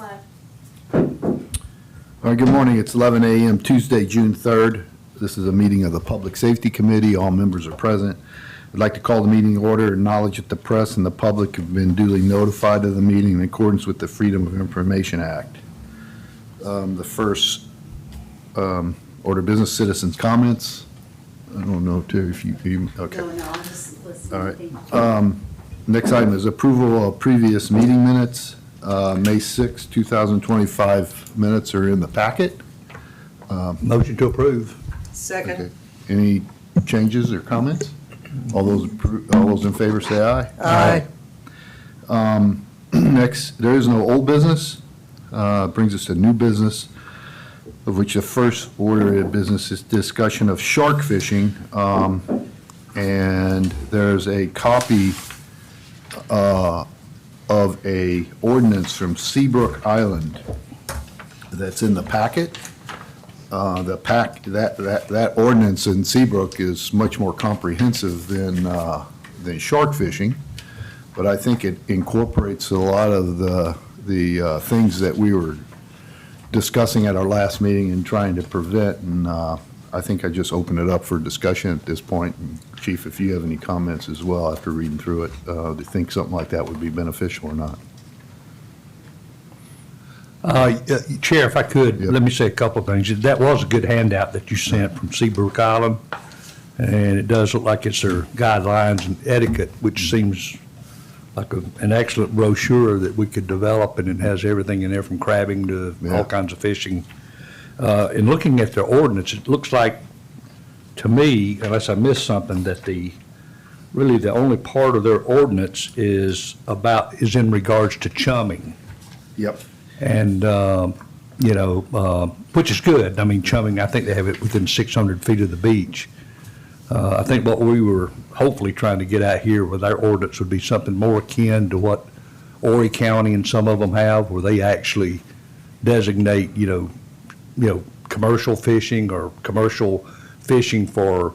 flag. All right, good morning. It's 11 a.m. Tuesday, June 3rd. This is a meeting of the Public Safety Committee. All members are present. I'd like to call the meeting to order, acknowledge that the press and the public have been duly notified of the meeting in accordance with the Freedom of Information Act. The first order of business, citizens' comments. I don't know, Terry, if you, okay. No, I'm just listening. All right. Thank you. Next item is approval of previous meeting minutes. May 6, 2025 minutes are in the packet. Motion to approve. Second. Okay. Any changes or comments? All those in favor say aye. Aye. Next, there is no old business. Brings us to new business, of which the first order of business is discussion of shark fishing. And there's a copy of a ordinance from Seabrook Island that's in the packet. That ordinance in Seabrook is much more comprehensive than shark fishing, but I think it incorporates a lot of the things that we were discussing at our last meeting and trying to prevent, and I think I just open it up for discussion at this point. And Chief, if you have any comments as well after reading through it, do you think something like that would be beneficial or not? Chair, if I could, Yep. let me say a couple of things. That was a good handout that you sent from Seabrook Island, and it does look like it's their guidelines and etiquette, which seems like an excellent brochure that we could develop, and it has everything in there from crabbing to Yeah. all kinds of fishing. In looking at their ordinance, it looks like, to me, unless I missed something, that really the only part of their ordinance is in regards to chumming. Yep. And, which is good. I mean, chumming, I think they have it within 600 feet of the beach. I think what we were hopefully trying to get at here with our ordinance would be something more akin to what Horry County and some of them have, where they actually designate, commercial fishing or commercial fishing for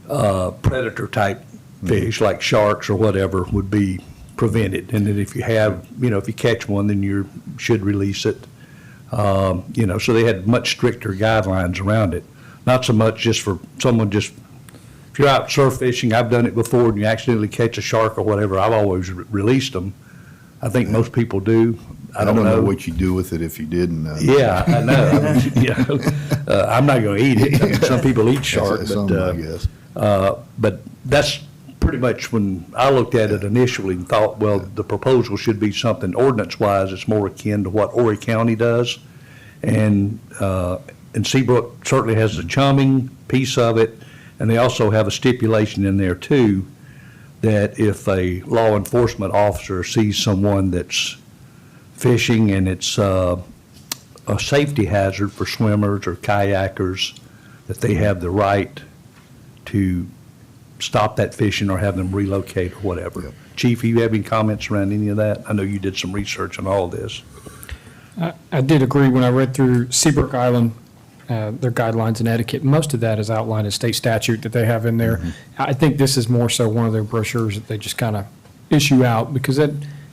predator-type fish, like sharks or whatever, would be prevented. And then if you have, if you catch one, then you should release it. So they had much stricter guidelines around it. Not so much just for someone if you're out surf fishing, I've done it before, and you accidentally catch a shark or whatever, I've always released them. I think most people do. I don't know what you do with it if you didn't. Yeah, I know. I'm not going to eat it. I mean, some people eat shark, Some, I guess. but that's pretty much when I looked at it initially and thought, well, the proposal should be something ordinance-wise it's more akin to what Horry County does. And Seabrook certainly has the chumming piece of it, and they also have a stipulation in there too that if a law enforcement officer sees someone that's fishing and it's a safety hazard for swimmers or kayakers, that they have the right to stop that fishing or have them relocate or whatever. Yep. Chief, you have any comments around any of that? I know you did some research on all this. I did agree when I read through Seabrook Island, their guidelines and etiquette. Most of that is outlined in state statute that they have in there. I think this is more so one of their brochures that they just kind of issue out, because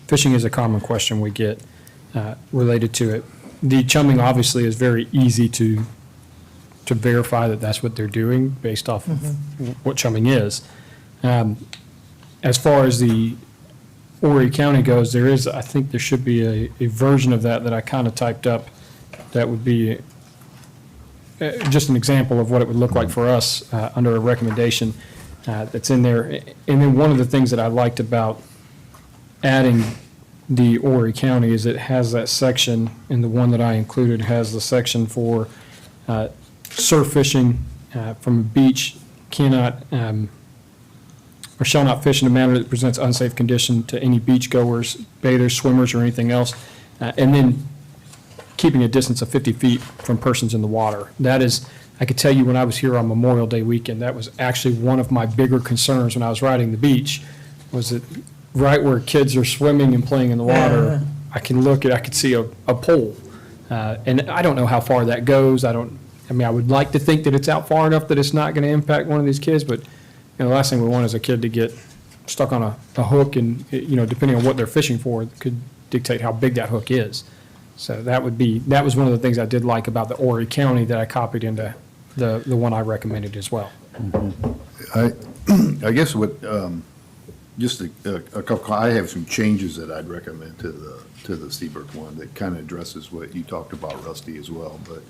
fishing is a common question we get related to it. The chumming obviously is very easy to verify that that's what they're doing based off of what chumming is. As far as the Horry County goes, I think there should be a version of that I kind of typed up that would be just an example of what it would look like for us under a recommendation that's in there. And then one of the things that I liked about adding the Horry County is it has that section, and the one that I included has the section for surf fishing from a beach cannot or shall not fish in a manner that presents unsafe condition to any beachgoers, bathers, swimmers, or anything else. And then keeping a distance of 50 feet from persons in the water. That is, I could tell you when I was here on Memorial Day weekend, that was actually one of my bigger concerns when I was riding the beach, was that right where kids are swimming and playing in the water, I could see a pole. And I don't know how far that goes. I would like to think that it's out far enough that it's not going to impact one of these kids, but the last thing we want is a kid to get stuck on a hook, and, depending on what they're fishing for, it could dictate how big that hook is. So that was one of the things I did like about the Horry County that I copied into the one I recommended as well. I guess what, just a couple, I have some changes that I'd recommend to the Seabrook one that kind of addresses what you talked about, Rusty, as well. But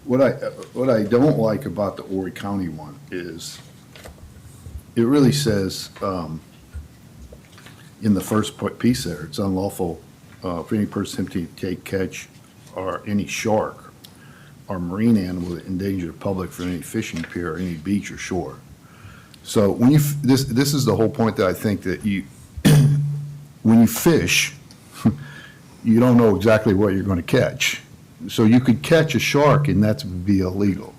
what I don't like about the Horry County one is it really says, in the first piece there, it's unlawful for any person attempting to take, catch, or any shark or marine animal that endanger the public from any fishing pier or any beach or shore. So when this is the whole point that I think that when you fish, you don't know exactly what you're going to catch. So you could catch a shark and that's be illegal.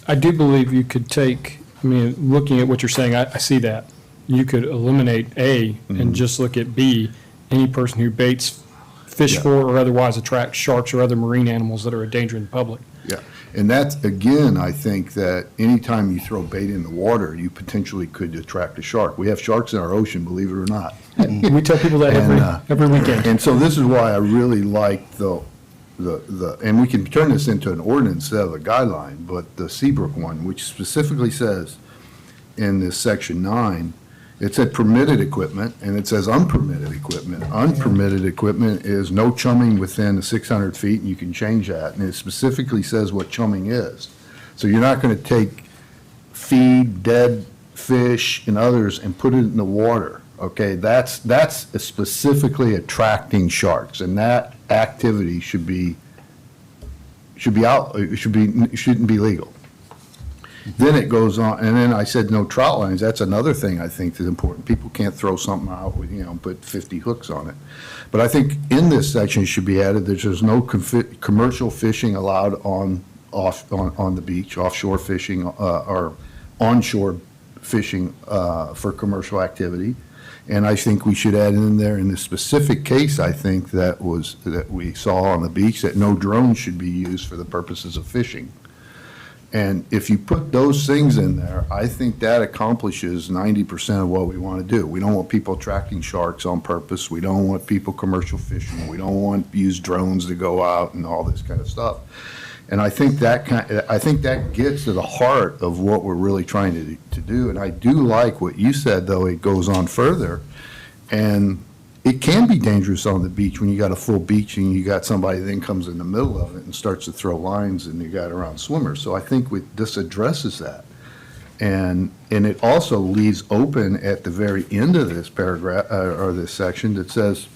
I do believe you could take, I mean, looking at what you're saying, I see that. You could eliminate A and just look at B, any person who baits, fish Yeah. for, or otherwise attracts sharks or other marine animals that are endangering the public. Yeah, and that's, again, I think that anytime you throw bait in the water, you potentially could attract a shark. We have sharks in our ocean, believe it or not. We tell people that And, every weekend. And so this is why I really like and we can turn this into an ordinance instead of a guideline, but the Seabrook one, which specifically says in this section 9, it said permitted equipment, and it says unpermitted equipment. Unpermitted equipment is no chumming within 600 feet, and you can change that, and it specifically says what chumming is. So you're not going to take feed, dead fish, and others and put it in the water, okay? That's specifically attracting sharks, and that activity shouldn't be legal. Then it goes on, and then I said no trout lines. That's another thing I think is important. People can't throw something out with, put 50 hooks on it. But I think in this section should be added that there's no commercial fishing allowed on the beach, offshore fishing, or onshore fishing for commercial activity. And I think we should add in there in the specific case, I think that we saw on the beach, that no drones should be used for the purposes of fishing. And if you put those things in there, I think that accomplishes 90% of what we want to do. We don't want people attracting sharks on purpose. We don't want people commercial fishing. We don't want to use drones to go out and all this kind of stuff. And I think that gets to the heart of what we're really trying to do. And I do like what you said, though. It goes on further. And it can be dangerous on the beach when you got a full beach and you got somebody then comes in the middle of it and starts to throw lines and you got around swimmers. So I think this addresses that. And it also leaves open at the very end of this paragraph, or this section, that says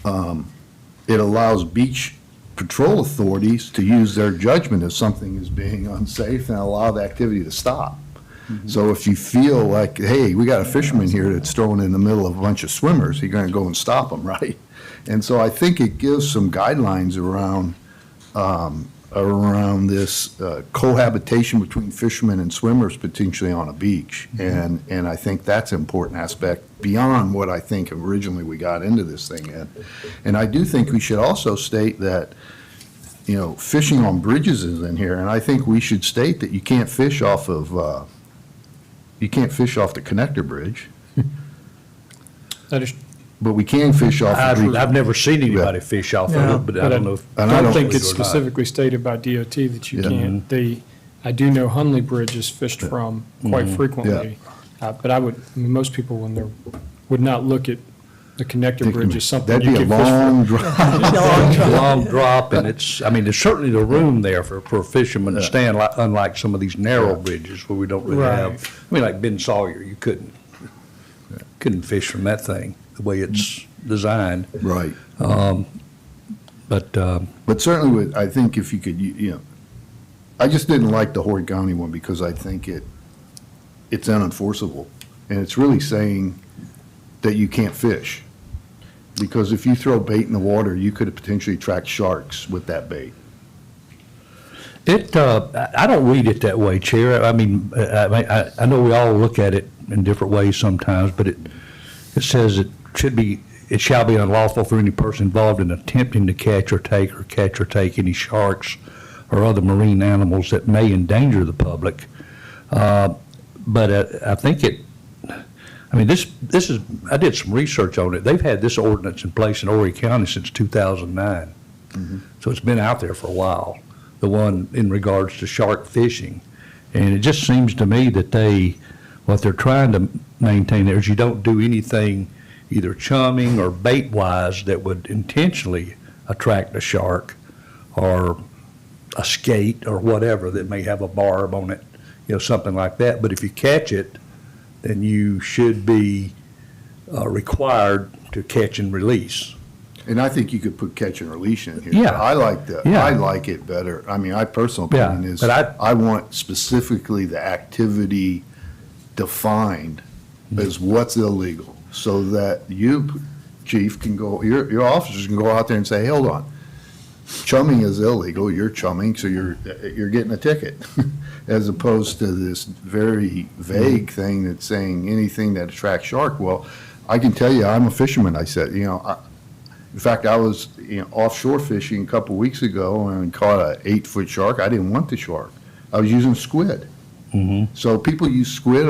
it allows beach patrol authorities to use their judgment if something is being unsafe and allow the activity to stop. So if you feel like, hey, we got a fisherman here that's throwing in the middle of a bunch of swimmers, you're going to go and stop them, right? And so I think it gives some guidelines around this cohabitation between fishermen and swimmers potentially on a beach. And I think that's an important aspect beyond what I think originally we got into this thing in. And I do think we should also state that, fishing on bridges is in here, and I think we should state that you can't fish off of the connector bridge, That is, but we can fish off the bridge. I've never seen anybody fish off of it, but I don't know. And I I don't don't think it's believe it or not. specifically stated by DOT that you Yeah. can't. I do know Hunley Bridge is fished from quite frequently. But most people, when they're, would not look at the connector bridge as something That'd you be a can fish from. long drive. Long drop, and there's certainly the room there for a fisherman to stand, unlike some of these narrow bridges where we don't really Right. have, like Ben Sawyer, you couldn't fish from that thing, the way it's designed. Right. But, But certainly, I think if you could, I just didn't like the Horry County one because I think it's unenforceable. And it's really saying that you can't fish. Because if you throw bait in the water, you could potentially attract sharks with that bait. I don't read it that way, Chair. I mean, I know we all look at it in different ways sometimes, but it says it shall be unlawful for any person involved in attempting to catch or take any sharks or other marine animals that may endanger the public. But I think I mean, this is, I did some research on it. They've had this ordinance in place in Horry County since 2009. So it's been out there for a while, the one in regards to shark fishing. And it just seems to me that what they're trying to maintain there is you don't do anything either chumming or bait-wise that would intentionally attract a shark or a skate or whatever that may have a barb on it, something like that. But if you catch it, then you should be required to catch and release. And I think you could put catch and release in here. Yeah. I Yeah. like it better. I mean, my personal Yeah, opinion is, but I want specifically the activity defined as what's illegal, so that you, chief, can go, your officers can go out there and say, hold on, chumming is illegal, you're chumming, so you're getting a ticket, as opposed to this very vague thing that's saying anything that attracts shark. Well, I can tell you, I'm a fisherman, I said, in fact, I was offshore fishing a couple weeks ago and caught a 8-foot shark. I didn't want the shark. I was using squid. So people use squid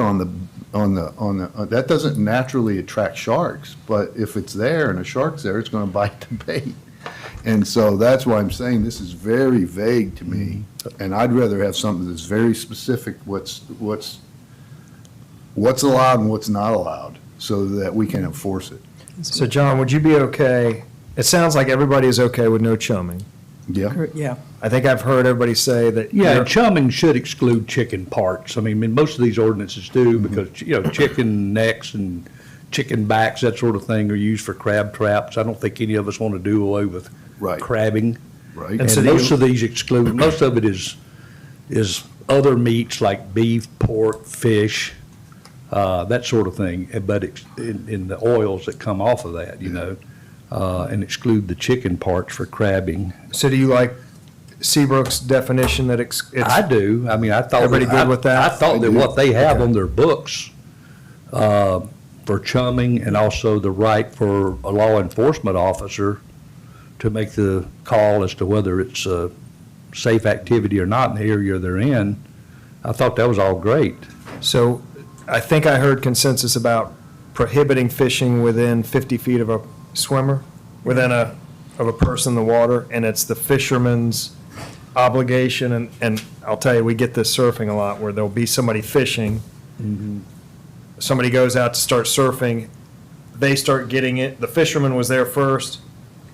that doesn't naturally attract sharks, but if it's there and a shark's there, it's going to bite the bait. And so that's why I'm saying this is very vague to me, and I'd rather have something that's very specific, what's allowed and what's not allowed, so that we can enforce it. So John, would you be okay? It sounds like everybody is okay with no chumming. Yeah? Yeah. I think I've heard everybody say that. Yeah, you're- and chumming should exclude chicken parts. I mean, most of these ordinances do, because, chicken necks and chicken backs, that sort of thing, are used for crab traps. I don't think any of us want to do away with Right. crabbing. Right? And so do most you- of these exclude, most of it is other meats like beef, pork, fish, that sort of thing, but in the oils that come off of that, and exclude the chicken parts for crabbing. So do you like Seabrook's definition that it's? I do. I mean, I thought. Everybody good with that? I thought I that do. what they have on their books for chumming, and also the right for a law enforcement officer to make the call as to whether it's a safe activity or not in the area they're in, I thought that was all great. So I think I heard consensus about prohibiting fishing within 50 feet of a swimmer, within of a person in the water, and it's the fisherman's obligation, and I'll tell you, we get this surfing a lot, where there'll be somebody fishing, somebody goes out to start surfing, they start getting it, the fisherman was there first,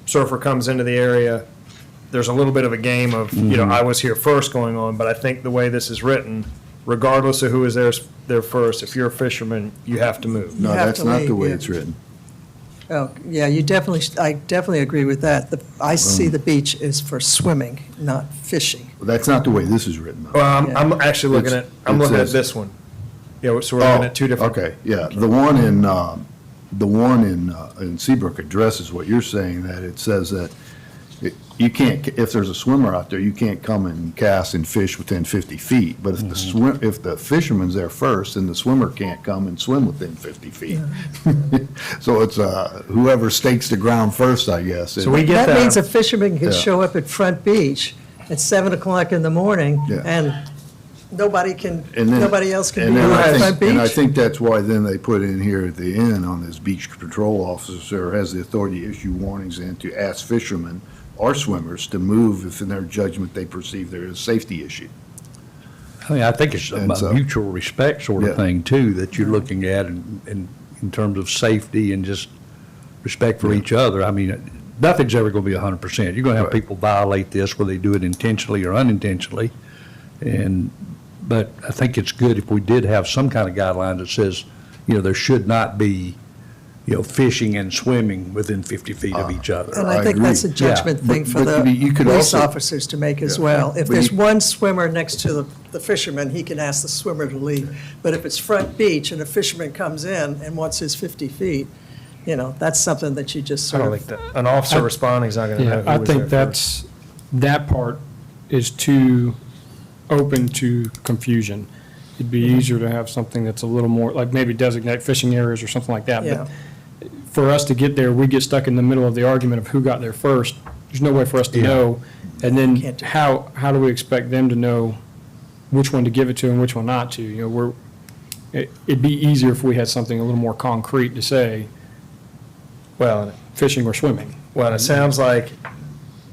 surfer comes into the area, there's a little bit of a game of, I was here first going on, but I think the way this is written, regardless of who is there first, if you're a fisherman, you have to move. No, You have that's to not leave, the way yeah. it's written. Oh, yeah, I definitely agree with that. I see the beach is for swimming, not fishing. That's not the way this is written, though. Well, I'm actually looking at, I'm It looking at says- this one. Yeah, so we're looking at two different. Okay, yeah, the one in Seabrook addresses what you're saying, that it says that you can't, if there's a swimmer out there, you can't come and cast and fish within 50 feet. But if the fisherman's there first, then the swimmer can't come and swim within 50 feet. So it's whoever stakes the ground first, I guess. So we get That means a that. fisherman can Yeah. show up at Front Beach at 7 o'clock in the morning, Yeah. and nobody And then- else can and be then on I think- Front And I Beach. think that's why then they put in here at the end on this beach patrol officer has the authority to issue warnings and to ask fishermen or swimmers to move if in their judgment they perceive there is a safety issue. I mean, I think it's And so- a mutual respect sort Yeah. of thing, too, that you're looking at in terms of safety and just respect for each other. I mean, nothing's ever going to be 100%. You're going to have Right. people violate this, whether they do it intentionally or unintentionally. But I think it's good if we did have some kind of guideline that says, there should not be, fishing and swimming within 50 feet of each other. And I I think agree. that's a judgment Yeah. thing But- for but the you could police also- officers to make as Yeah. well. If But there's you- one swimmer next to the fisherman, he can ask the swimmer to leave. But if it's Front Beach and a fisherman comes in and wants his 50 feet, that's something that you just I sort don't of. think that, an officer responding is not going to know Yeah, who I was there think first. that part is too open to confusion. It'd be easier to have something that's a little more, like maybe designate fishing areas or something like that. Yeah. But for us to get there, we get stuck in the middle of the argument of who got there first. There's no way for us to Yeah. know. And then Can't do how do we expect them to know which one to give it to and which one not to? It'd be easier if we had something a little more concrete to say, Well, fishing or swimming. well, it sounds like,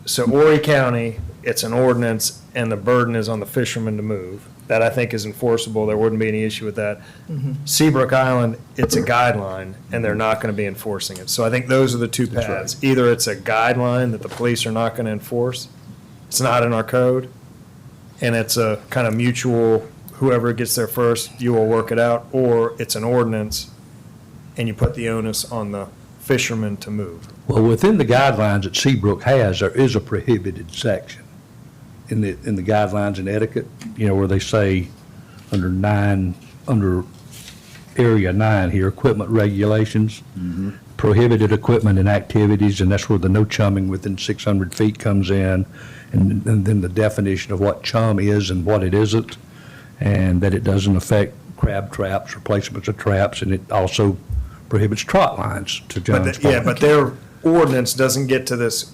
so Horry County, it's an ordinance and the burden is on the fishermen to move. That I think is enforceable. There wouldn't be any issue with that. Seabrook Island, it's a guideline and they're not going to be enforcing it. So I think those are the two paths. Either it's a guideline that the police are not going to enforce. It's not in our code. And it's a kind of mutual, whoever gets there first, you will work it out. Or it's an ordinance and you put the onus on the fishermen to move. Well, within the guidelines that Seabrook has, there is a prohibited section in the guidelines and etiquette, where they say under area 9 here, equipment regulations, prohibited equipment and activities, and that's where the no chumming within 600 feet comes in, and then the definition of what chum is and what it isn't, and that it doesn't affect crab traps, replacements of traps, and it also prohibits trot lines, to John's point. Yeah, but their ordinance doesn't get to this,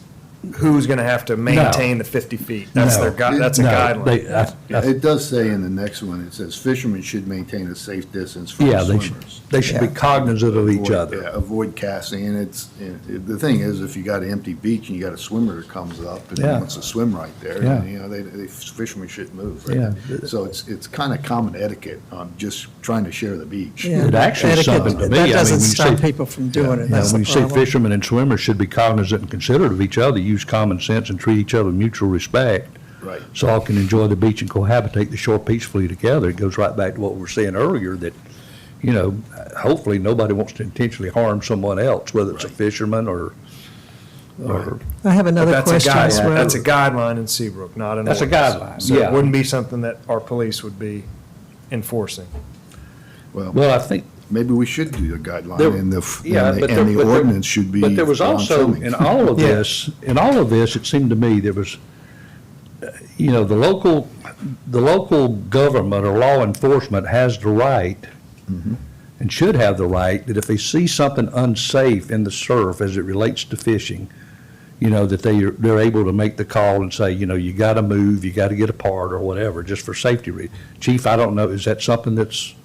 who's going to have to maintain the 50 feet. That's No. that's a No, guideline. It does say in the next one, it says fishermen should maintain a safe distance from Yeah, swimmers. they should be cognizant of each Avoid- other. yeah, Avoid casting, and the thing is, if you got an empty beach and you got a swimmer that comes up and Yeah. wants to swim right there, Yeah. they fishermen shouldn't move. right? Yeah. So it's kind of common etiquette on just trying to share the beach. Yeah. It actually is Etiquette, something to me. That I mean, doesn't when you stop say- people from doing it, Yeah, that's when the you say problem. fishermen and swimmers should be cognizant and considerate of each other, use common sense and treat each other with mutual respect, Right. so all can enjoy the beach and cohabitate the shore peacefully together. It goes right back to what we were saying earlier, that, hopefully nobody wants to intentionally harm someone else, whether it's a fisherman or, I have But another that's a question as guideline, well. that's a guideline in Seabrook, not an That's a ordinance. guideline, So yeah. it wouldn't be something that our police would be enforcing. well, I think. Maybe we should do a guideline, There- and Yeah, but there- the but there- ordinance should be. But there was on also, swimming. in all of Yeah. this, it seemed to me, there was, the local government or law enforcement has the right, and should have the right, that if they see something unsafe in the surf as it relates to fishing, that they're able to make the call and say, you gotta move, you gotta get apart or whatever, just for safety reasons. Chief, I don't know, is that something that's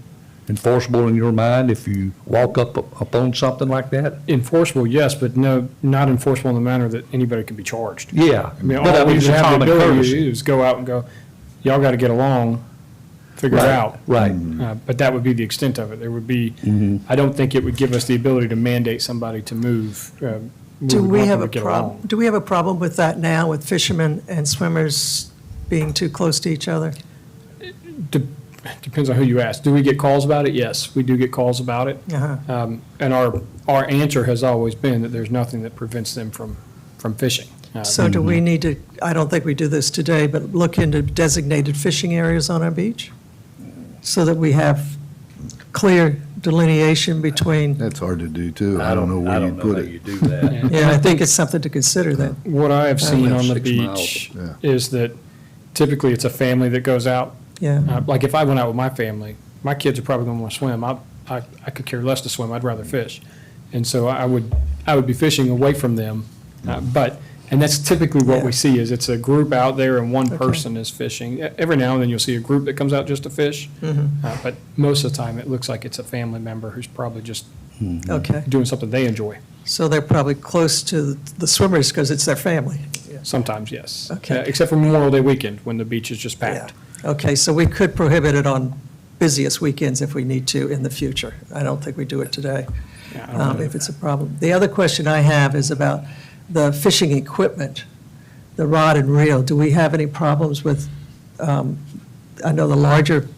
enforceable in your mind if you walk upon something like that? Enforceable, yes, but no, not enforceable in the manner that anybody can be charged. Yeah, I mean, but I all mean, we it's a have the common ability to courtesy. do is go out and go, y'all got to get along, figure it Right, out. right. But that would be the extent of it. There would be, I don't think it would give us the ability to mandate somebody to move. Do would we want have them a to get problem, along. do we have a problem with that now, with fishermen and swimmers being too close to each other? Depends on who you ask. Do we get calls about it? Yes, we do get calls about it. Uh-huh. And our answer has always been that there's nothing that prevents them from fishing. So do we need to, I don't think we do this today, but look into designated fishing areas on our beach? So that we have clear delineation between, That's hard to do, too. I don't know where you'd put how it. you do that. yeah, I think it's something to consider then. What I have seen have on the 6 miles. beach Yeah. is that typically it's a family that goes out. Yeah, Like if I went out with my family, my kids are probably going to want to swim. I could care less to swim. I'd rather fish. And so I would be fishing away from them. And that's typically what Yeah. we see is it's a group out there and one Okay. person is fishing. Every now and then you'll see a group that comes out just to fish. But most of the time it looks like it's a family member who's probably just okay. doing something they enjoy. So they're probably close to the swimmers because it's their family. Sometimes, yes. Okay. Except for Memorial Day weekend when the beach is just packed. Yeah. Okay, so we could prohibit it on busiest weekends if we need to in the future. I don't think we do it today, Yeah, I don't know. if it's a problem. The other question I have is about the fishing equipment, the rod and reel. Do we have any problems with, I know the larger,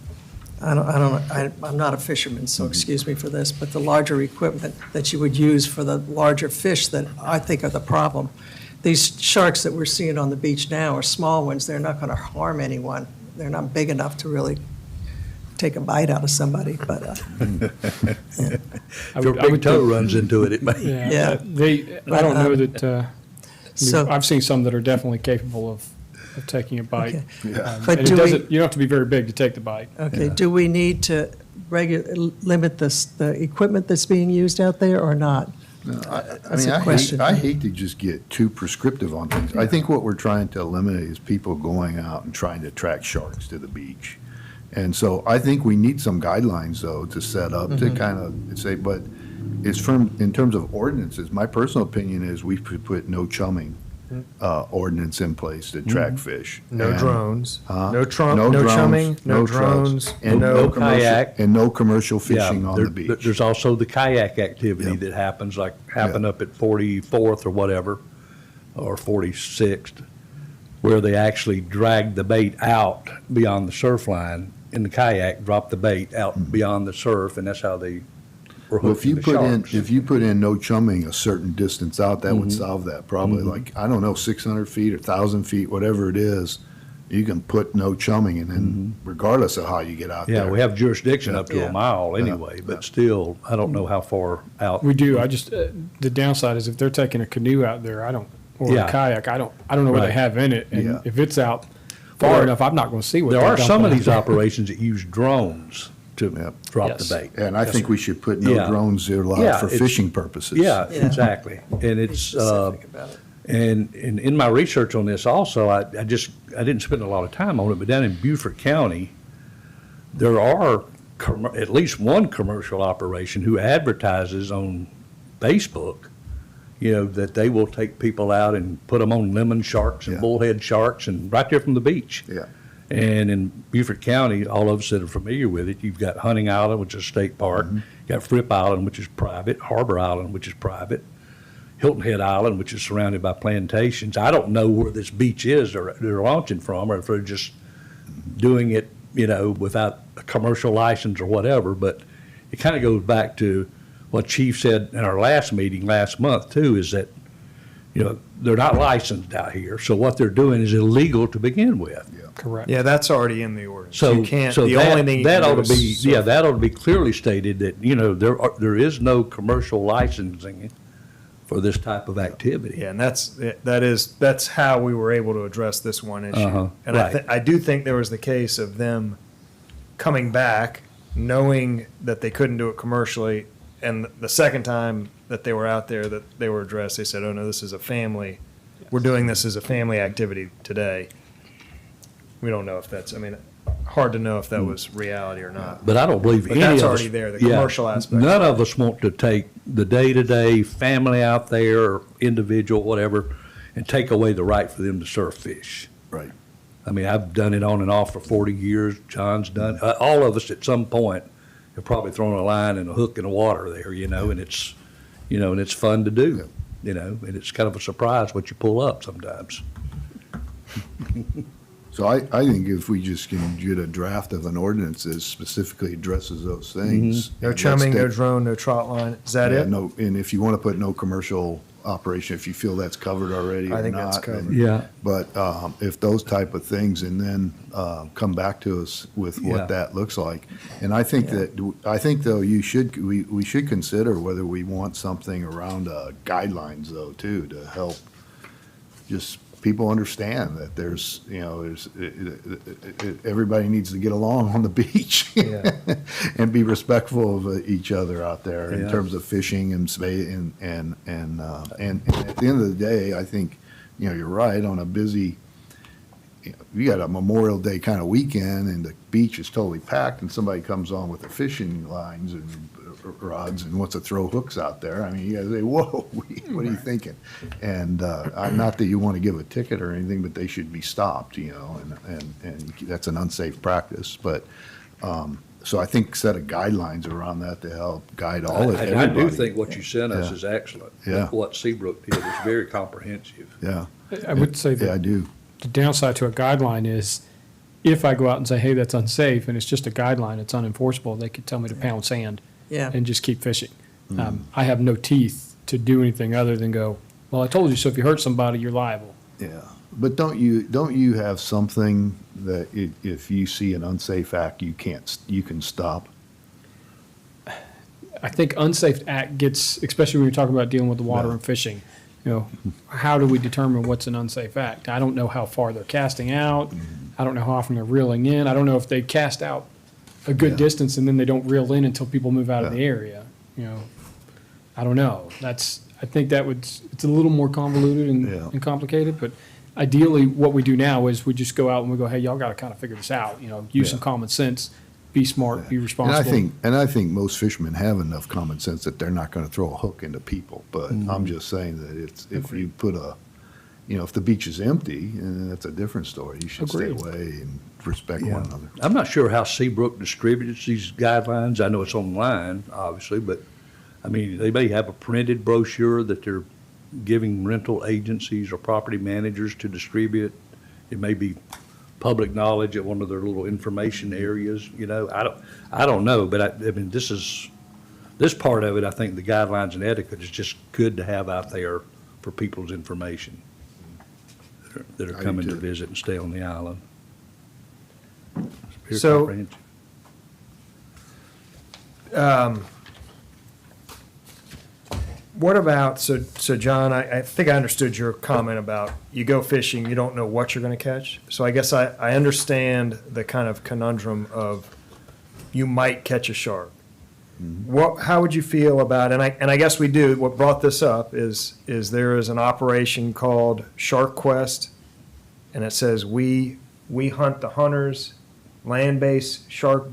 I'm not a fisherman, so excuse me for this, but the larger equipment that you would use for the larger fish that I think are the problem. These sharks that we're seeing on the beach now are small ones. They're not going to harm anyone. They're not big enough to really take a bite out of somebody, but, If your big toe runs into it, it may. Yeah. I don't know that, so. I've seen some that are definitely capable of taking a bite. Okay. Yeah. But And do it we- doesn't, you don't have to be very big to take the bite. Okay, do we need to limit the equipment that's being used out there or not? I That's mean, a question. I hate to just get too prescriptive on things. I think what we're trying to eliminate is people going out and trying to attract sharks to the beach. And so I think we need some guidelines, though, to set up, to kind of say, but it's from, in terms of ordinances, my personal opinion is we should put no chumming ordinance in place to track fish. No And- drones, Huh? no drones, chumming, no trucks, drones, and no no commercial, kayak. and no commercial Yeah, fishing on there- the beach. There's also the kayak activity Yep. that happens, like happened up at 44th or whatever, or 46th, where they actually drag the bait out beyond the surf line in the kayak, drop the bait out beyond the surf, and that's how they were Well, if hooking you the put in, sharks. if you put in no chumming a certain distance out, that Mm-hmm. would solve that, probably like, I don't know, 600 feet or 1,000 feet, whatever it is, you can put no chumming, and then regardless of how you get out there. Mm-hmm. Yeah, we have jurisdiction up to Yeah. a mile anyway, Yeah. but still, I don't know how far out. We do, I just, the downside is if they're taking a canoe out there, I don't, or Yeah. a kayak, I don't know what they Right. have in it. Yeah. And if it's out far Or- enough, I'm not gonna see what There they're are some dumping of out these there. operations that use drones to Yep. drop Yes. the bait. And I think we should put no Yeah. drones there allowed Yeah, for it's- fishing purposes. Yeah, Yeah. exactly. And Be it's, specific about it. and in my research on this also, I didn't spend a lot of time on it, but down in Beaufort County, there are at least one commercial operation who advertises on Facebook, that they will take people out and put them on lemon sharks and Yeah. bullhead sharks and right there from the beach. Yeah. And in Beaufort County, all of us that are familiar with it, you've got Hunting Island, which is a state park, Mm-hmm. you've got Fripp Island, which is private, Harbor Island, which is private, Hilton Head Island, which is surrounded by plantations. I don't know where this beach is they're launching from, or if they're just doing it, without a commercial license or whatever, but it kind of goes back to what Chief said in our last meeting last month too, is that, they're not licensed out here, so what they're doing is illegal to begin with. Correct. Yeah, that's already in the ordinance. So, You can't, so the that, only thing you that can ought do to be, is yeah, surf. that ought to be clearly stated that, there is no commercial licensing for this type of activity. Yeah, and that's how we were able to address this one issue. Uh-huh, And right. I do think there was the case of them coming back, knowing that they couldn't do it commercially, and the second time that they were out there that they were addressed, they said, oh, no, this is a family, we're doing this as a family activity today. We don't know if that's, hard to know if that was reality or not. But I don't believe But any of us. that's already there, the yeah, commercial aspect. None of us want to take the day-to-day family out there, or individual, whatever, and take away the right for them to surf fish. Right. I've done it on and off for 40 years. John's done, all of us at some point have probably thrown a line and a hook in the water there, and it's, and it's fun to do, and it's kind of a surprise what you pull up sometimes. So I think if we just can get a draft of an ordinance that specifically addresses those things. No and chumming, no that's drone, no trot line, is that Yeah, it? no, and if you want to put no commercial operation, if you feel that's covered already I or think that's not, covered. then- Yeah. But if those type of things, and then come back to us with Yeah. what that looks like. And I think though, we should consider whether we want something around guidelines though, too, to help just people understand that everybody needs to get along on the beach. Yeah. And be respectful of each other out there in Yeah. terms of fishing and and at the end of the day, I think, you're right, on a busy, you got a Memorial Day kind of weekend and the beach is totally packed and somebody comes on with the fishing lines and rods and wants to throw hooks out there. You gotta say, whoa, what are you thinking? And, not that you want to give a ticket or anything, but they should be stopped, and that's an unsafe practice. But, so I think set of guidelines around that to help guide all of I everybody. do think what you sent us Yeah. is excellent. Yeah. What Seabrook did is very comprehensive. Yeah, I would say yeah, I that do. the downside to a guideline is if I go out and say, hey, that's unsafe, and it's just a guideline, it's unenforceable, they could tell me to pound sand Yeah. and just keep fishing. Mm-hmm. I have no teeth to do anything other than go, well, I told you, so if you hurt somebody, you're liable. Yeah, but don't you have something that if you see an unsafe act, you can stop? I think unsafe act gets, especially when you're talking about dealing with the water Yeah. and fishing, how do we determine what's an unsafe act? I don't know how far they're casting out. I don't know how often they're reeling in. I don't know if they cast out a good Yeah. distance and then they don't reel in until people move out of Yeah. the area. I don't know. I think it's a little more convoluted Yeah. and complicated, but ideally, what we do now is we just go out and we go, hey, y'all got to kind of figure this out, use some Yeah. common sense, be smart, be And responsible. I think most fishermen have enough common sense that they're not gonna throw a hook into people, but I'm just saying that it's, if you put a, if the beach is empty, and that's a different story, you should stay Agreed. away and respect one another. I'm not sure how Seabrook distributes these guidelines. I know it's online, obviously, but, I mean, they may have a printed brochure that they're giving rental agencies or property managers to distribute. It may be public knowledge at one of their little information areas, I don't know, but I mean, this part of it, I think the guidelines and etiquette is just good to have out there for people's information that are I do coming to too. visit and stay on the island. It's very So- comprehensive. What about, so John, I think I understood your comment about you go fishing, you don't know what you're going to catch. So I guess I understand the kind of conundrum of you might catch a shark. How would you feel about, and I guess we do, what brought this up is there is an operation called Shark Quest, and it says we hunt the hunters, land-based shark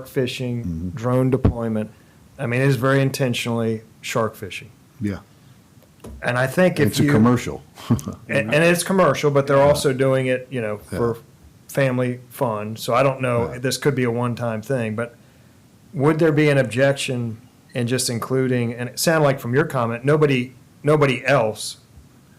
fishing, drone deployment. I mean, it is very intentionally shark fishing. Yeah, And I think if it's a you, commercial. and it's commercial, but they're also doing it, for family fun. So I don't know, Yeah. this could be a one-time thing, but would there be an objection in just including, and it sounded like from your comment, nobody else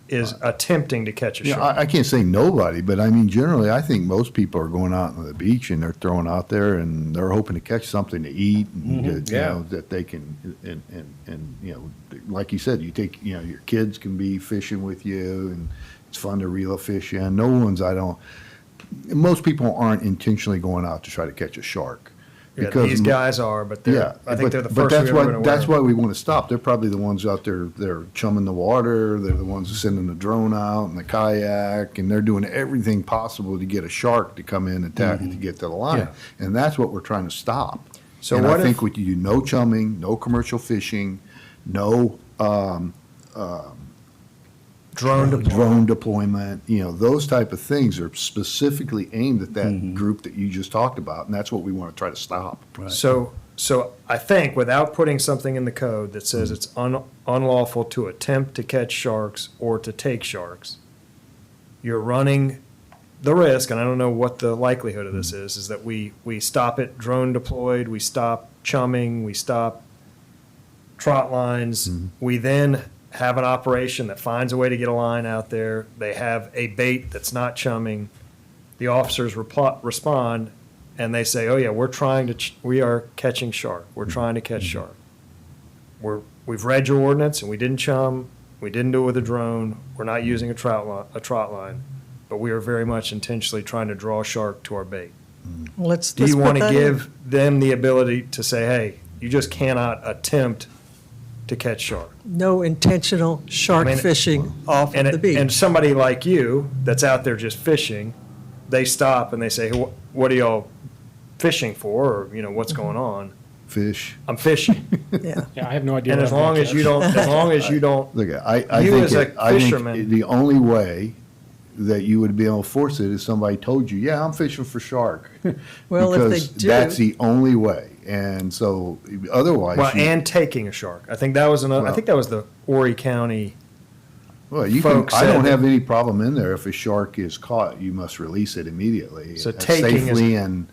is attempting to catch a Yeah, shark. I can't say nobody, but I mean, generally, I think most people are going out on the beach and they're throwing out there and they're hoping to catch something to eat and, yeah. that they can, and, like you said, you take, your kids can be fishing with you and it's fun to reel a fish in. Most people aren't intentionally going out to try to catch a shark. Yeah, because these guys are, but Yeah, I think they're the but first that's we've why ever been aware that's of. why we want to stop. They're probably the ones out there. They're chumming the water. They're the ones sending the drone out and the kayak, and they're doing everything possible to get a shark to come in and attack to get to the line. Yeah. And that's what we're trying to stop. So and what I think if- we do no chumming, no commercial fishing, no drone deployment. Those type of things are specifically aimed at that group that you just talked about, and that's what we want to try to stop. Right. So I think without putting something in the code that says it's unlawful to attempt to catch sharks or to take sharks, you're running the risk, and I don't know what the likelihood of this is that we stop it drone deployed, we stop chumming, we stop trot lines. We then have an operation that finds a way to get a line out there. They have a bait that's not chumming. The officers respond, and they say, "Oh yeah, we are catching shark. We're trying to catch shark. We've read your ordinance, and we didn't chum. We didn't do it with a drone. We're not using a trot line, but we are very much intentionally trying to draw shark to our bait." Let's Do you put want to that in. give them the ability to say, "Hey, you just cannot attempt to catch shark"? No intentional shark I mean, fishing off And, of the and beach. somebody like you that's out there just fishing, they stop and they say, "Hey, what are y'all fishing for?" Or, what's going on? Fish. I'm fishing. Yeah. Yeah, I have no idea. And what as I'm gonna long as catch. you don't, as long as you don't, Look, I You think, as a I think fisherman- the only way that you would be able to force it is somebody told you, yeah, I'm fishing for shark. Well, if they Because do- that's the only way. And so otherwise, well, and taking a shark. I think that was another, I Well- think that was the Horry County. well, you folks I don't said have any problem in there. If a shark is caught, you must release it immediately. So taking is- Safely and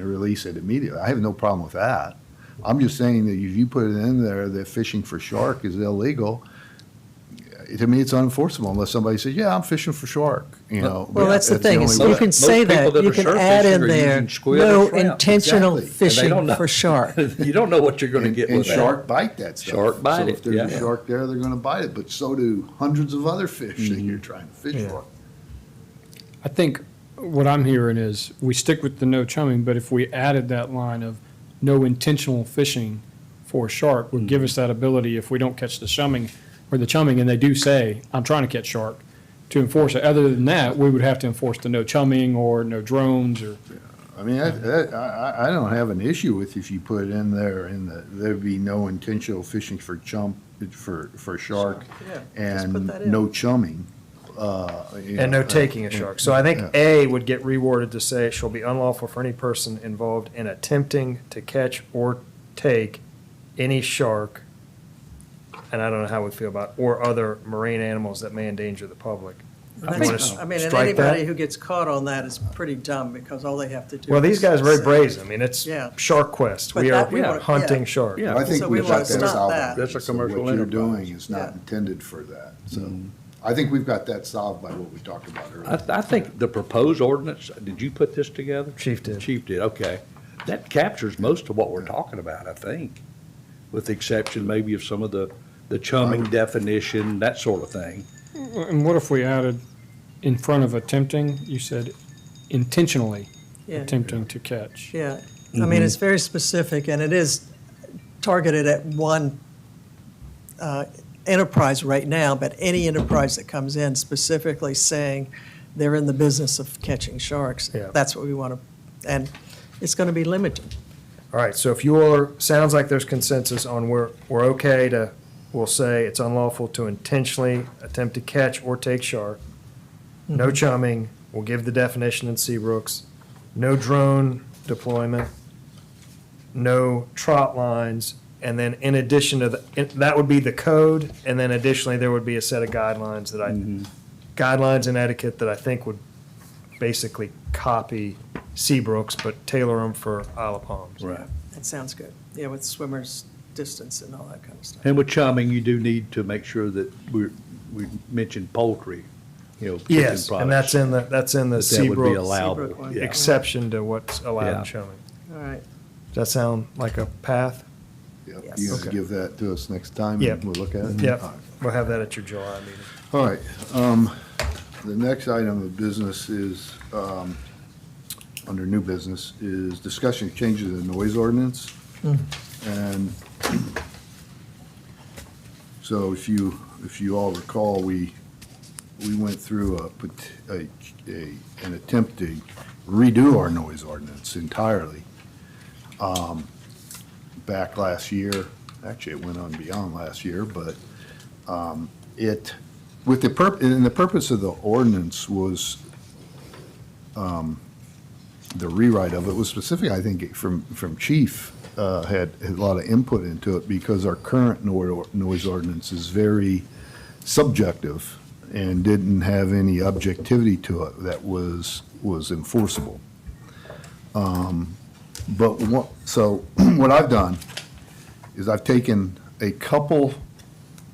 release it immediately. I have no problem with that. I'm just saying that if you put it in there that fishing for shark is illegal, to me, it's unenforceable unless somebody says, yeah, I'm fishing for shark, Well, but that's the thing, only is way. you can Most say people that, that you are can surf add fishing in are there, using squid or no shrimp. intentional Exactly. And they don't fishing know. for shark. You don't know what you're going to get And with that. shark bite that stuff. Shark bite So it, if there's yeah. a shark there, they're gonna bite it, but so do hundreds of other fish that you're trying to fish Yeah. for. I think what I'm hearing is we stick with the no chumming, but if we added that line of no intentional fishing for a shark, would give us that ability if we don't catch the chumming or the chumming, and they do say, I'm trying to catch shark, to enforce it. Other than that, we would have to enforce the no chumming or no drones or I mean, I don't have an issue with if you put in there there'd be no intentional fishing for shark Yeah, just put and that in. no chumming. And no taking a shark. So I think A would get reworded to say, it shall be unlawful for any person involved in attempting to catch or take any shark, and I don't know how we feel about, or other marine animals that may endanger the public. I You wanna think- I mean, and strike that? anybody who gets caught on that is pretty dumb, because all they have to do. Well, these is guys are very say- brazen. I mean, it's Yeah. Shark Quest. But We that we are wanna- hunting yeah. shark. Yeah. I think So we've we got wanna that stop solved. that. That's a So commercial what you're doing enterprise. is not Yeah. intended for that. So I think we've got that solved by what we talked about earlier. I think the proposed ordinance, did you put this together? Chief did. Chief did, okay. That captures most of what we're talking about, I think, with the exception maybe of some of the chumming definition, that sort of thing. And what if we added in front of attempting, you said intentionally Yeah. attempting to catch? Yeah, I mean, it's very specific, and it is targeted at one enterprise right now, but any enterprise that comes in specifically saying they're in the business of catching sharks, Yeah. that's what we want to, and it's going to be limited. All right, so if you all are, sounds like there's consensus on we're okay to, we'll say it's unlawful to intentionally attempt to catch or take shark. No chumming, we'll give the definition in Seabrooks. No drone deployment. No trot lines. And then in addition to that would be the code. And then additionally, there would be a set of guidelines guidelines and etiquette that I think would basically copy Seabrooks, but tailor them for Isle of Palms. Right. That sounds good. Yeah, with swimmers' distance and all that kind of stuff. And with chumming, you do need to make sure that we mentioned poultry, chicken Yes, and products. that's in the That would be Seabrook allowable, Seabrook one. yeah. exception to what's allowed Yeah. in chumming. All right, Does that sound like a path? Yep. Yes. You gonna Okay. give that to us next time? Yeah. And we'll look at it? Yep, All right. we'll have that at your July meeting. All right, the next item of business is, under new business, is discussion of changes in the noise ordinance. And so if you all recall, we went through an attempt to redo our noise ordinance entirely. Back last year, actually it went on beyond last year, but the purpose of the ordinance was, the rewrite of it was specific, I think, from Chief, had a lot of input into it, because our current noise ordinance is very subjective and didn't have any objectivity to it that was enforceable. So what I've done is I've taken a couple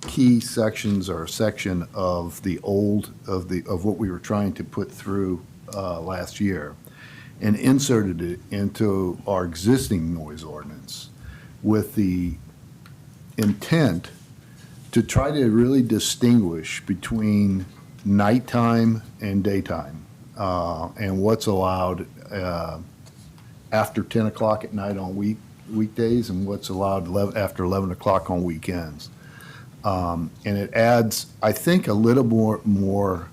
key sections or a section of of what we were trying to put through last year and inserted it into our existing noise ordinance with the intent to try to really distinguish between nighttime and daytime, and what's allowed after 10 o'clock at night on weekdays and what's allowed after 11 o'clock on weekends. And it adds, I think, a little more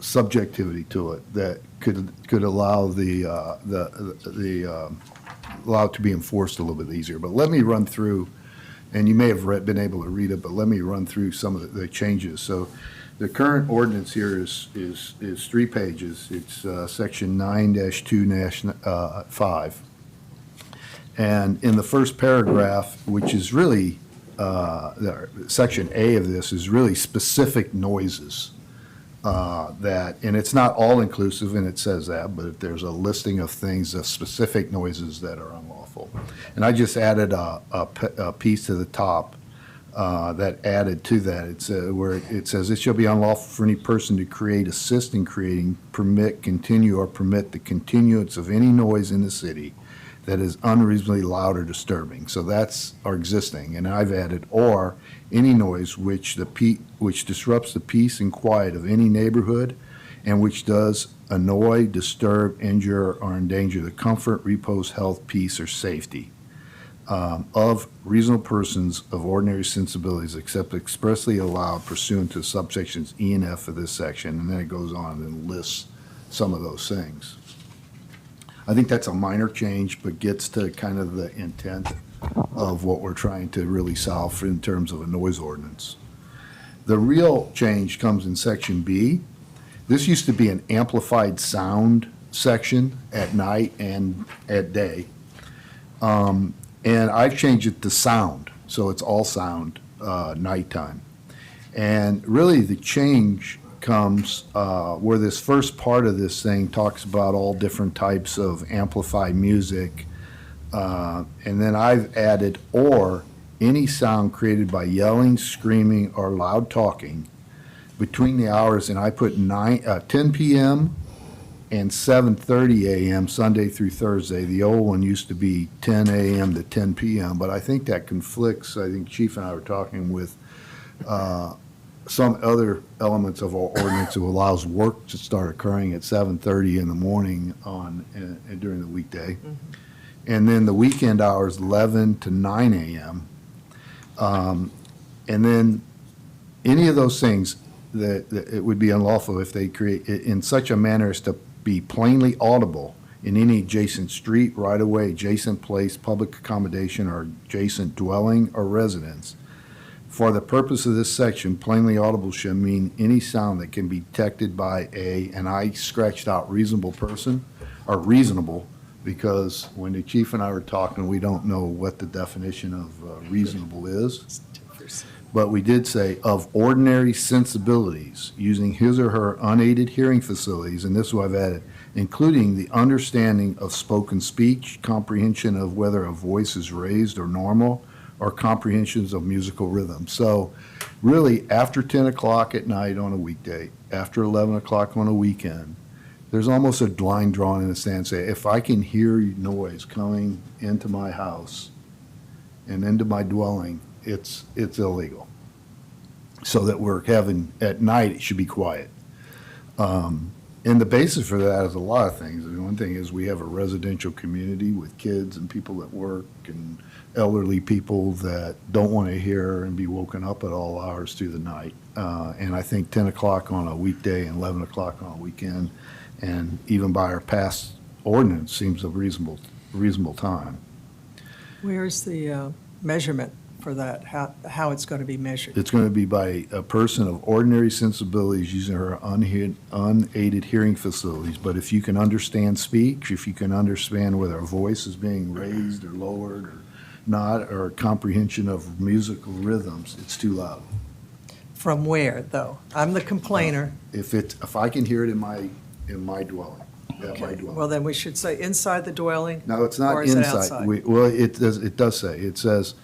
subjectivity to it that could allow allow it to be enforced a little bit easier. But let me run through, and you may have been able to read it, but let me run through some of the changes. So the current ordinance here is 3 pages. It's section 9-2-5. And in the first paragraph, which is really, section A of this is really specific noises. And it's not all-inclusive, and it says that, but there's a listing of things, of specific noises that are unlawful. And I just added a piece to the top that added to that. It's where it says, "It shall be unlawful for any person to create, assist in creating, permit, continue, or permit the continuance of any noise in the city that is unreasonably loud or disturbing." So that's our existing, and I've added, "or any noise which disrupts the peace and quiet of any neighborhood and which does annoy, disturb, injure, or endanger the comfort, repose, health, peace, or safety of reasonable persons of ordinary sensibilities, except expressly allowed pursuant to subsections E and F of this section." And then it goes on and lists some of those things. I think that's a minor change, but gets to kind of the intent of what we're trying to really solve in terms of a noise ordinance. The real change comes in section B. This used to be an amplified sound section at night and at day. And I've changed it to sound, so it's all sound, nighttime. And really, the change comes where this first part of this thing talks about all different types of amplified music. And then I've added, or any sound created by yelling, screaming, or loud talking between the hours, and I put 10 p.m. and 7:30 a.m. Sunday through Thursday. The old one used to be 10 a.m. to 10 p.m., but I think that conflicts. I think Chief and I were talking with some other elements of our ordinance that allows work to start occurring at 7:30 in the morning during the weekday. And then the weekend hours, 11 to 9 a.m. And then any of those things that it would be unlawful if they create it in such a manner as to be plainly audible in any adjacent street, right-of-way, adjacent place, public accommodation, or adjacent dwelling or residence. For the purpose of this section, plainly audible should mean any sound that can be detected by and I scratched out reasonable person, or reasonable, because when the chief and I were talking, we don't know what the definition of reasonable is. But we did say of ordinary sensibilities, using his or her unaided hearing facilities, and this is what I've added, including the understanding of spoken speech, comprehension of whether a voice is raised or normal, or comprehensions of musical rhythm. So really, after 10 o'clock at night on a weekday, after 11 o'clock on a weekend, there's almost a line drawn in the sand, say, if I can hear noise coming into my house and into my dwelling, it's illegal. So that we're having, at night, it should be quiet. And the basis for that is a lot of things. I mean, one thing is we have a residential community with kids and people that work and elderly people that don't want to hear and be woken up at all hours through the night. And I think 10 o'clock on a weekday and 11 o'clock on a weekend, and even by our past ordinance, seems a reasonable time. Where's the measurement for that, how it's going to be measured? It's going to be by a person of ordinary sensibilities using her unaided hearing facilities. But if you can understand speech, if you can understand whether a voice is being raised or lowered or not, or comprehension of musical rhythms, it's too loud. From where, though? I'm the complainer. If I can hear it in my dwelling, at my Okay, dwelling. well, then we should say inside the dwelling? No, it's not Or is it inside. outside? Well, it does say, it says,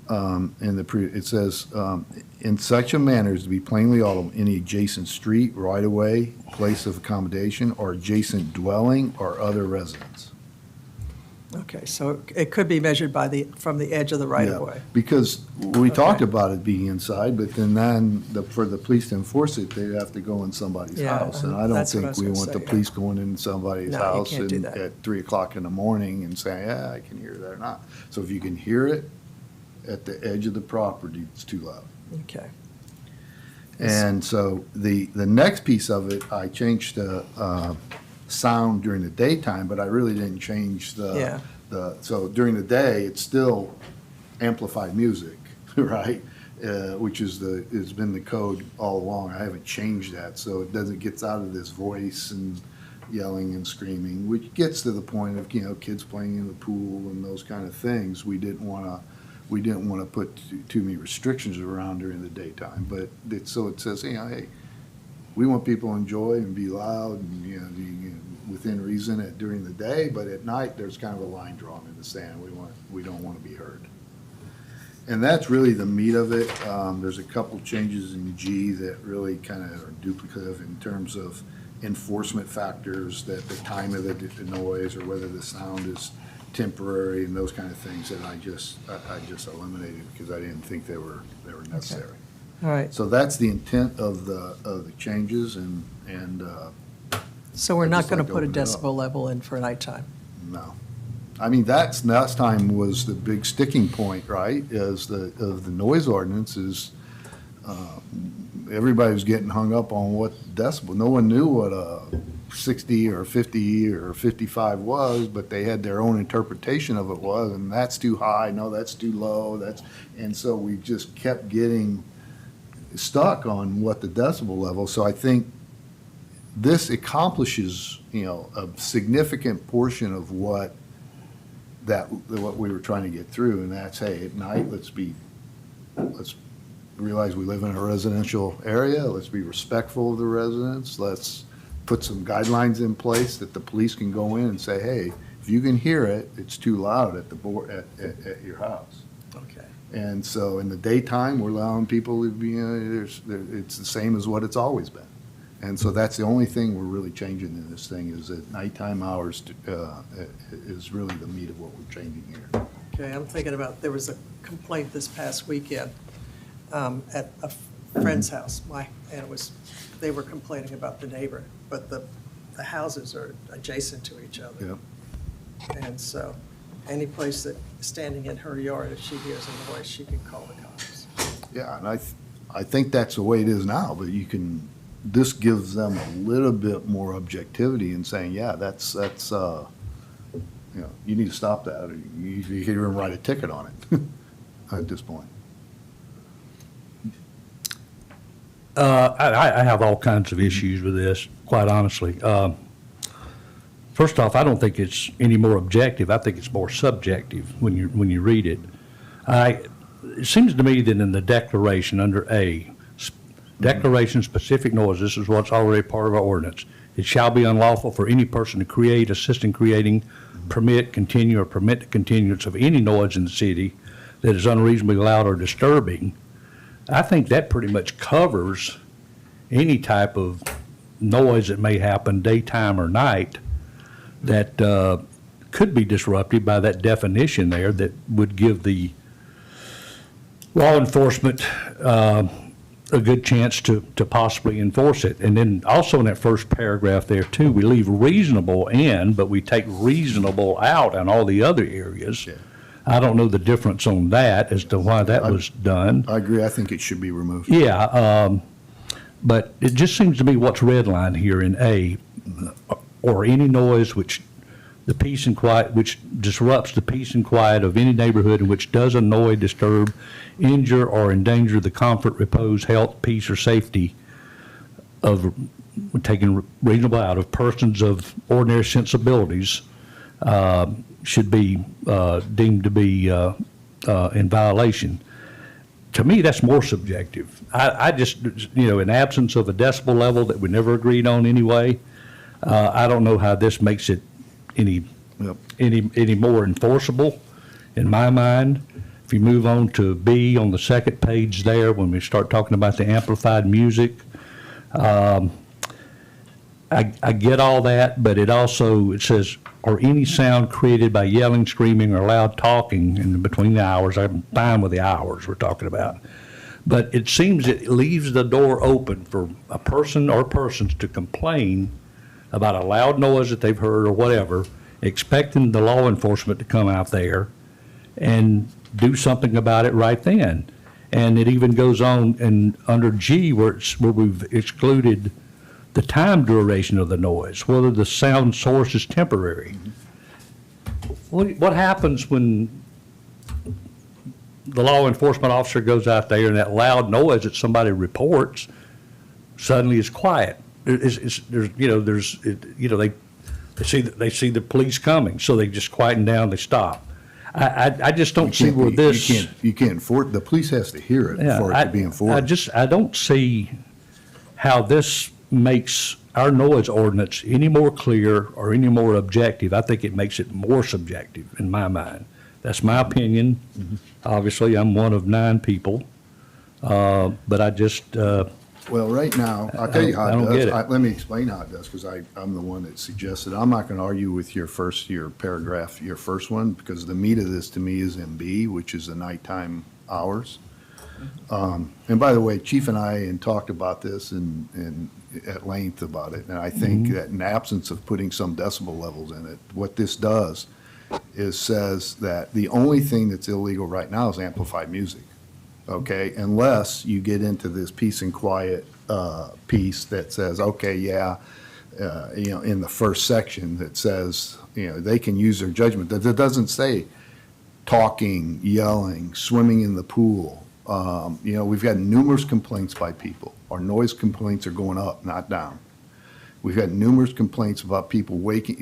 in such a manner as to be plainly audible, any adjacent street, right-of-way, place of accommodation, or adjacent dwelling or other residence. Okay, so it could be measured from the edge of the right-of-way. Yeah, because we talked Okay. about it being inside, but then for the police to enforce it, they'd have to go in somebody's Yeah, house. And I don't that's what I think was we gonna want the say, yeah. police going in somebody's No, you house can't do and that. at 3 o'clock in the morning and saying, yeah, I can hear that or not. So if you can hear it at the edge of the property, it's too loud. Okay. And so the next piece of it, I changed the sound during the daytime, but I really didn't change Yeah. so during the day, it's still amplified music, right? Which has been the code all along. I haven't changed that, so it doesn't get out of this voice and yelling and screaming, which gets to the point of, kids playing in the pool and those kind of things. We didn't want to put too many restrictions around during the daytime, but so it says, hey, we want people to enjoy and be loud and, be within reason during the day, but at night, there's kind of a line drawn in the sand. We don't want to be heard. And that's really the meat of it. There's a couple changes in G that really kind of are duplicative in terms of enforcement factors, that the time of the noise or whether the sound is temporary and those kind of things that I just eliminated because I didn't think they were necessary. All right, So that's the intent of the changes and so we're I'd not just going like to to put a open it up. decibel level in for nighttime? no. I mean, that's last time was the big sticking point, right? Of the noise ordinance is everybody was getting hung up on what decibel. No one knew what a 60 or 50 or 55 was, but they had their own interpretation of it was, and that's too high, no, that's too low, and so we just kept getting stuck on what the decibel level, so I think this accomplishes, a significant portion of what we were trying to get through, and that's, hey, at night, let's realize we live in a residential area, let's be respectful of the residents, let's put some guidelines in place that the police can go in and say, hey, if you can hear it, it's too loud at the board, at your house. Okay. And so in the daytime, we're allowing people to be, it's the same as what it's always been. And so that's the only thing we're really changing in this thing is that nighttime hours is really the meat of what we're changing here. Okay, I'm thinking about, there was a complaint this past weekend at a friend's house, and it was, they were complaining about the neighbor, but the houses are adjacent to each other. Yep. And so, any place that, standing in her yard, if she hears a noise, she can call the cops. Yeah, and I think that's the way it is now, but this gives them a little bit more objectivity in saying, yeah, that's you need to stop that, or you can even write a ticket on it at this point. I have all kinds of issues with this, quite honestly. First off, I don't think it's any more objective. I think it's more subjective when you read it. It seems to me that in the declaration under A, declaration specific noise, this is what's already part of our ordinance. It shall be unlawful for any person to create, assist in creating, permit, continue, or permit the continuance of any noise in the city that is unreasonably loud or disturbing. I think that pretty much covers any type of noise that may happen daytime or night that could be disrupted by that definition there that would give the law enforcement a good chance to possibly enforce it. And then also in that first paragraph there too, we leave reasonable in, but we take reasonable out in all the other areas. Yeah. I don't know the difference on that as to why that was done. I agree, I think it should be removed. Yeah, but it just seems to me what's redlined here in A, or any noise which the peace and quiet, which disrupts the peace and quiet of any neighborhood and which does annoy, disturb, injure, or endanger the comfort, repose, health, peace, or safety of, taking reasonable out, of persons of ordinary sensibilities, should be deemed to be in violation. To me, that's more subjective. I just, in absence of a decibel level that we never agreed on anyway, I don't know how this makes it any more enforceable in my mind. If you move on to B on the second page there, when we start talking about the amplified music, I get all that, but it says, or any sound created by yelling, screaming, or loud talking in between the hours. I'm fine with the hours we're talking about. But it seems it leaves the door open for a person or persons to complain about a loud noise that they've heard or whatever, expecting the law enforcement to come out there and do something about it right then. And it even goes on, and under G, where we've excluded the time duration of the noise, whether the sound source is temporary. What happens when the law enforcement officer goes out there and that loud noise that somebody reports suddenly is quiet? They see the police coming, so they just quieten down, they stop. I just don't see where this. You can't enforce, the police has to hear it for it to be enforced. I don't see how this makes our noise ordinance any more clear or any more objective. I think it makes it more subjective in my mind. That's my opinion. Obviously, I'm one of 9 people, but I just, Well, right now, I'll tell you how I it don't get does. it. Let me explain how it does, because I'm the one that suggested. I'm not going to argue with your paragraph, your first one, because the meat of this to me is in B, which is the nighttime hours. And by the way, Chief and I talked about this and at length about it, and I think that in absence of putting some decibel levels in it, what this does is says that the only thing that's illegal right now is amplified music, okay? Unless you get into this peace and quiet piece that says, okay, yeah, in the first section that says, they can use their judgment. That doesn't say talking, yelling, swimming in the pool. We've got numerous complaints by people. Our noise complaints are going up, not down. We've had numerous complaints about people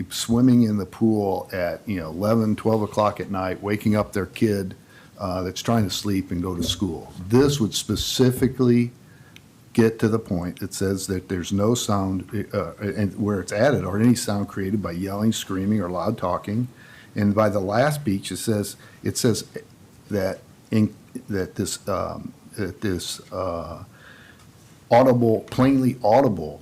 swimming in the pool at, 11, 12 o'clock at night, waking up their kid that's trying to sleep and go to school. This would specifically get to the point that says that there's no sound, and where it's added, or any sound created by yelling, screaming, or loud talking. And by the last beach, it says that this audible, plainly audible,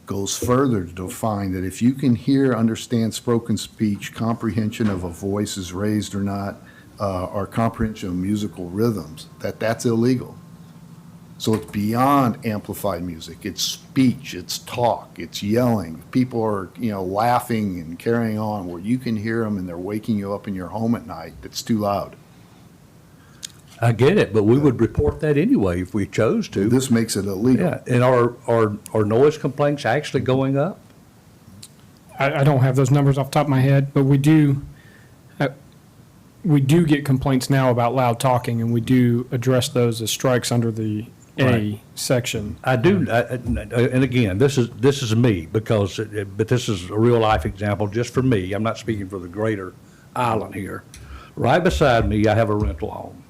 goes further to define that if you can hear, understand spoken speech, comprehension of a voice is raised or not, or comprehension of musical rhythms, that's illegal. So it's beyond amplified music. It's speech, it's talk, it's yelling. People are, laughing and carrying on where you can hear them and they're waking you up in your home at night. That's too loud. I get it, but we would report that anyway if we chose to. This makes it illegal. Yeah, and are noise complaints actually going up? I don't have those numbers off the top of my head, but we do get complaints now about loud talking, and we do address those as strikes under the A Right. section. I do, and again, this is me, but this is a real-life example just for me. I'm not speaking for the greater island here. Right beside me, I have a rental home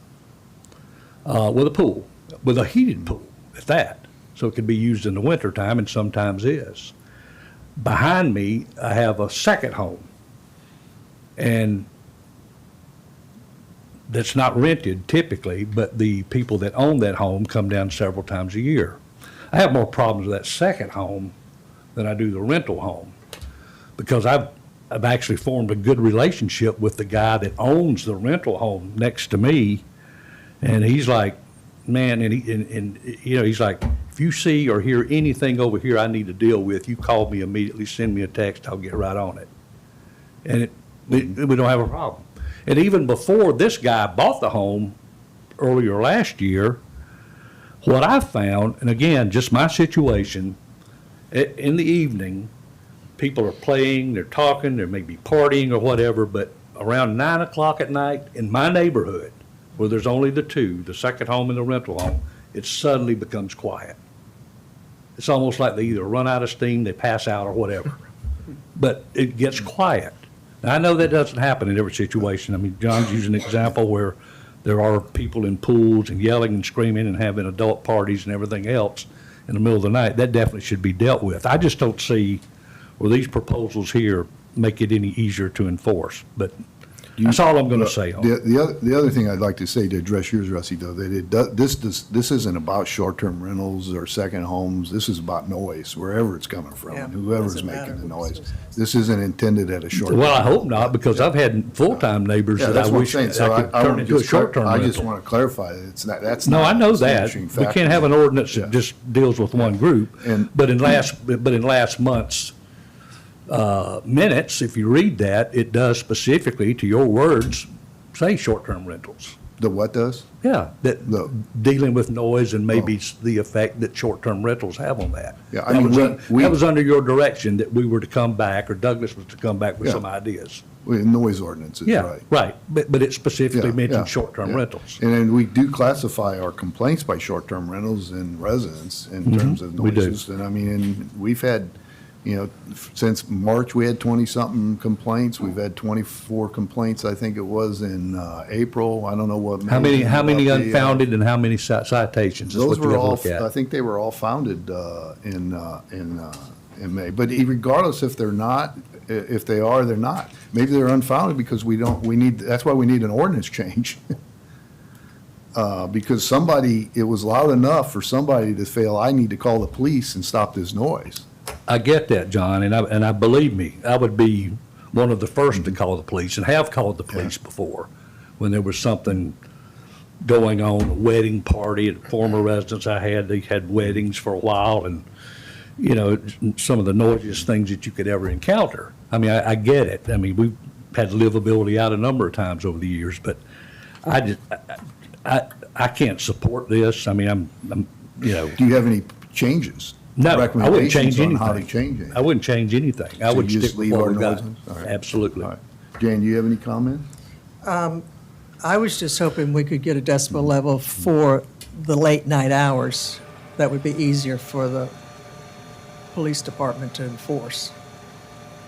with a pool, with a heated pool, at that. So it can be used in the wintertime, and sometimes is. Behind me, I have a second home, and that's not rented typically, but the people that own that home come down several times a year. I have more problems with that second home than I do the rental home, because I've actually formed a good relationship with the guy that owns the rental home next to me, and he's like, man, he's like, if you see or hear anything over here I need to deal with, you call me immediately, send me a text, I'll get right on it. And we don't have a problem. And even before this guy bought the home earlier last year, what I found, and again, just my situation, in the evening, people are playing, they're talking, they may be partying or whatever, but around 9 o'clock at night in my neighborhood, where there's only the two, the second home and the rental home, it suddenly becomes quiet. It's almost like they either run out of steam, they pass out or whatever. But it gets quiet. Now, I know that doesn't happen in every situation. I mean, John's using an example where there are people in pools and yelling and screaming and having adult parties and everything else in the middle of the night. That definitely should be dealt with. I just don't see where these proposals here make it any easier to enforce. But that's all I'm going to say on it. The other thing I'd like to say to address yours, Rusty, though, that this isn't about short-term rentals or second homes. This is about noise, wherever it's coming from, Yeah, and whoever's doesn't matter making the who noise. says. This isn't intended at a short-term. Well, I hope not, because I've had full-time neighbors Yeah, that that's I what I'm wish saying. I So could turn into a short-term I just rental. want to clarify that it's not, that's No, not. I know a that. distinguishing We factor. can't have an ordinance Yeah. that just deals with one group. And- But in last month's minutes, if you read that, it does specifically, to your words, say short-term rentals. The what does? Yeah, that The- dealing with noise and maybe the effect that short-term rentals have on that. Yeah, I That mean, was we- that was under your direction that we were to come back, or Douglas was to come back with Yeah. some ideas. Noise ordinances, Yeah, right. right, but it specifically Yeah, mentioned yeah, short-term yeah. rentals. And then we do classify our complaints by short-term rentals in residents in terms of we do. noises. And I mean, and we've had, since March, we had 20-something complaints. We've had 24 complaints, I think it was, in April. I don't know what. How many about the, unfounded and how many citations is Those what you were have to all, look I at? think they were all founded in May. But regardless if they're not, if they are, they're not. Maybe they're unfounded because that's why we need an ordinance change. Because it was loud enough for somebody to feel, I need to call the police and stop this noise. I get that, John, and I believe me, I would be one of the first Mm-hmm. to call the police, and have called the police before, when there was something going on, a wedding party at former residence I had. They had weddings for a while, and, some of the noisiest things that you could ever encounter. I mean, I get it. I mean, we've had livability out a number of times over the years, but I can't support this. I mean, I'm. Do you have any changes? No, I wouldn't recommendations change on how to anything. change it. I wouldn't change anything. I So would you stick just with leave what our we got. noises? All right. Absolutely. All right. Jan, do you have any comment? I was just hoping we could get a decibel level for the late night hours. That would be easier for the police department to enforce.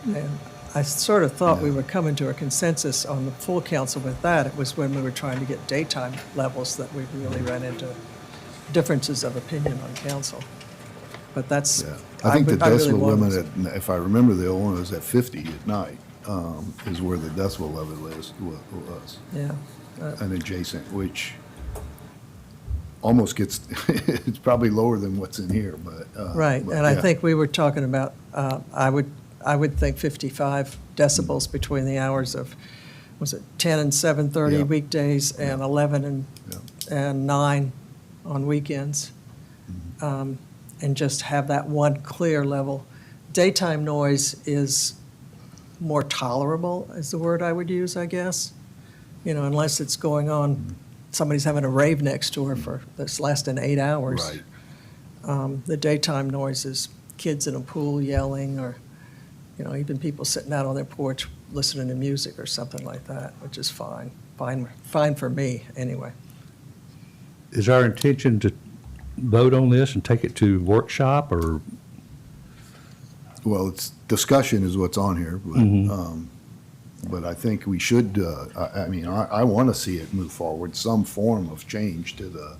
And I sort of thought we were coming to a consensus on the full council with that. It was when we were trying to get daytime levels that we really ran into differences of opinion on council. But that's, Yeah. I think the I really decibel wanted- limit, if I remember the old one, was at 50 at night, is where the decibel level was, Yeah. an adjacent, which almost gets, it's probably lower than what's in here, but. Right, but and I yeah. think we were talking about, I would think 55 decibels between the hours of, was it 10 and 7:30 Yeah. weekdays and 11 and 9 on weekends? And just have that one clear level. Daytime noise is more tolerable, is the word I would use, I guess. You know, unless it's going on, somebody's having a rave next door that's lasting 8 hours. Right. The daytime noise is kids in a pool yelling, or, you know, even people sitting out on their porch listening to music or something like that, which is fine. Fine for me, anyway. Is our intention to vote on this and take it to workshop, or? Well, it's, discussion is what's on here, but I think we should, I mean, I want to see it move forward, some form of change to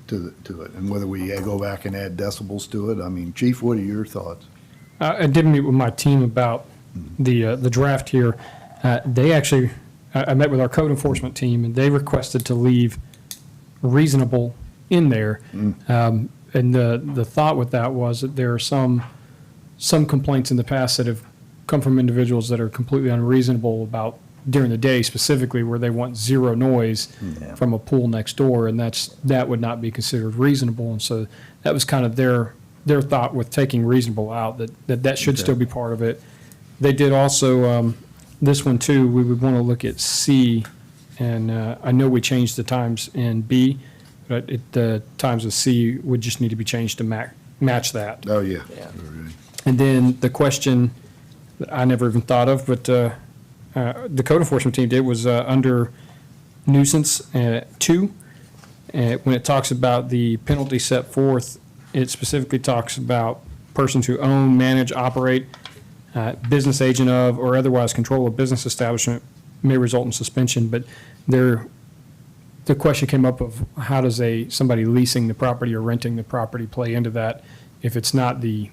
it, and whether we go back and add decibels to it. I mean, Chief, what are your thoughts? I did meet with my team about the draft here. They actually, I met with our code enforcement team, and they requested to leave reasonable in there. And the thought with that was that there are some complaints in the past that have come from individuals that are completely unreasonable about during the day specifically, where they want zero noise from a pool next door, and that would not be considered reasonable. And so that was kind of their thought with taking reasonable out, that should still be part of it. They did also, this one too, we would want to look at C, and I know we changed the times in B, but the times of C would just need to be changed to match that. Oh, yeah. Yeah. And then the question that I never even thought of, but the code enforcement team did, was under nuisance 2. When it talks about the penalty set forth, it specifically talks about persons who own, manage, operate, business agent of, or otherwise control a business establishment may result in suspension. But the question came up of how does somebody leasing the property or renting the property play into that? If it's not the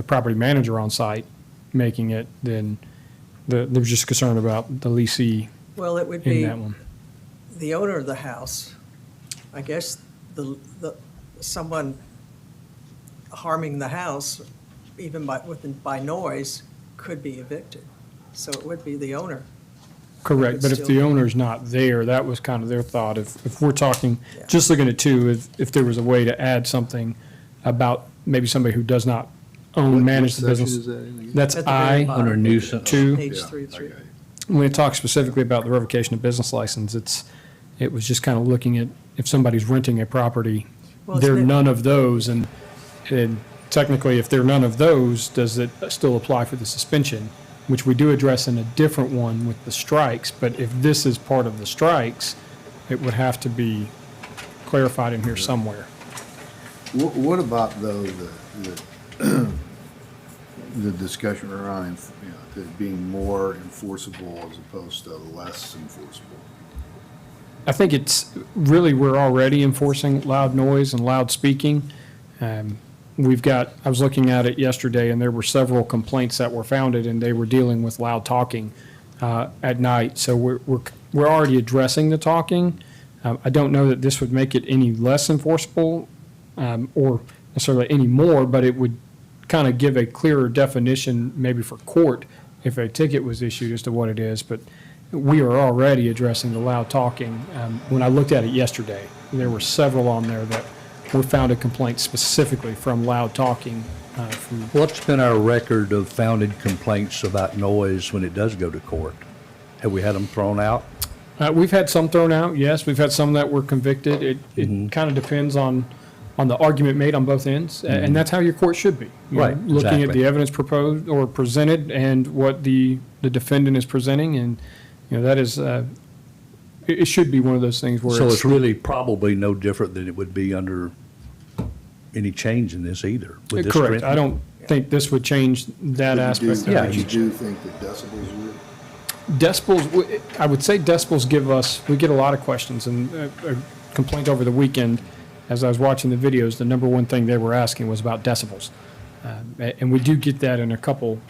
property manager on site making it, then there's just concern about the leasee Well, it would in be that one. the owner of the house. I guess someone harming the house, even by noise, could be evicted. So it would be the owner. Correct, but if still- the owner's not there, that was kind of their thought. If we're talking, Yeah. just looking at 2, if there was a way to add something about maybe somebody who does not own, manage the business. That's At the very I, bottom. Under nuisance. 2. Page 3. When it talks specifically about the revocation of business license, it was just kind of looking at if somebody's renting a property, Well, they're it's- none of those, and technically, if they're none of those, does it still apply for the suspension? Which we do address in a different one with the strikes, but if this is part of the strikes, it would have to be clarified in here somewhere. What about, though, the discussion around, it being more enforceable as opposed to less enforceable? I think it's really, we're already enforcing loud noise and loud speaking. I was looking at it yesterday, and there were several complaints that were founded, and they were dealing with loud talking at night. So we're already addressing the talking. I don't know that this would make it any less enforceable or necessarily any more, but it would kind of give a clearer definition maybe for court if a ticket was issued as to what it is. But we are already addressing the loud talking. When I looked at it yesterday, there were several on there that were founded complaints specifically from loud talking. What's been our record of founded complaints about noise when it does go to court? Have we had them thrown out? We've had some thrown out, yes. We've had some that were convicted. It kind of depends on on the argument made on both ends, and that's how your court should be. You know, Right, Looking at exactly. the evidence proposed or presented and what the defendant is presenting, and, you know, that is, it should be one of those things where So it's really probably no different than it would be under any change in this either. with this Correct. trend. I don't think this would change that aspect of Yeah, But it. you do think that decibels would? Decibels, I would say decibels give us, we get a lot of questions, and a complaint over the weekend, as I was watching the videos, the number one thing they were asking was about decibels. And we do get that in a couple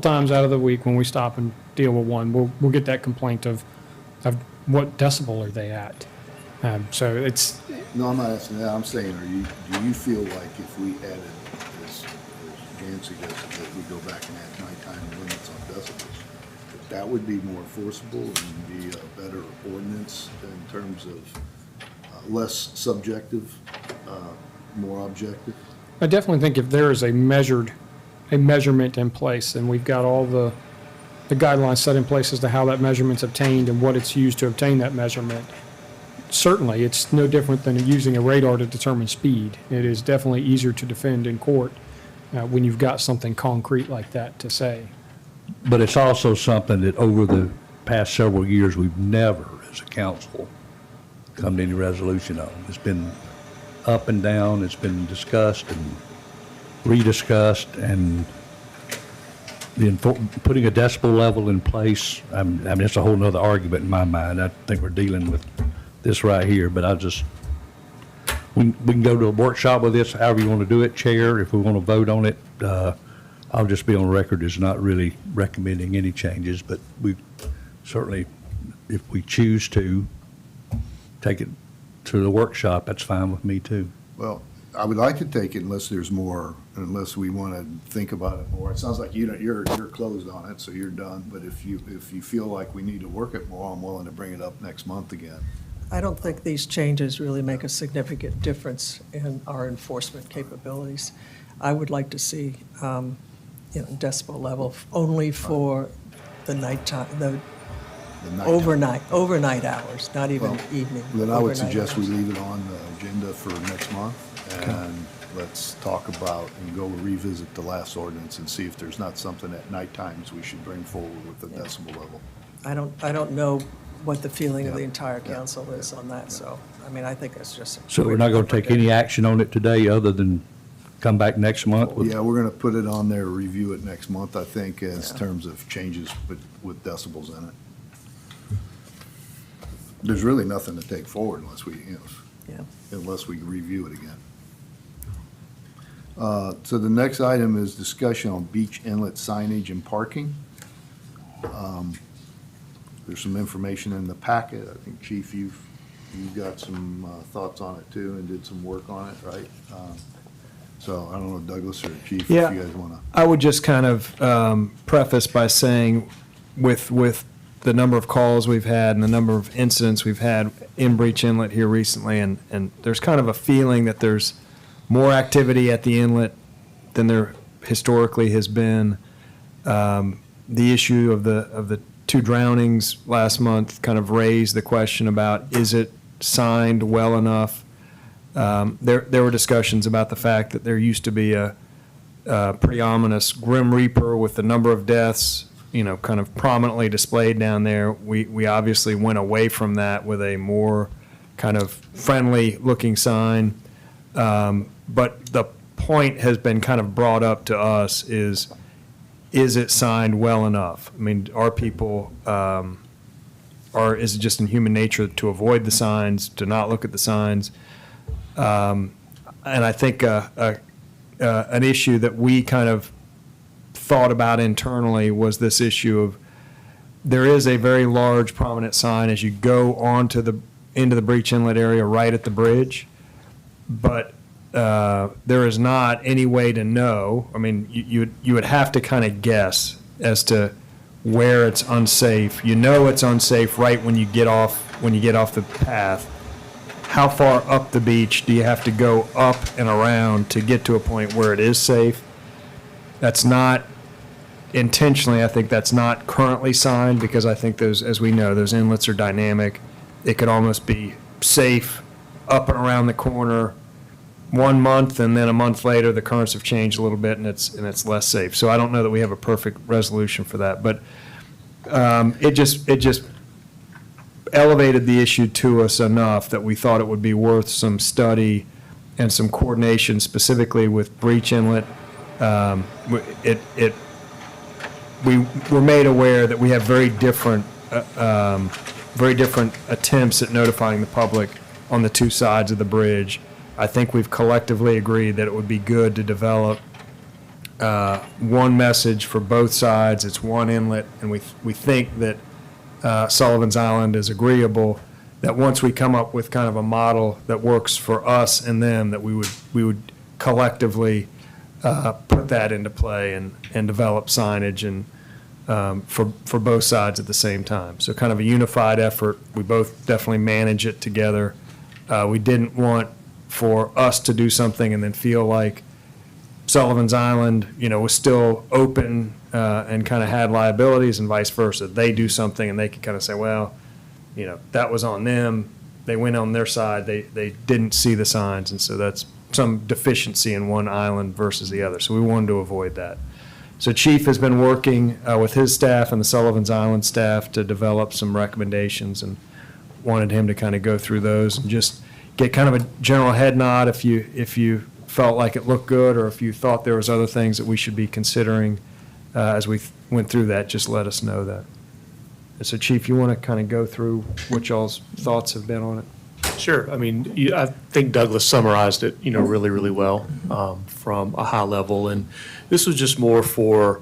times out of the week when we stop and deal with one. We'll get that complaint of what decibel are they at? So it's, No, I'm not asking that. I'm saying, do you feel like if we added, as Jan suggested, that we go back and add nighttime limits on decibels, that would be more enforceable and be a better ordinance in terms of less subjective, more objective? I definitely think if there is a measurement in place, and we've got all the guidelines set in place as to how that measurement's obtained and what it's used to obtain that measurement, certainly, it's no different than using a radar to determine speed. It is definitely easier to defend in court when you've got something concrete like that to say. But it's also something that over the past several years, we've never, as a council, come to any resolution on. It's been up and down, it's been discussed and rediscussed, and putting a decibel level in place, I mean, it's a whole nother argument in my mind. I think we're dealing with this right here, but we can go to a workshop with this, however you want to do it, Chair, if we want to vote on it. I'll just be on record as not really recommending any changes, but we certainly, if we choose to take it to the workshop, that's fine with me too. Well, I would like to take it unless there's more, unless we want to think about it more. It sounds like you're closed on it, so you're done. But if you feel like we need to work it more, I'm willing to bring it up next month again. I don't think these changes really make a significant difference in our enforcement capabilities. I would like to see, decibel level only for the nighttime, the The night- overnight hours, not even Well, evening. Then I would overnight suggest we hours. leave it on the agenda for next month, and let's talk about and go revisit the last ordinance and see if there's not something at night times we should bring forward with the decibel level. I don't know what the feeling of the Yeah, entire yeah, council is on that, so, I mean, I think that's just. So we're not going to take any action on it today other than come back next month with? Yeah, we're gonna put it on there, review it next month, I think, as Yeah. terms of changes with decibels in it. There's really nothing to take forward unless we, Yeah. unless we review it again. So the next item is discussion on beach inlet signage and parking. There's some information in the packet. I think, Chief, you've got some thoughts on it too and did some work on it, right? So I don't know, Douglas or Chief, if you Yeah. guys want to. I would just kind of preface by saying, with the number of calls we've had and the number of incidents we've had in Breach Inlet here recently, and there's kind of a feeling that there's more activity at the inlet than there historically has been. The issue of the two drownings last month kind of raised the question about, is it signed well enough? There were discussions about the fact that there used to be a pretty ominous Grim Reaper with the number of deaths, kind of prominently displayed down there. We obviously went away from that with a more kind of friendly-looking sign. But the point has been kind of brought up to us is it signed well enough? I mean, are people, is it just in human nature to avoid the signs, to not look at the signs? And I think an issue that we kind of thought about internally was this issue of, there is a very large prominent sign as you go into the Breach Inlet area right at the bridge, but there is not any way to know. I mean, you would have to kind of guess as to where it's unsafe. You know it's unsafe right when you get off the path. How far up the beach do you have to go up and around to get to a point where it is safe? That's not intentionally, I think that's not currently signed, because I think those, as we know, those inlets are dynamic. It could almost be safe up and around the corner, 1 month, and then a month later, the currents have changed a little bit, and it's less safe. So I don't know that we have a perfect resolution for that, but it just elevated the issue to us enough that we thought it would be worth some study and some coordination specifically with Breach Inlet. We were made aware that we have very different attempts at notifying the public on the two sides of the bridge. I think we've collectively agreed that it would be good to develop one message for both sides. It's one inlet, and we think that Sullivan's Island is agreeable, that once we come up with kind of a model that works for us and them, that we would collectively put that into play and develop signage and for both sides at the same time. So kind of a unified effort. We both definitely manage it together. We didn't want for us to do something and then feel like Sullivan's Island, was still open and kind of had liabilities and vice versa. They do something and they could kind of say, well, that was on them. They went on their side. They didn't see the signs, and so that's some deficiency in one island versus the other. So we wanted to avoid that. So Chief has been working with his staff and the Sullivan's Island staff to develop some recommendations, and wanted him to kind of go through those and just get kind of a general head nod if you felt like it looked good, or if you thought there was other things that we should be considering as we went through that, just let us know that. And so Chief, you want to kind of go through what y'all's thoughts have been on it? Sure. I mean, I think Douglas summarized it, really, really well from a high level. And this was just more for,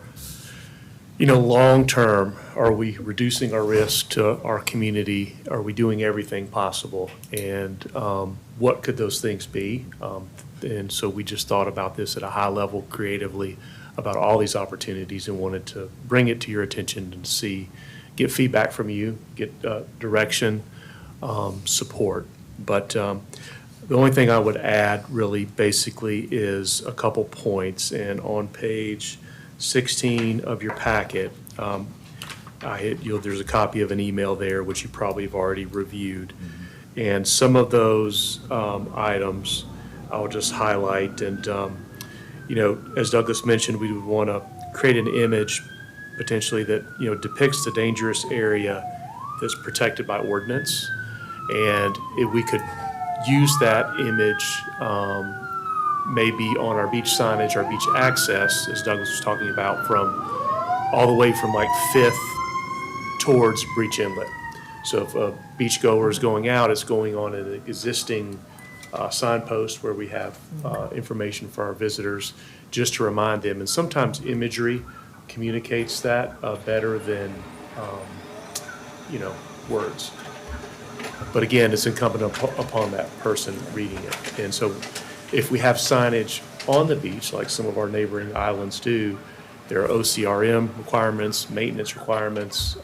long-term, are we reducing our risk to our community? Are we doing everything possible? And what could those things be? And so we just thought about this at a high level creatively about all these opportunities and wanted to bring it to your attention and get feedback from you, get direction, support. But the only thing I would add really basically is a couple points. And on page 16 of your packet, there's a copy of an email there, which you probably have already reviewed. And some of those items I'll just highlight. And, as Douglas mentioned, we would want to create an image potentially that, depicts the dangerous area that's protected by ordinance. And if we could use that image maybe on our beach signage, our beach access, as Douglas was talking about, all the way from like 5th towards Breach Inlet. So if a beachgoer is going out, it's going on an existing signpost where we have information for our visitors, just to remind them. And sometimes imagery communicates that better than words. But again, it's incumbent upon that person reading it. And so if we have signage on the beach, like some of our neighboring islands do, there are OCRM requirements, maintenance requirements,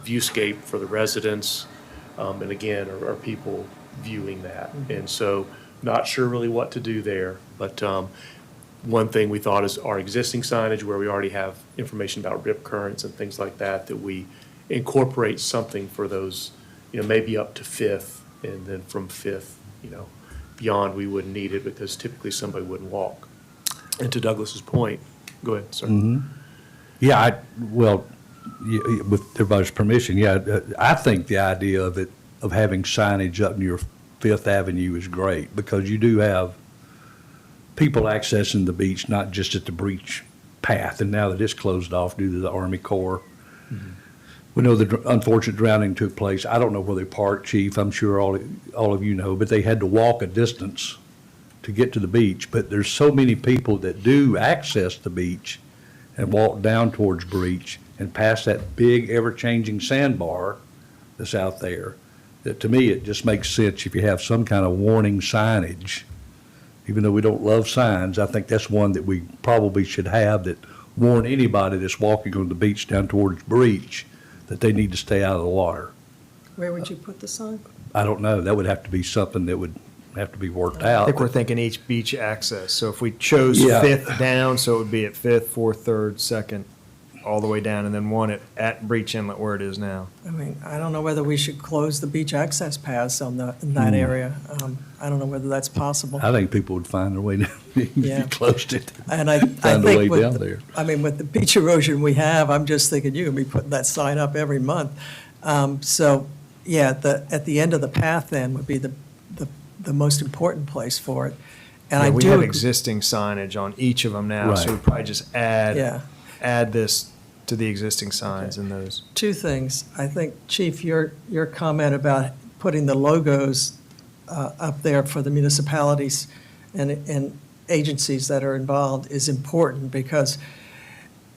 viewscape for the residents, and again, are people viewing that. And so not sure really what to do there, but one thing we thought is our existing signage where we already have information about rip currents and things like that, that we incorporate something for those, maybe up to 5th, and then from 5th, beyond we wouldn't need it because typically somebody wouldn't walk. And to Douglas's point, go ahead, sir. Yeah, with everybody's permission, I think the idea of having signage up near Fifth Avenue is great, because you do have people accessing the beach, not just at the Breach path, and now that it's closed off due to the Army Corps. We know the unfortunate drowning took place. I don't know where they parked, Chief. I'm sure all of you know, but they had to walk a distance to get to the beach. But there's so many people that do access the beach and walk down towards Breach and past that big ever-changing sandbar that's out there, that to me, it just makes sense if you have some kind of warning signage. Even though we don't love signs, I think that's one that we probably should have, that warn anybody that's walking on the beach down towards Breach that they need to stay out of the water. Where would you put the sign? I don't know. That would have to be something that would have to be worked I out. think we're thinking each beach access. So if we chose Yeah. 5th down, so it would be at 5th, 4th, 3rd, 2nd. all the way down, and then one at Breach Inlet where it is now. I mean, I don't know whether we should close the beach access paths in that area. I don't know whether that's possible. I think people would find their way down if Yeah. you closed it. And I Find a way think down with, there. I mean, with the beach erosion we have, I'm just thinking you're gonna be putting that sign up every month. So, yeah, at the end of the path then would be the most important place for it. And Yeah, I we do, have agree- existing signage on each of them now, so Right. we'd probably just Yeah. add this to the existing signs in those. two things. I think, Chief, your comment about putting the logos up there for the municipalities and agencies that are involved is important, because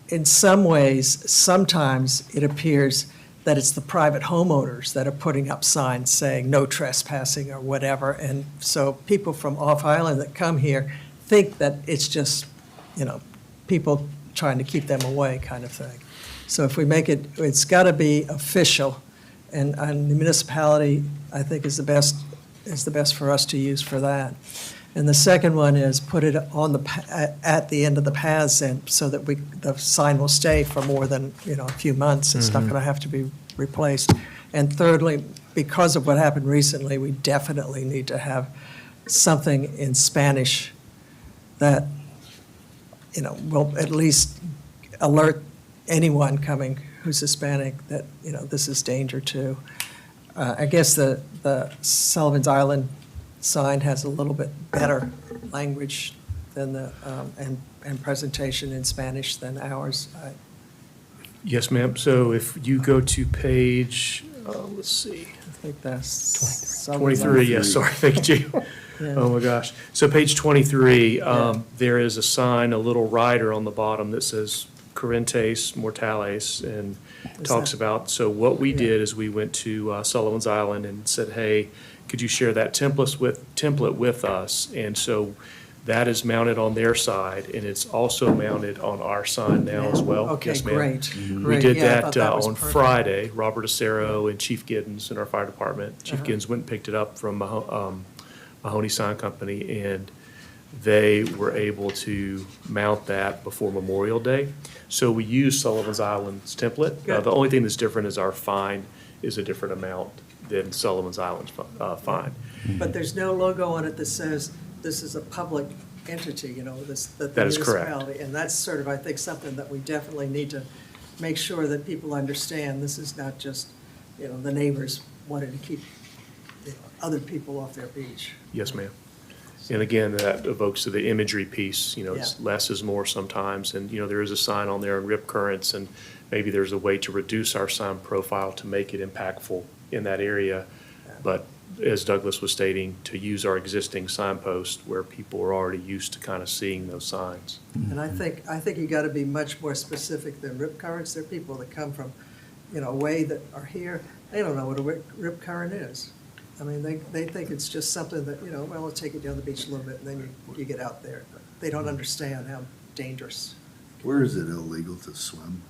in some ways, sometimes it appears that it's the private homeowners that are putting up signs saying no trespassing or whatever. And so people from off-island that come here think that it's just, people trying to keep them away kind of thing. So if we make it, it's got to be official, and the municipality, I think, is the best for us to use for that. And the second one is put it on at the end of the paths, and so that the sign will stay for more than, a few months. It's not going to have to be replaced. And thirdly, because of what happened recently, we definitely need to have something in Spanish that, will at least alert anyone coming who's Hispanic that, this is danger too. I guess the Sullivan's Island sign has a little bit better language than and presentation in Spanish than ours. Yes, ma'am. So if you go to page, let's see, I think that's. Sullivan's 23, yes, sorry, thank you, Chief. Yeah. Oh, my gosh. So page 23, there is a sign, a little rider on the bottom that says Corrientes Mortales, and Is talks that- about, so what we Yeah. did is we went to Sullivan's Island and said, hey, could you share that template with us? And so that is mounted on their side, and it's also mounted on our sign now as well. Okay, Yes, ma'am. great. We Great. did Yeah, I thought that was on perfect. Friday. Robert Acero and Chief Giddens in our fire department. Chief Uh-huh. Giddens went and picked it up from Mahoney Sign Company, and they were able to mount that before Memorial Day. So we used Sullivan's Island's template. Good. The only thing that's different is our fine is a different amount than Sullivan's Island's fine. But there's no logo on it that says this is a public entity, that the That is correct. municipality. And that's sort of, I think, something that we definitely need to make sure that people understand. This is not just, the neighbors wanting to keep other people off their beach. Yes, ma'am. And again, that evokes to the imagery piece, it's Yeah. less is more sometimes. And, there is a sign on there in Rip Currents, and maybe there's a way to reduce our sign profile to make it impactful in that area. But as Douglas was stating, to use our existing signpost where people are already used to kind of seeing those signs. And I think you got to be much more specific than rip currents. There are people that come from, away that are here. They don't know what a rip current is. I mean, they think it's just something that, well, it'll take you down the beach a little bit and then you get out there. But they don't understand how dangerous. Where is it illegal to swim?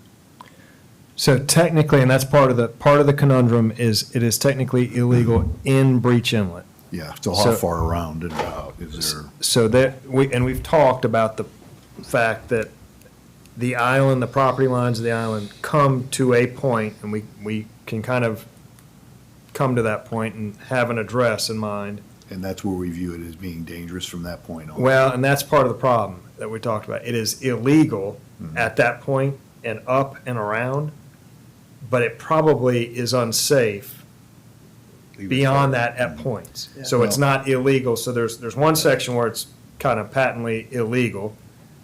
So technically, and that's part of the conundrum, is it is technically illegal in Breach Inlet. Yeah, so So- how far around and about is there? So that, we've talked about the fact that the island, the property lines of the island come to a point, and we can kind of come to that point and have an address in mind. And that's where we view it as being dangerous from that point on. Well, and that's part of the problem that we talked about. It is illegal at that point and up and around, but it probably is unsafe beyond that at points. So it's not illegal. So there's one section where it's kind of patently illegal.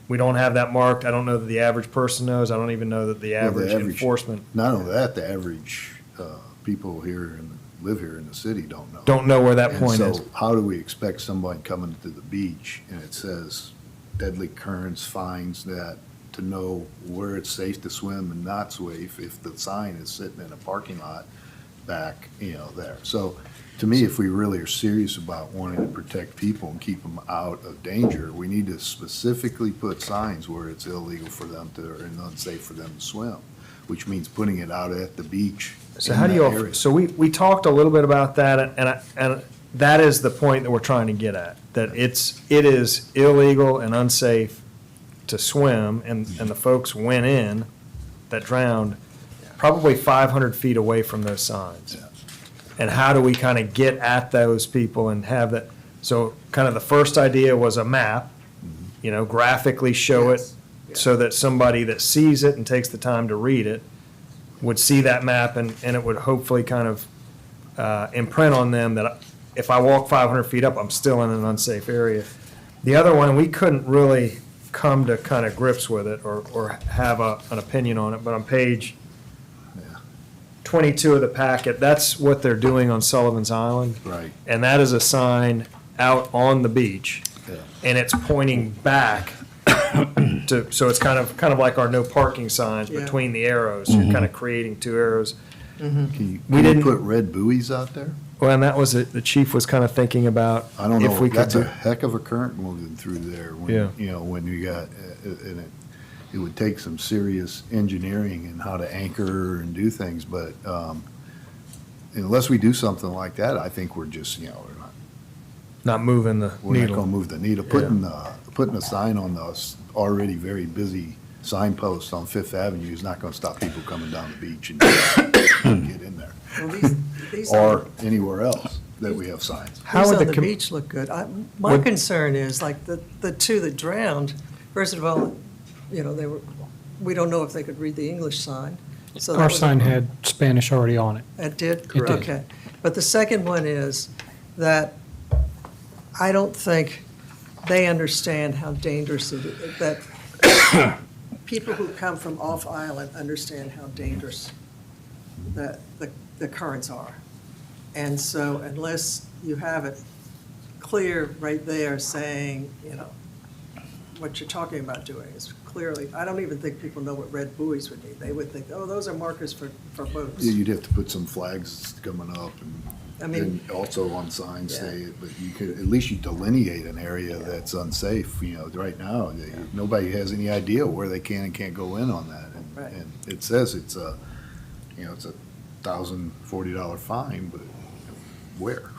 We don't have that marked. I don't know that the average person knows. I don't even know that the Well, the average average- enforcement Not only that, the average people live here in the city don't know. don't know where that And point is. so how do we expect somebody coming to the beach and it says deadly currents, fines, that, to know where it's safe to swim and not safe if the sign is sitting in a parking lot back, there. So to me, if we really are serious about wanting to protect people and keep them out of danger, we need to specifically put signs where it's illegal for them to, or unsafe for them to swim, which means putting it out at the beach. So in how do you, that area. so we talked a little bit about that, and that is the point that we're trying to get at, that it is illegal and unsafe to swim, and the folks went in that drowned, probably 500 feet away from those signs. And how do we kind of get at those people and have that? So kind of the first idea was a map, graphically show it so that somebody that sees it and takes the time to read it would see that map and it would hopefully kind of imprint on them that if I walk 500 feet up, I'm still in an unsafe area. The other one, we couldn't really come to kind of grips with it or have an opinion on it, but on page 22 of the packet, that's what they're doing on Sullivan's Island. Right. And that is a sign out on the beach, Yeah. and it's pointing back to, so it's kind of like our no parking signs Yeah. between the arrows. You're kind of creating two arrows. Can We you didn't- put red buoys out there? Well, and that was it, the chief was kind of thinking about I don't if we know, could that's a do. heck of a current moving through there. when, Yeah. When you got, and it would take some serious engineering and how to anchor and do things, but unless we do something like that, I think we're just, we're Not moving the not gonna needle. move the needle. Putting a sign on the already very busy signpost on Fifth Avenue is not gonna stop people coming down the beach and get in there. Well, these Or anywhere else that we have signs. How These would on the the com- beach look good. My Would- concern is, like, the two that drowned, first of all, we don't know if they could read the English sign. So that Our was a- sign had Spanish already on it. It did? It did. Okay. But the second one is that I don't think they understand how dangerous it is, that people who come from off-island understand how dangerous that the currents are. And so unless you have it clear right there saying, what you're talking about doing is clearly, I don't even think people know what red buoys would need. They would think, oh, those are markers for boats. Yeah, you'd have to put some flags coming up I and mean- then also on signs Yeah. say it, but you could, at least you delineate an area that's unsafe, right now. Nobody has any idea where they can and can't go in on that. Right. And it says it's a $1,040 fine, but where?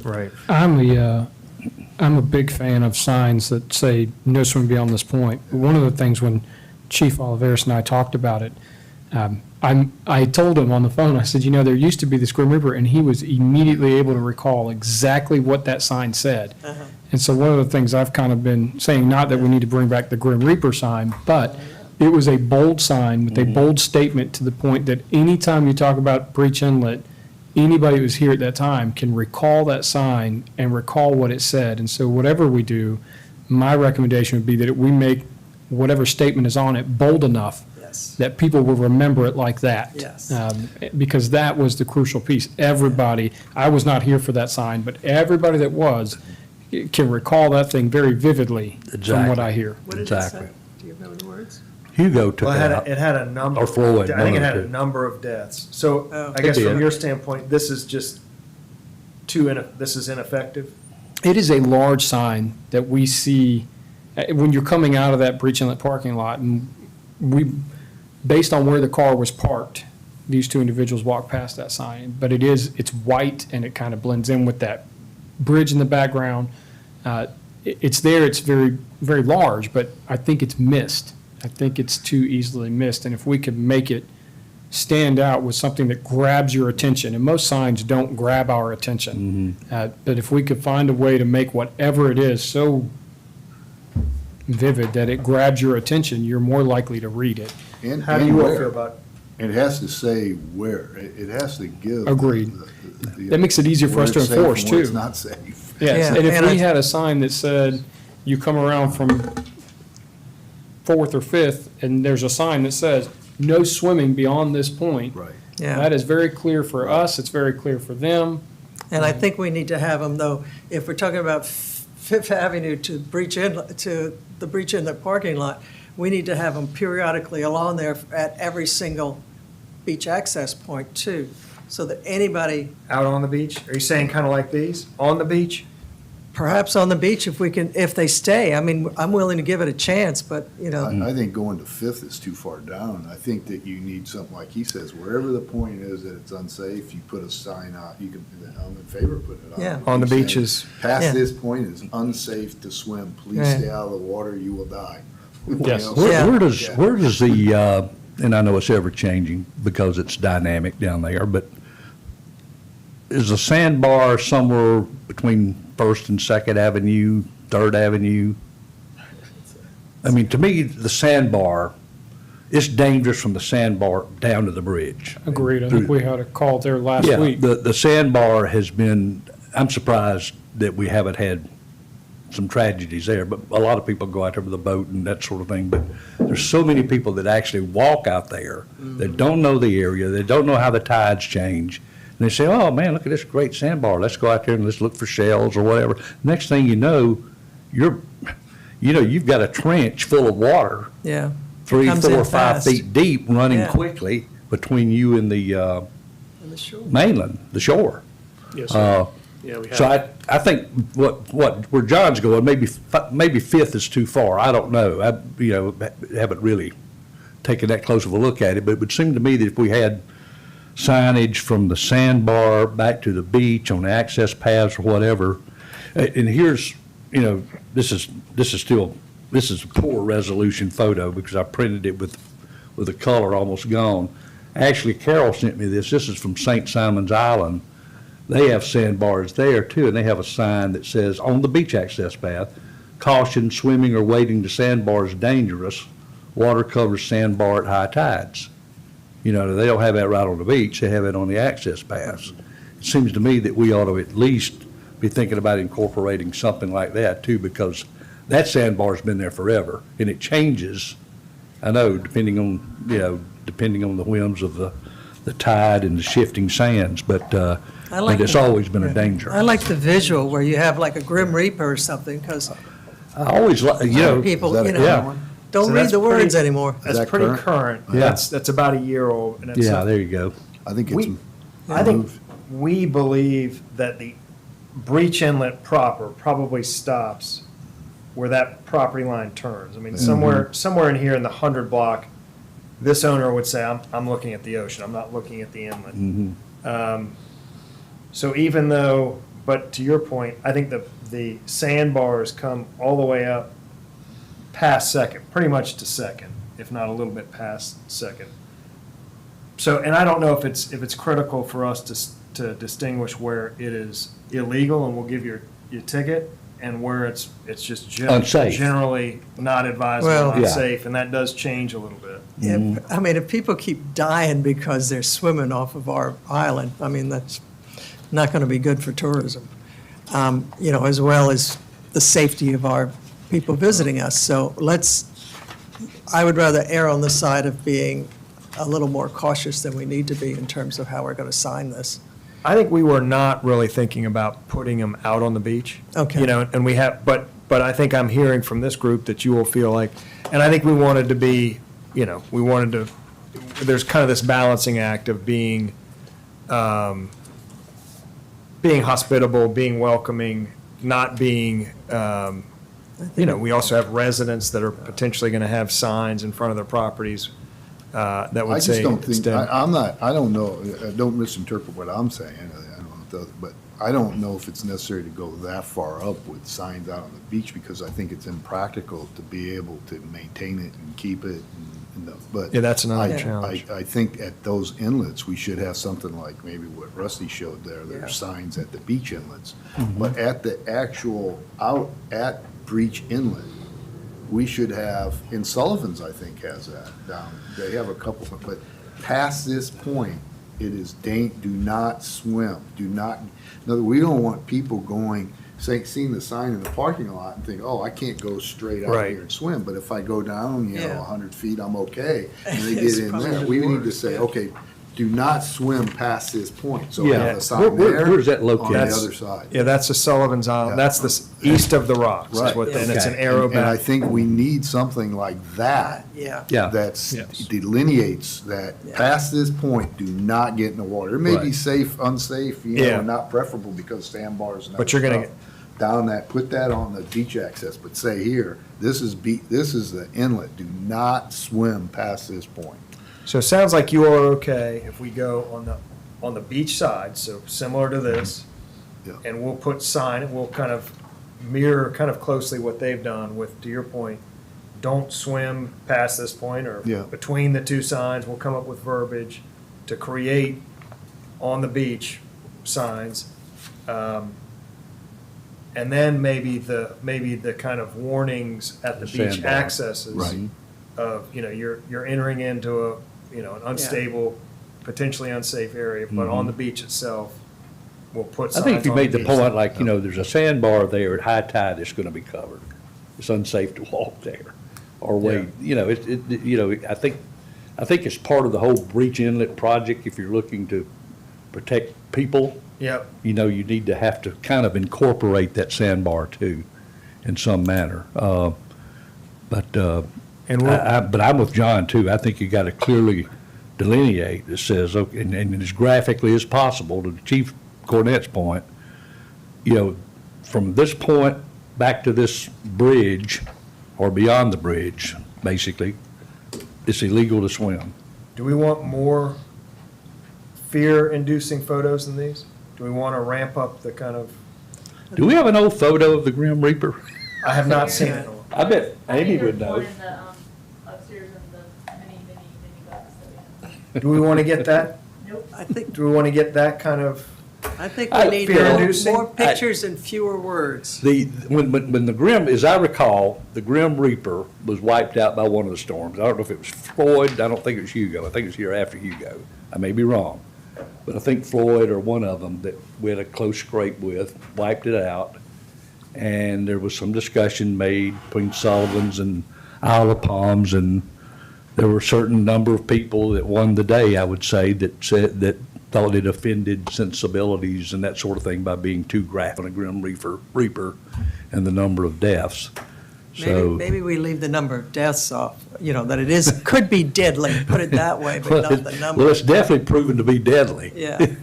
Right. I'm a big fan of signs that say no swimming beyond this point. But one of the things when Chief Oliveris and I talked about it, I told him on the phone, I said, there used to be this Grim Reaper, and he was immediately able to recall exactly what that sign said. Uh-huh. And so one of the things I've kind of been saying, not that we need to bring back the Grim Reaper sign, but it was a bold sign with a bold statement to the point that anytime you talk about Breach Inlet, anybody who was here at that time can recall that sign and recall what it said. And so whatever we do, my recommendation would be that we make whatever statement is on it bold enough Yes. that people will remember it like that. Yes. Because that was the crucial piece. Everybody, I was not here for that sign, but everybody that was can recall that thing very vividly from what Exactly. I hear. What did it say? Exactly. Do you remember the words? Hugo took Well, it out. it had a number. Or Floyd, I think it one of had the a two. number of deaths. So Oh. I guess It from did. your standpoint, this is just this is ineffective? It is a large sign that we see when you're coming out of that Breach Inlet parking lot, and based on where the car was parked, these two individuals walked past that sign, but it's white and it kind of blends in with that bridge in the background. It's there, it's very, very large, but I think it's missed. I think it's too easily missed, and if we could make it stand out with something that grabs your attention, and most signs don't grab our attention. But if we could find a way to make whatever it is so vivid that it grabs your attention, you're more likely to read it. And How do and you all where. feel about? It has to say where. It has to give. Agreed. the- That makes it easier for us to where it's safe enforce, and where it's too. not safe. Yes, Yeah, and if and we I- had a sign that said, you come around from Fourth or Fifth, and there's a sign that says, no swimming beyond this point. Right. Yeah. That is very clear for us, it's very clear for them. And I think we need to have them, though, if we're talking about Fifth Avenue to Breach Inlet, to the Breach Inlet parking lot, we need to have them periodically along there at every single beach access point too, so that anybody, Out on the beach? Are you saying kind of like these, on the beach? perhaps on the beach, if they stay, I mean, I'm willing to give it a chance, but, I think going to Fifth is too far down. I think that you need something, like he says, wherever the point is that it's unsafe, you put a sign out. You can, I'm in favor of putting it on. Yeah. On the Saying, beaches. Yeah. Past this point is unsafe to swim. Please Right. stay out of the water, you will die. You Yes. know? Where Yeah. where does, Yeah. where does and I know it's ever-changing because it's dynamic down there, but is the sandbar somewhere between First and Second Avenue, Third Avenue? I mean, to me, the sandbar, it's dangerous from the sandbar down to the bridge. Agreed. I think we had a call there last Yeah, week. the sandbar has been, I'm surprised that we haven't had some tragedies there, but a lot of people go out there with a boat and that sort of thing. But there's so many people that actually walk out there that don't know the area, they don't know how the tides change. And they say, oh, man, look at this great sandbar. Let's go out there and let's look for shells or whatever. Next thing you know, you've got a trench full of water, Yeah. 3, Comes 4, in 5 fast. feet deep, running Yeah. quickly between you and the And the shore. mainland, the shore. Yes, Uh, sir. Yeah, we have. So I think where John's going, maybe Fifth is too far. I don't know. Haven't really taken that close of a look at it, but it would seem to me that if we had signage from the sandbar back to the beach on the access paths or whatever, and here's, this is a poor resolution photo because I printed it with the color almost gone. Actually, Carol sent me this. This is from St. Simon's Island. They have sandbars there too, and they have a sign that says, on the beach access path, caution, swimming or wading to sandbar is dangerous. Water covers sandbar at high tides. They don't have that right on the beach, they have it on the access paths. It seems to me that we ought to at least be thinking about incorporating something like that too, because that sandbar's been there forever, and it changes, I know, depending on the whims of the tide and the shifting sands, but I like it's the- always been a danger. I like the visual where you have like a Grim Reaper or something, because I always, people, is that a yeah. current one? don't So read that's the words pretty- anymore. That's that pretty current? current. Yeah. That's about a year old. And it's Yeah, there you go. I think it's. I think we believe that the breach inlet proper probably stops where that property line turns. I mean, somewhere in here in the 100 block, this owner would say, I'm looking at the ocean, I'm not looking at the inlet. So even though, but to your point, I think the sandbars come all the way up past Second, pretty much to Second, if not a little bit past Second. So, and I don't know if it's critical for us to distinguish where it is illegal and we'll give you your ticket, and where it's just Unsafe. generally not advisable, Well- not Yeah. safe, and that does change a little bit. If people keep dying because they're swimming off of our island, that's not going to be good for tourism, as well as the safety of our people visiting us. So I would rather err on the side of being a little more cautious than we need to be in terms of how we're going to sign this. I think we were not really thinking about putting them out on the beach. Okay. And we have, but I think I'm hearing from this group that you will feel like, and I think we wanted to be, there's kind of this balancing act of being hospitable, being welcoming, not being, we also have residents that are potentially going to have signs in front of their properties that I would just say. don't think, extend- I don't know, don't misinterpret what I'm saying, I don't know if the- but I don't know if it's necessary to go that far up with signs out on the beach, because I think it's impractical to be able to maintain it and keep it, but. Yeah, that's another I- challenge. I think at those inlets, we should have something like maybe what Rusty showed there, Yeah. there's signs at the beach inlets. But at the actual, out at Breach Inlet, we should have, and Sullivan's, I think, has that down. They have a couple, but past this point, it is do not swim, do not, in other, we don't want people going, seeing the sign in the parking lot and think, oh, I can't go straight out Right. here and swim, but if I go down, Yeah. 100 feet, I'm okay. And they It's get in probably there, the we need to worst, say, yeah. okay, do not swim past this point. So we Yeah. have a sign there. Where's that On the located? other side. Yeah, that's the Sullivan's Island, Yeah. that's the east of the rocks, is Right. what, and it's an Okay. arrow And I back. think we need something like that. Yeah. Yeah. That Yes. delineates that Yeah. past this point, do not get in the water. It may be Right. safe, unsafe, Yeah. not preferable because sandbars and But other you're gonna stuff. Down that, put that on the beach access, but say here, this is the inlet, do not swim past this point. So it sounds like you are okay if we go on the beach side, so similar to this. Yeah. And we'll put sign, we'll kind of mirror kind of closely what they've done with, to your point, don't swim past this point, or Yeah. between the two signs, we'll come up with verbiage to create on the beach signs. And then maybe the kind of warnings at the beach Sandbar. accesses. Right. Of, you're entering into an unstable, potentially unsafe area, but on the beach itself, we'll put I signs think if you on the made the beach. point, like, there's a sandbar there at high tide that's gonna be covered. It's unsafe to walk there or wade, I think it's part of the whole breach inlet project, if you're looking to protect people, Yep, you need to have to kind of incorporate that sandbar too, in some manner. and we'll, But I'm with John too. I think you got to clearly delineate that says, okay, and as graphically as possible, to Chief Cornette's point, from this point back to this bridge or beyond the bridge, basically, it's illegal to swim. do we want more fear-inducing photos than these? Do we want to ramp up the kind of, Do we have an old photo of the Grim Reaper? I have not seen it. I bet I think Amy there's would know. one in the, upstairs in the mini box that we have. Do we want to get that? Nope. I think, Do we want to get that kind of, I think I- we need Fear-inducing? more pictures and fewer words. When the Grim, as I recall, the Grim Reaper was wiped out by one of the storms. I don't know if it was Floyd, I don't think it was Hugo, I think it was here after Hugo. I may be wrong. But I think Floyd or one of them that we had a close scrape with wiped it out. And there was some discussion made between Sullivan's and Isle of Palms, and there were a certain number of people that won the day, I would say, that thought it offended sensibilities and that sort of thing by being too graphic on a Grim Reaper and the number of deaths. So. Maybe we leave the number of deaths off, that it is, could be deadly, put it that way, but not the number. Well, it's definitely proven to be deadly. Yeah.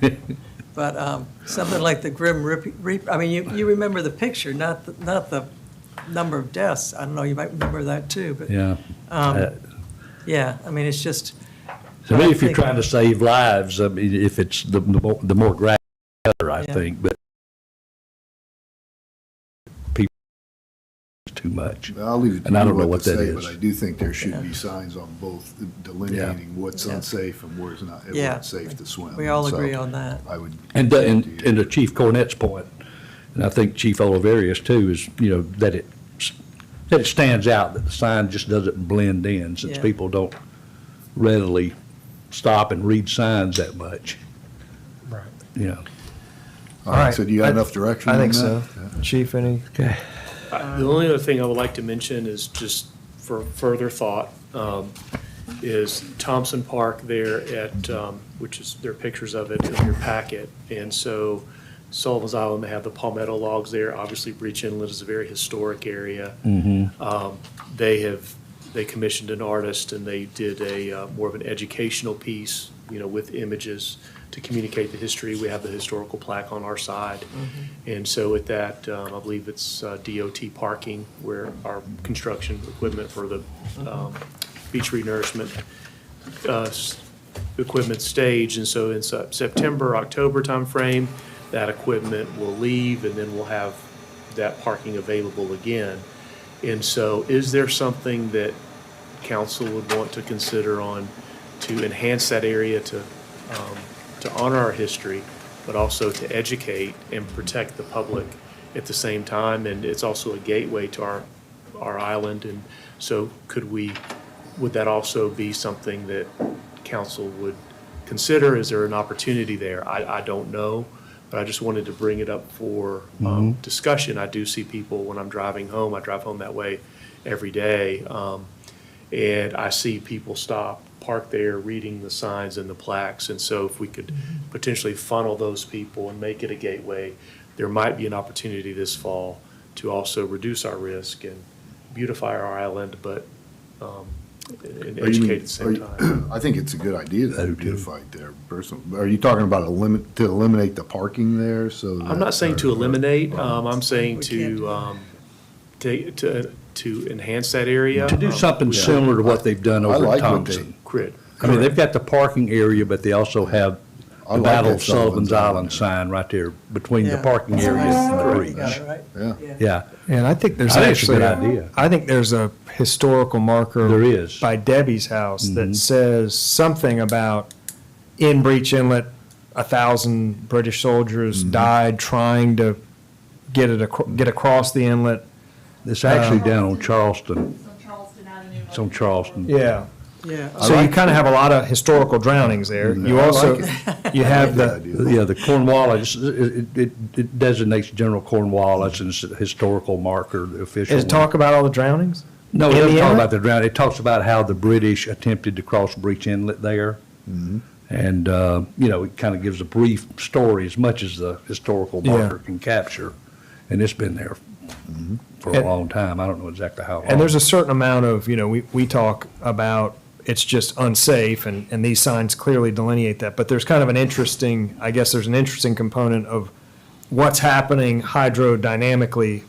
But something like the Grim Reaper, I mean, you remember the picture, not the number of deaths. I don't know, you might remember that too, but, Yeah. yeah, I mean, it's just. To me, I if you're think- trying to save lives, I mean, if it's the more graphic, the better, I Yeah. think, but people, it's too much. I'll leave it And to I you don't know what what to that say, is. but I do think there should be signs on both delineating what's Yeah. unsafe and where's not, where Yeah. it's safe to swim. We all So agree on that. I would. And to Chief Cornette's point, and I think Chief Oliverius too, is, that it stands out, that the sign just doesn't blend in, since Yeah. people don't readily stop and read signs that much, Right. All right, so do you got enough direction I on think that? so. Chief, any? Okay. The only other thing I would like to mention is just for further thought, is Thompson Park there at, which is, there are pictures of it in your packet. And so Sullivan's Island, they have the palmetto logs there. Obviously, Breach Inlet is a very historic area. They commissioned an artist and they did a, more of an educational piece, with images to communicate the history. We have the historical plaque on our side. And so with that, I believe it's DOT parking where our construction equipment for the beach renourishment equipment stage. And so in September, October timeframe, that equipment will leave and then we'll have that parking available again. And so is there something that council would want to consider on to enhance that area to honor our history, but also to educate and protect the public at the same time? And it's also a gateway to our island. And so would that also be something that council would consider? Is there an opportunity there? I don't know, but I just wanted to bring it up for discussion. I do see people when I'm driving home, I drive home that way every day, and I see people stop, park there, reading the signs and the plaques. And so if we could potentially funnel those people and make it a gateway, there might be an opportunity this fall to also reduce our risk and beautify our island, but and educate at the same time. I think it's a good idea to beautify it there, personally. Are you talking about to eliminate the parking there, so? I'm not saying to eliminate, I'm saying We to enhance that area. To do something similar to what they've done I over at like what Thompson. Correct. I mean, they've got the parking area, but they also have I the like Battle that of Sullivan's Sullivan's Island Island. sign right there between the Yeah. parking That's area nice. and the You bridge. got it right. Yeah. Yeah, And I think there's I think it's a actually, good idea. I think there's a historical marker. There is. By Debbie's house that Mhm. says something about in Breach Inlet, 1,000 British soldiers died trying to get across the inlet. it's actually down on Charleston, It's on Charleston Avenue. it's on Charleston. Yeah. Yeah. So you kind of have a lot of historical drownings there. You I also, like you have Good the, idea. Yeah, the Cornwallis, it designates General Cornwallis as a historical marker, the official is it one. talk about all the drownings? No, it in the doesn't talk inlet? about the drown, it talks about how the British attempted to cross Breach Inlet there. And, it kind of gives a brief story as much as the historical Yeah. marker can capture. And it's been there for a And- long time. I don't know exactly how long. And there's a certain amount of, we talk about it's just unsafe, and these signs clearly delineate that, but there's kind of an interesting, I guess there's an interesting component of what's happening hydrodynamically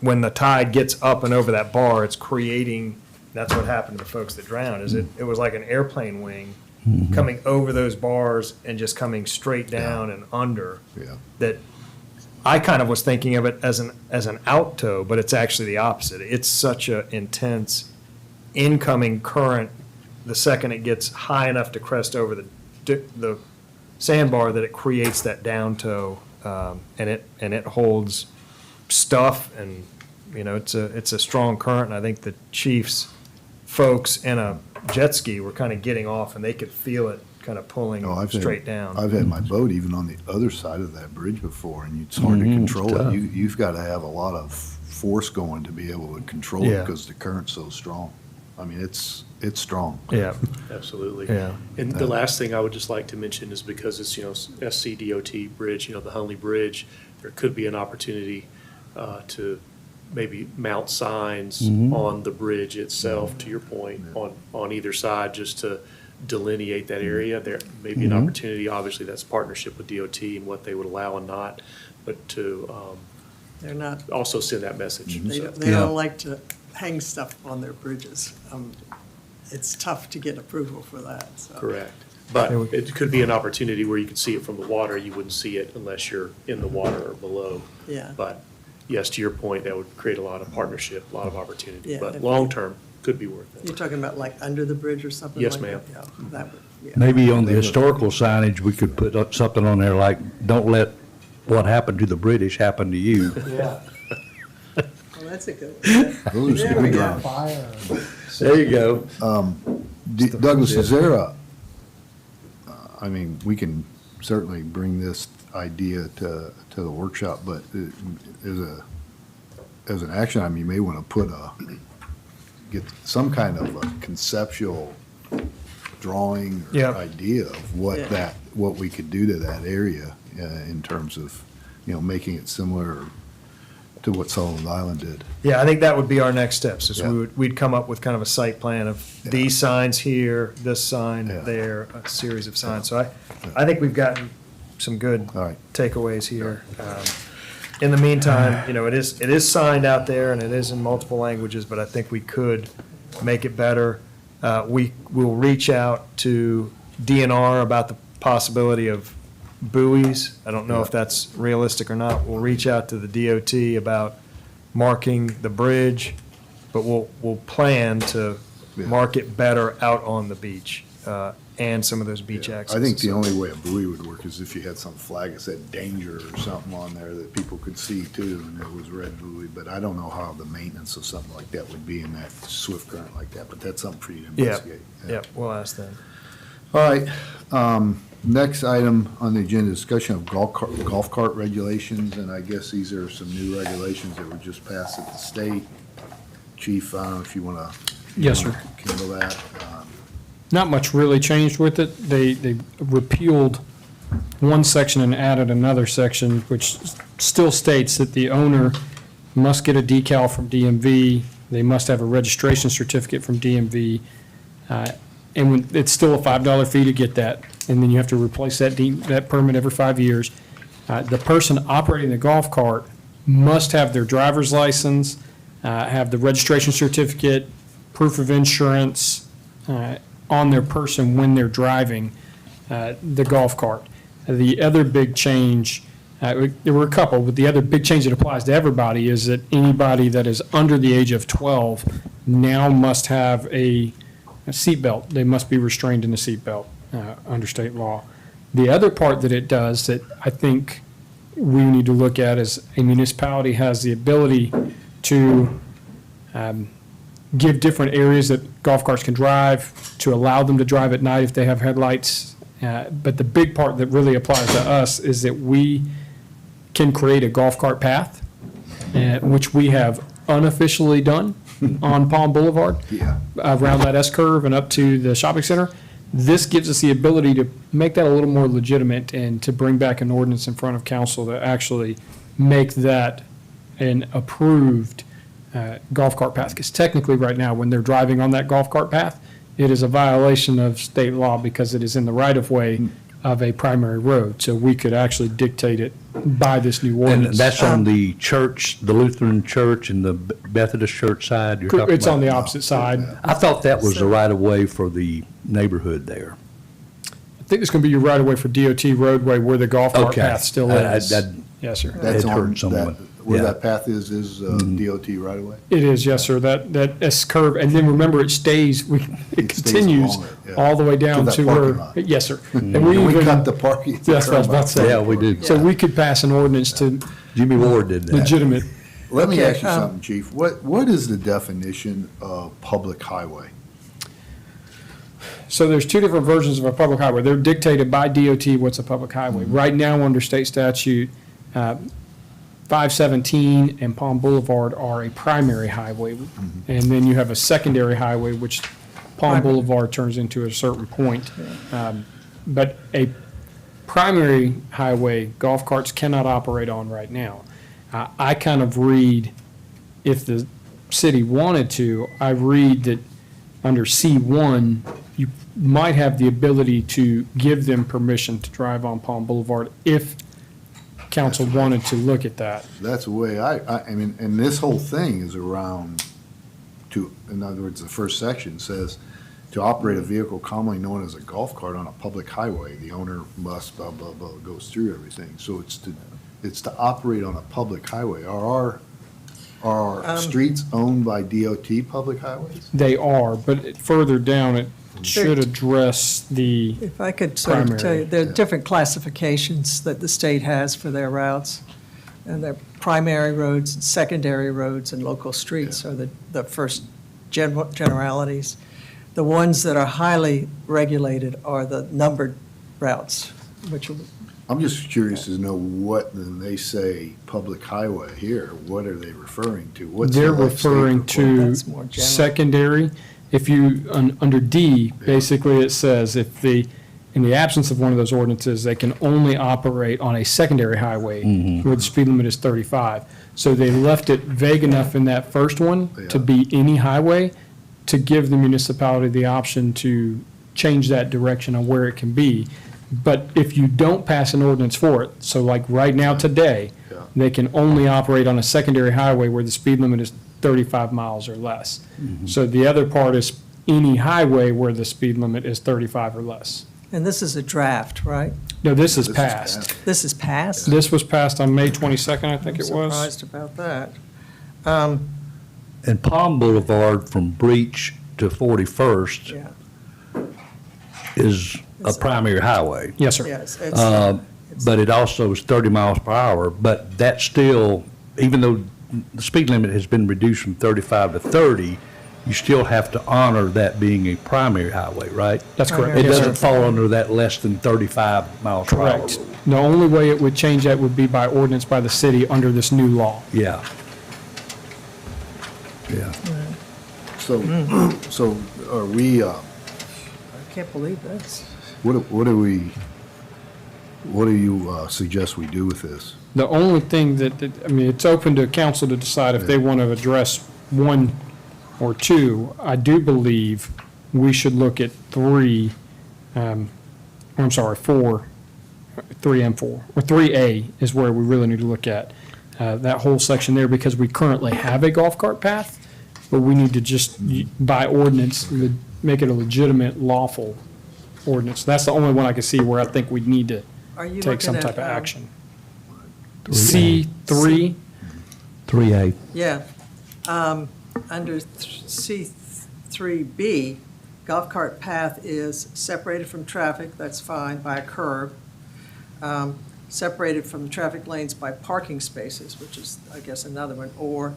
when the tide gets up and over that bar, it's creating, that's what happened to the folks that drowned, is it was like an airplane wing coming over those bars and just coming straight down and under. Yeah. That I kind of was thinking of it as an out tow, but it's actually the opposite. It's such a intense incoming current, the second it gets high enough to crest over the sandbar, that it creates that down tow, and it holds stuff, and, it's a strong current, and I think the chief's folks in a jet ski were kind of getting off, and they could feel it kind of pulling Oh, straight down. I've had my boat even on the other side of that bridge before, and it's hard to Mhm, control tough. it. You've got to have a lot of force going to be able to control it Yeah. because the current's so strong. I mean, it's strong. Yeah, Absolutely. yeah. And the last thing I would just like to mention is because it's, SCDOT bridge, the Hunley Bridge, there could be an opportunity to maybe mount signs on the bridge itself, to your point, on either side, just to delineate that area. There may be an opportunity, obviously, that's partnership with DOT and what they would allow and not, but to They're not, also send that message. they So, don't, they Yeah. don't like to hang stuff on their bridges. It's tough to get approval for that, so. Correct. But it could be an opportunity where you could see it from the water. You wouldn't see it unless you're in the water or below. Yeah. But yes, to your point, that would create a lot of partnership, a lot of opportunity. Yeah, But if- long-term, could be worth You're it. talking about like under the bridge or something Yes, like ma'am. that? Yeah, that would, yeah. Maybe on the historical signage, we could put up something on there like, don't let what happened to the British happen to you. Well, that's a good one. Those are There some we good go. ones. There you go. Douglas, is there I mean, we can certainly bring this idea to the workshop, but as an action item, you may want to get some kind of a conceptual drawing or Yep. idea of Yeah. what we could do to that area in terms of, making it similar to what Sullivan Island did. Yeah, I think that would be our next steps, is Yeah. we'd come up with kind of a site plan of Yeah. these signs here, this sign Yeah. there, a series of signs. So I think we've gotten some good All right. takeaways here. In the meantime, it is signed out there, and it is in multiple languages, but I think we could make it better. We will reach out to DNR about the possibility of buoys. I don't know if that's realistic or not. We'll reach out to the DOT about marking the bridge, but we'll plan to Yeah. mark it better out on the beach, and some of those beach Yeah, access. I think the only way a buoy would work is if you had some flag that said danger or something on there that people could see too, and it was red buoy, but I don't know how the maintenance of something like that would be in that swift current like that, but that's something for you to Yeah, investigate. yeah, we'll ask them. All right, next item on the agenda, discussion of golf cart regulations, and I guess these are some new regulations that were just passed at the state. Chief, I don't know if you want to. Yes, sir. Handle that. Not much really changed with it. They repealed one section and added another section, which still states that the owner must get a decal from DMV, they must have a registration certificate from DMV, and it's still a $5 fee to get that, and then you have to replace that permit every 5 years. The person operating the golf cart must have their driver's license, have the registration certificate, proof of insurance on their person when they're driving the golf cart. The other big change, there were a couple, but the other big change that applies to everybody is that anybody that is under the age of 12 now must have a seatbelt. They must be restrained in the seatbelt under state law. The other part that it does that I think we need to look at is a municipality has the ability to give different areas that golf carts can drive, to allow them to drive at night if they have headlights. But the big part that really applies to us is that we can create a golf cart path, which we have unofficially done on Palm Boulevard. Yeah. Around that S-curve and up to the shopping center. This gives us the ability to make that a little more legitimate and to bring back an ordinance in front of council to actually make that an approved golf cart path. Because technically, right now, when they're driving on that golf cart path, it is a violation of state law because it is in the right-of-way of a primary road. So we could actually dictate it by this new And ordinance. that's on the church, the Lutheran church and the Methodist church side you're talking It's on the about? opposite side. I thought that was the right of way for the neighborhood there. I think it's going to be your right-of-way for DOT roadway where the golf cart Okay. path still I- is. I- Yes, sir. That's It hurt on, someone. where Yeah. that path is DOT right away? It is, yes, sir. That S curve, and then remember, it stays, it It stays continues along it, yeah. all the way down that to parking where, lot. yes, sir. And And we even- cut the parking. That's what I was about to say. Yeah, we did. So we could pass an ordinance to Jimmy Ward did that. legitimate. Let me Okay, ask you something, Chief. What is the definition of public highway? So there's two different versions of a public highway. They're dictated by DOT what's a public highway. Right now, under state statute, 517 and Palm Boulevard are a primary highway. And then you have a secondary highway, which Palm Boulevard turns into a certain point. But a primary highway, golf carts cannot operate on right now. I kind of read, if the city wanted to, I read that under C1, you might have the ability to give them permission to drive on Palm Boulevard if council wanted to look at that. That's the way I mean, and this whole thing is around in other words, the first section says, to operate a vehicle commonly known as a golf cart on a public highway, the owner must blah, blah, blah, goes through everything. So it's to operate on a public highway. Are our streets owned by DOT public highways? They are, but further down, it should address the, If I could sort of tell Primary, you, there are yeah. different classifications that the state has for their routes. And their primary roads, and secondary roads, and local streets are the first generalities. The ones that are highly regulated are the numbered routes, which I'm just curious to know what, when they say public highway here, what are they referring to? What's they're the state referring requirement? to That's more general. secondary. If you, under D, basically it says if in the absence of one of those ordinances, they can only operate on a secondary highway where the speed limit is 35. So they left it vague enough in that first one to Yeah. be any highway, to give the municipality the option to change that direction on where it can be. But if you don't pass an ordinance for it, so like right now today, Yeah. they can only operate on a secondary highway where the speed limit is 35 miles or less. So the other part is any highway where the speed limit is 35 or less. and this is a draft, right? No, this is This is passed. This is passed? This was passed on May 22nd, I think I'm it was. surprised about that. And Palm Boulevard from Breach to 41st Yeah, is a primary highway. Yes, sir. yes. But it also is 30 miles per hour, but that's still, even though the speed limit has been reduced from 35 to 30, you still have to honor that being a primary highway, right? That's correct. It Yes, sir. doesn't fall under that less than 35 miles per hour Correct. rule. The only way it would change that would be by ordinance by the city under this new law. Yeah. Yeah. So are we, I can't believe this. what do you suggest we do with this? The only thing I mean, it's open to council to decide if they want to address one or two. I do believe we should look at four, 3 and 4, or 3A is where we really need to look at that whole section there, because we currently have a golf cart path, but we need to just, by ordinance, make it a legitimate, lawful ordinance. That's the only one I can see where I think we'd need to Are you take some looking at, type of um, action. C3, 3A. Yeah. Under C3B, golf cart path is separated from traffic, that's fine, by a curb. Separated from the traffic lanes by parking spaces, which is, I guess, another one, or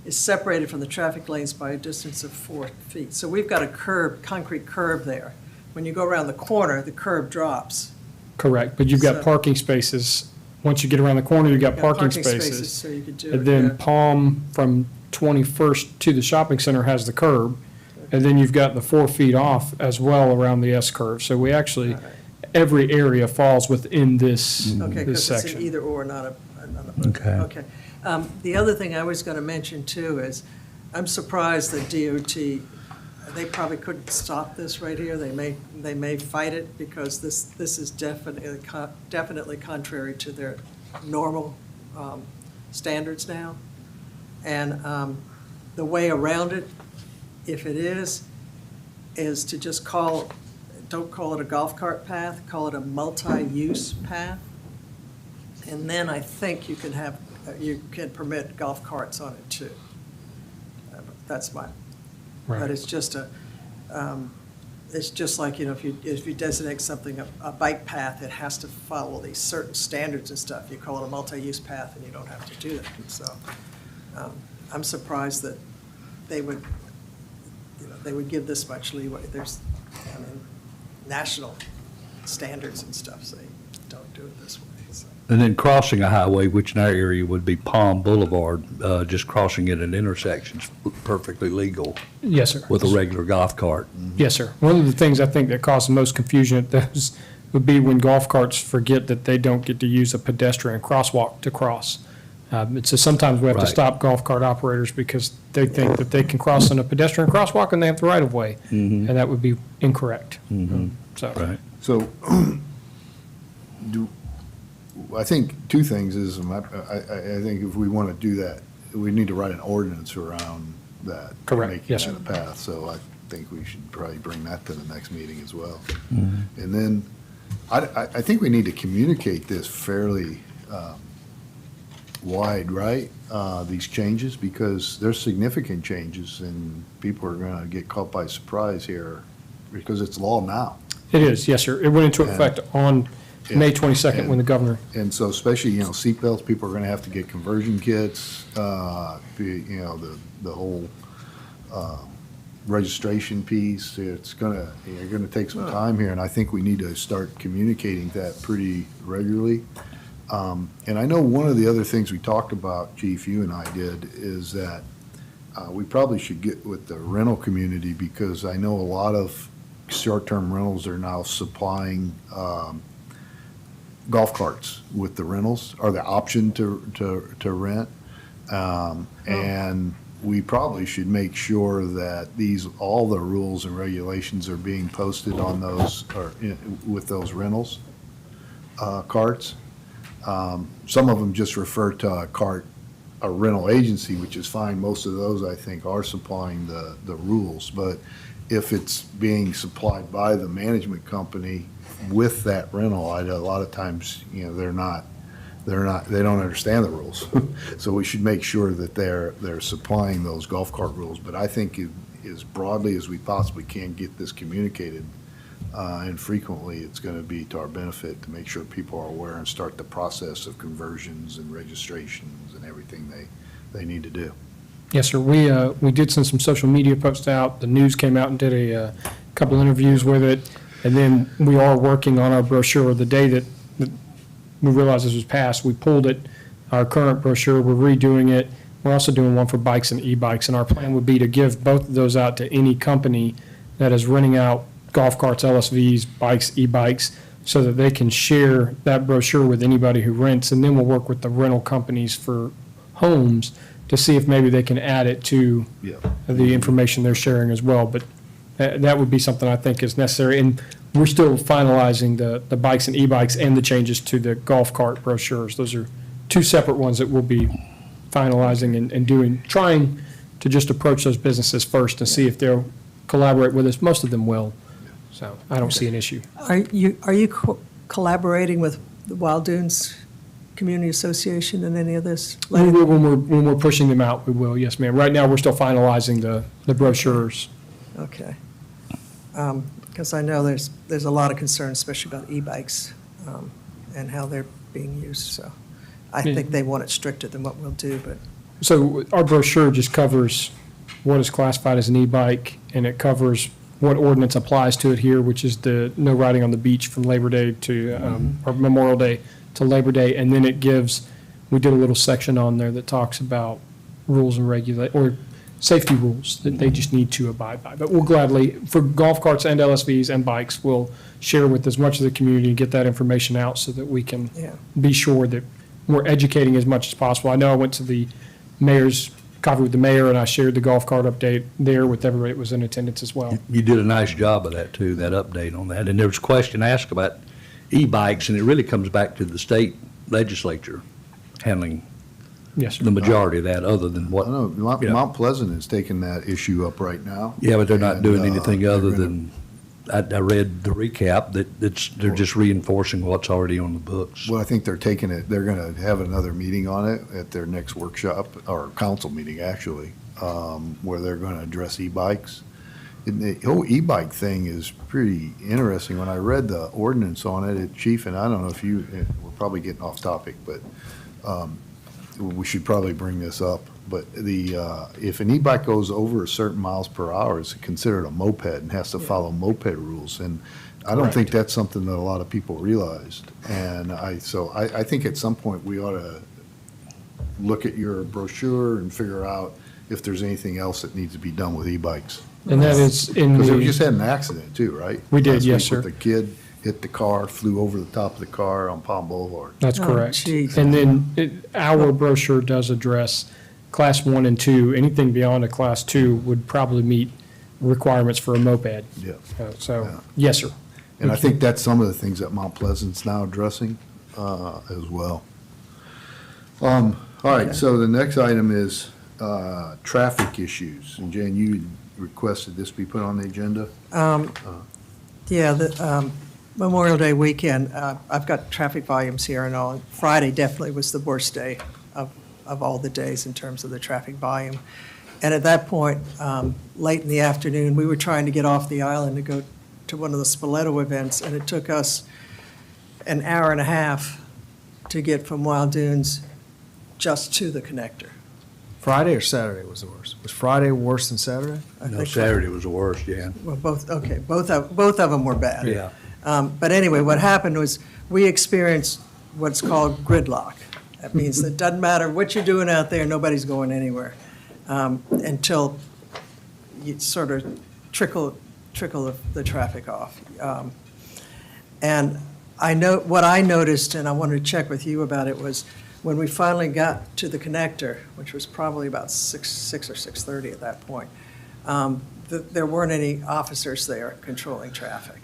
is separated from the traffic lanes by a distance of 4 feet. So we've got a curb, concrete curb there. When you go around the corner, the curb drops. correct, but you've got So- parking spaces. Once you get around the corner, you've got parking spaces. So you could do And it, then yeah. Palm from 21st to the shopping center has the curb. And then you've got the 4 feet off as well around the S curve. So we actually, every area falls within this, Okay, this because it's an section. either or, not a. Okay. Okay. The other thing I was going to mention too is, I'm surprised that DOT, they probably couldn't stop this right here. They may fight it because this is definitely contrary to their normal standards now. And the way around it, if it is to just don't call it a golf cart path, call it a multi-use path. And then I think you can permit golf carts on it too. That's my, but Right. it's just it's just like, if you designate something a bike path, it has to follow these certain standards and stuff. You call it a multi-use path and you don't have to do that. And so I'm surprised that they would give this much leeway. There's, national standards and stuff say don't do it this way, so. And then crossing a highway, which in our area would be Palm Boulevard, just crossing it at intersections, perfectly legal Yes, sir. with a regular golf cart. Yes, sir. One of the things I think that caused the most confusion at those would be when golf carts forget that they don't get to use a pedestrian crosswalk to cross. And so sometimes we have to Right. stop golf cart operators because they think that they can cross on a pedestrian crosswalk and they have the right of way. And that would be incorrect. So. Right. So, I think two things is, I think if we want to do that, we need to write an ordinance around that. Correct. Making Yes, that sir. a path, so I think we should probably bring that to the next meeting as well. And then, I think we need to communicate this fairly wide, right? These changes, because there's significant changes, and people are going to get caught by surprise here, because it's law now. It is, yes, sir. It went into effect on May 22nd when the governor, And so especially, seatbelts, people are going to have to get conversion kits, the whole registration piece. It's you're going to take some time here, and I think we need to start communicating that pretty regularly. And I know one of the other things we talked about, Chief, you and I did, is that we probably should get with the rental community, because I know a lot of short-term rentals are now supplying golf carts with the rentals, or the option to rent. And we probably should make sure that all the rules and regulations are being posted on those, or with those rentals carts. Some of them just refer to a rental agency, which is fine. Most of those, I think, are supplying the rules. But if it's being supplied by the management company with that rental, a lot of times, they don't understand the rules. So we should make sure that they're supplying those golf cart rules. But I think as broadly as we possibly can get this communicated, and frequently, it's going to be to our benefit to make sure people are aware and start the process of conversions and registrations and everything they need to do. yes, sir. We did send some social media posts out. The news came out and did a couple interviews with it. And then we are working on our brochure. The day that we realized this was passed, we pulled it, our current brochure, we're redoing it. We're also doing one for bikes and e-bikes, and our plan would be to give both of those out to any company that is renting out golf carts, LSVs, bikes, e-bikes, so that they can share that brochure with anybody who rents. And then we'll work with the rental companies for homes to see if maybe they can add it to Yeah. the information they're sharing as well. But that would be something I think is necessary. And we're still finalizing the bikes and e-bikes and the changes to the golf cart brochures. Those are two separate ones that we'll be finalizing and trying to just approach those businesses first and see if they'll collaborate with us. Most of them will. So I don't see an issue. Are you collaborating with the Wild Dunes Community Association in any of this? When we're pushing them out, we will, yes, ma'am. Right now, we're still finalizing the brochures. Okay. Because I know there's a lot of concern, especially about e-bikes and how they're being used, so I Yeah. think they want it stricter than what we'll do, but, So our brochure just covers what is classified as an e-bike, and it covers what ordinance applies to it here, which is the no riding on the beach from Labor Day to, or Memorial Day to Labor Day. And then it gives, we did a little section on there that talks about rules and or safety rules that they just need to abide by. But we'll gladly, for golf carts and LSVs and bikes, we'll share with as much of the community and get that information out so that we can yeah. be sure that we're educating as much as possible. I know I went to the mayor's, coffee with the mayor, and I shared the golf cart update there with everybody that was in attendance as well. You did a nice job of that, too, that update on that. And there was a question asked about e-bikes, and it really comes back to the state legislature handling Yes, sir. the majority of that, other than I what, know, Yeah. Mount Pleasant is taking that issue up right now. yeah, but they're not And, doing anything they're other gonna- than, I read the recap, they're just reinforcing what's already on the books. Well, I think they're taking it, they're gonna have another meeting on it at their next workshop, or council meeting, actually, where they're gonna address e-bikes. And the whole e-bike thing is pretty interesting. When I read the ordinance on it, Chief, and I don't know if you, we're probably getting off topic, but we should probably bring this up. But if an e-bike goes over a certain miles per hour, it's considered a moped and has to follow moped rules. And I don't think that's something that a lot of people realized. And so I think at some point we ought to look at your brochure and figure out if there's anything else that needs to be done with e-bikes. And that is in Because we just the, had an accident too, right? We did, Last yes, week sir. with the kid hit the car, flew over the top of the car on Palm Boulevard. that's Oh, correct. geez. And then our brochure does address Class 1 and 2. Anything beyond a Class 2 would probably meet requirements for a moped. Yeah. So, Yeah. yes, sir. And I think that's some of the things that Mount Pleasant's now addressing as well. All right, Okay. so the next item is traffic issues. And Jan, you requested this be put on the agenda? Yeah, the Memorial Day weekend, I've got traffic volumes here and all. Friday definitely was the worst day of all the days in terms of the traffic volume. And at that point, late in the afternoon, we were trying to get off the island to go to one of the Spoleto events, and it took us an hour and a half to get from Wild Dunes just to the connector. Friday or Saturday was the worst? Was Friday worse than Saturday? I No, think- Saturday was the worst, yeah. Well, both of them were bad. Yeah. But anyway, what happened was, we experienced what's called gridlock. That means it doesn't matter what you're doing out there, nobody's going anywhere, until you sort of trickle the traffic off. And what I noticed, and I wanted to check with you about it, was when we finally got to the connector, which was probably about 6 or 6:30 at that point, there weren't any officers there controlling traffic.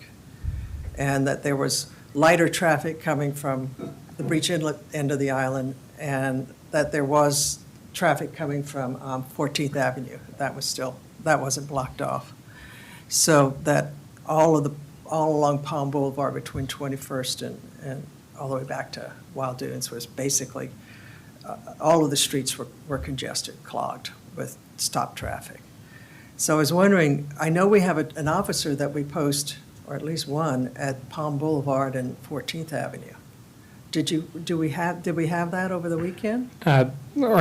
And that there was lighter traffic coming from the Breach Inlet end of the island, and that there was traffic coming from 14th Avenue. That wasn't blocked off. So that all along Palm Boulevard between 21st and all the way back to Wild Dunes was basically, all of the streets were congested, clogged with stopped traffic. So I was wondering, I know we have an officer that we post, or at least one, at Palm Boulevard and 14th Avenue. Did we have that over the weekend? I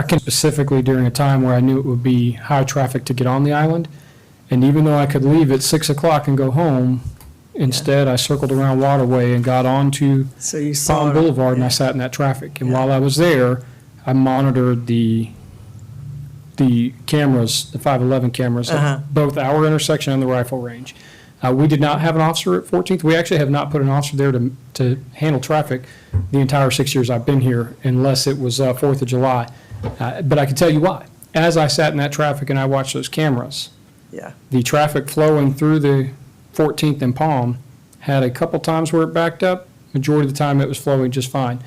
can specifically during a time where I knew it would be high traffic to get on the island. And even though I could leave at 6 o'clock and go home, instead I circled around Waterway and got onto So you saw Palm it. Boulevard and I Yeah. sat in that traffic. And Yeah. while I was there, I monitored the cameras, the 511 cameras, Uh-huh. at both our intersection and the rifle range. We did not have an officer at 14th. We actually have not put an officer there to handle traffic the entire 6 years I've been here, unless it was 4th of July. But I can tell you why. As I sat in that traffic and I watched those cameras, Yeah, the traffic flowing through the 14th and Palm had a couple times where it backed up. Majority of the time, it was flowing just fine.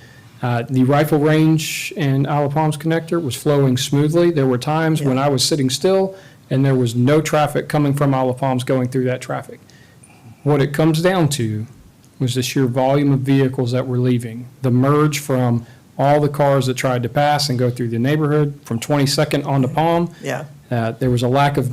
The Rifle Range and Isle of Palms connector was flowing smoothly. There were times when I was sitting still and there was no traffic coming from Isle of Palms going through that traffic. What it comes down to was the sheer volume of vehicles that were leaving. The merge from all the cars that tried to pass and go through the neighborhood from 22nd onto Palm. Yeah, There was a lack of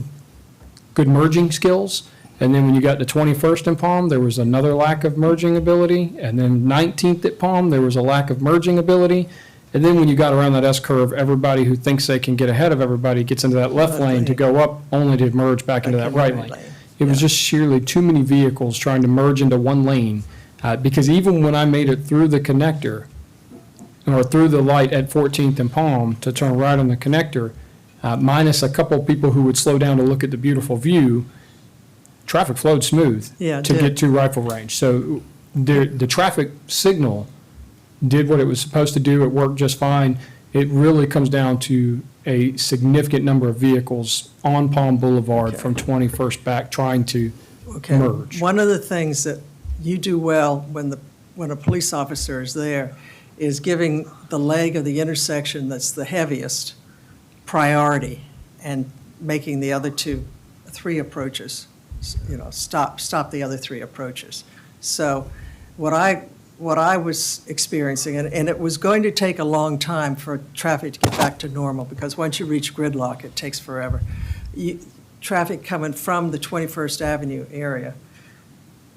good merging skills. And then when you got to 21st and Palm, there was another lack of merging ability. And then 19th at Palm, there was a lack of merging ability. And then when you got around that S-curve, everybody who thinks they can get ahead of everybody gets into that left lane to go up, only to merge back into that right lane. It was just sheerly too many vehicles trying to merge into one lane. Because even when I made it through the connector, or through the light at 14th and Palm to turn right on the connector, minus a couple of people who would slow down to look at the beautiful view, traffic flowed smooth Yeah, it to did. get to rifle range. So the traffic signal did what it was supposed to do. It worked just fine. It really comes down to a significant number of vehicles on Palm Boulevard Okay. from 21st back trying to okay. merge. One of the things that you do well when a police officer is there is giving the leg of the intersection that's the heaviest priority and making the other three approaches, stop the other three approaches. So what I was experiencing, and it was going to take a long time for traffic to get back to normal, because once you reach gridlock, it takes forever. Traffic coming from the 21st Avenue area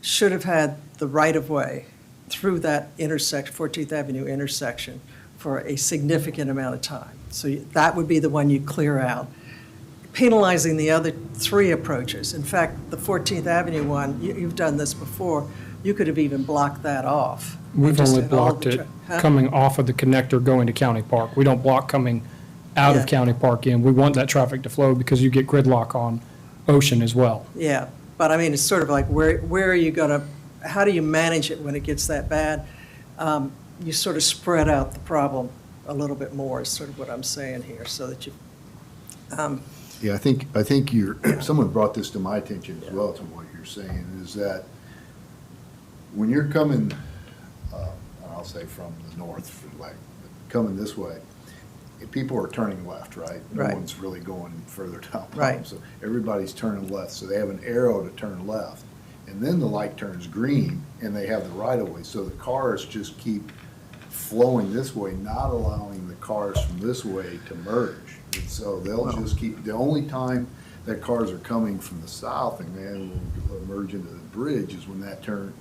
should have had the right-of-way through that intersection, 14th Avenue intersection, for a significant amount of time. So that would be the one you clear out, penalizing the other three approaches. In fact, the 14th Avenue one, you've done this before, you could have even blocked that off. We've Just only had all blocked the it Huh? coming off of the connector going to County Park. We don't block coming out Yeah. of County Park in. We want that traffic to flow because you get gridlock on Ocean as well. Yeah, but I mean, it's sort of like, where are you gonna, how do you manage it when it gets that bad? You sort of spread out the problem a little bit more, is sort of what I'm saying here, so that you, Yeah, I think someone brought this to my attention as well, to what you're saying, is that when you're coming, I'll say from the north, coming this way, if people are turning left, right? Right. No one's really going further down Palm. Right. So everybody's turning left, so they have an arrow to turn left. And then the light turns green, and they have the right-of-way, so the cars just keep flowing this way, not allowing the cars from this way to merge. And so they'll just keep, the only time that cars are coming from the south and then will merge into the bridge is when that turns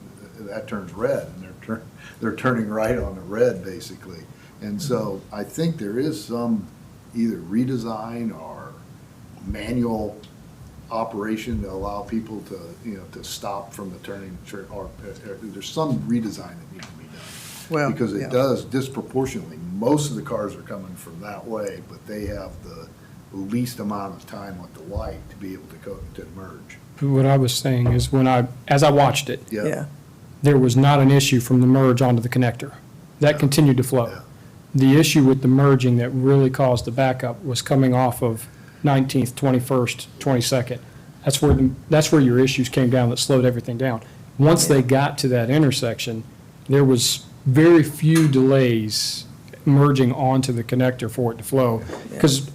red, and they're turning right on the red, basically. And so I think there is some either redesign or manual operation to allow people to stop from the turning, or there's some redesign that needs to be done. well, Because yeah. it does disproportionately, most of the cars are coming from that way, but they have the least amount of time with the light to be able to merge. What I was saying is as I watched it, Yeah, there was not an issue from the merge onto the connector. That continued to Yeah. flow. The issue with the merging that really caused the backup was coming off of 19th, 21st, 22nd. That's where your issues came down that slowed everything down. Once they got to that intersection, there was very few delays merging onto the connector for it to flow. Because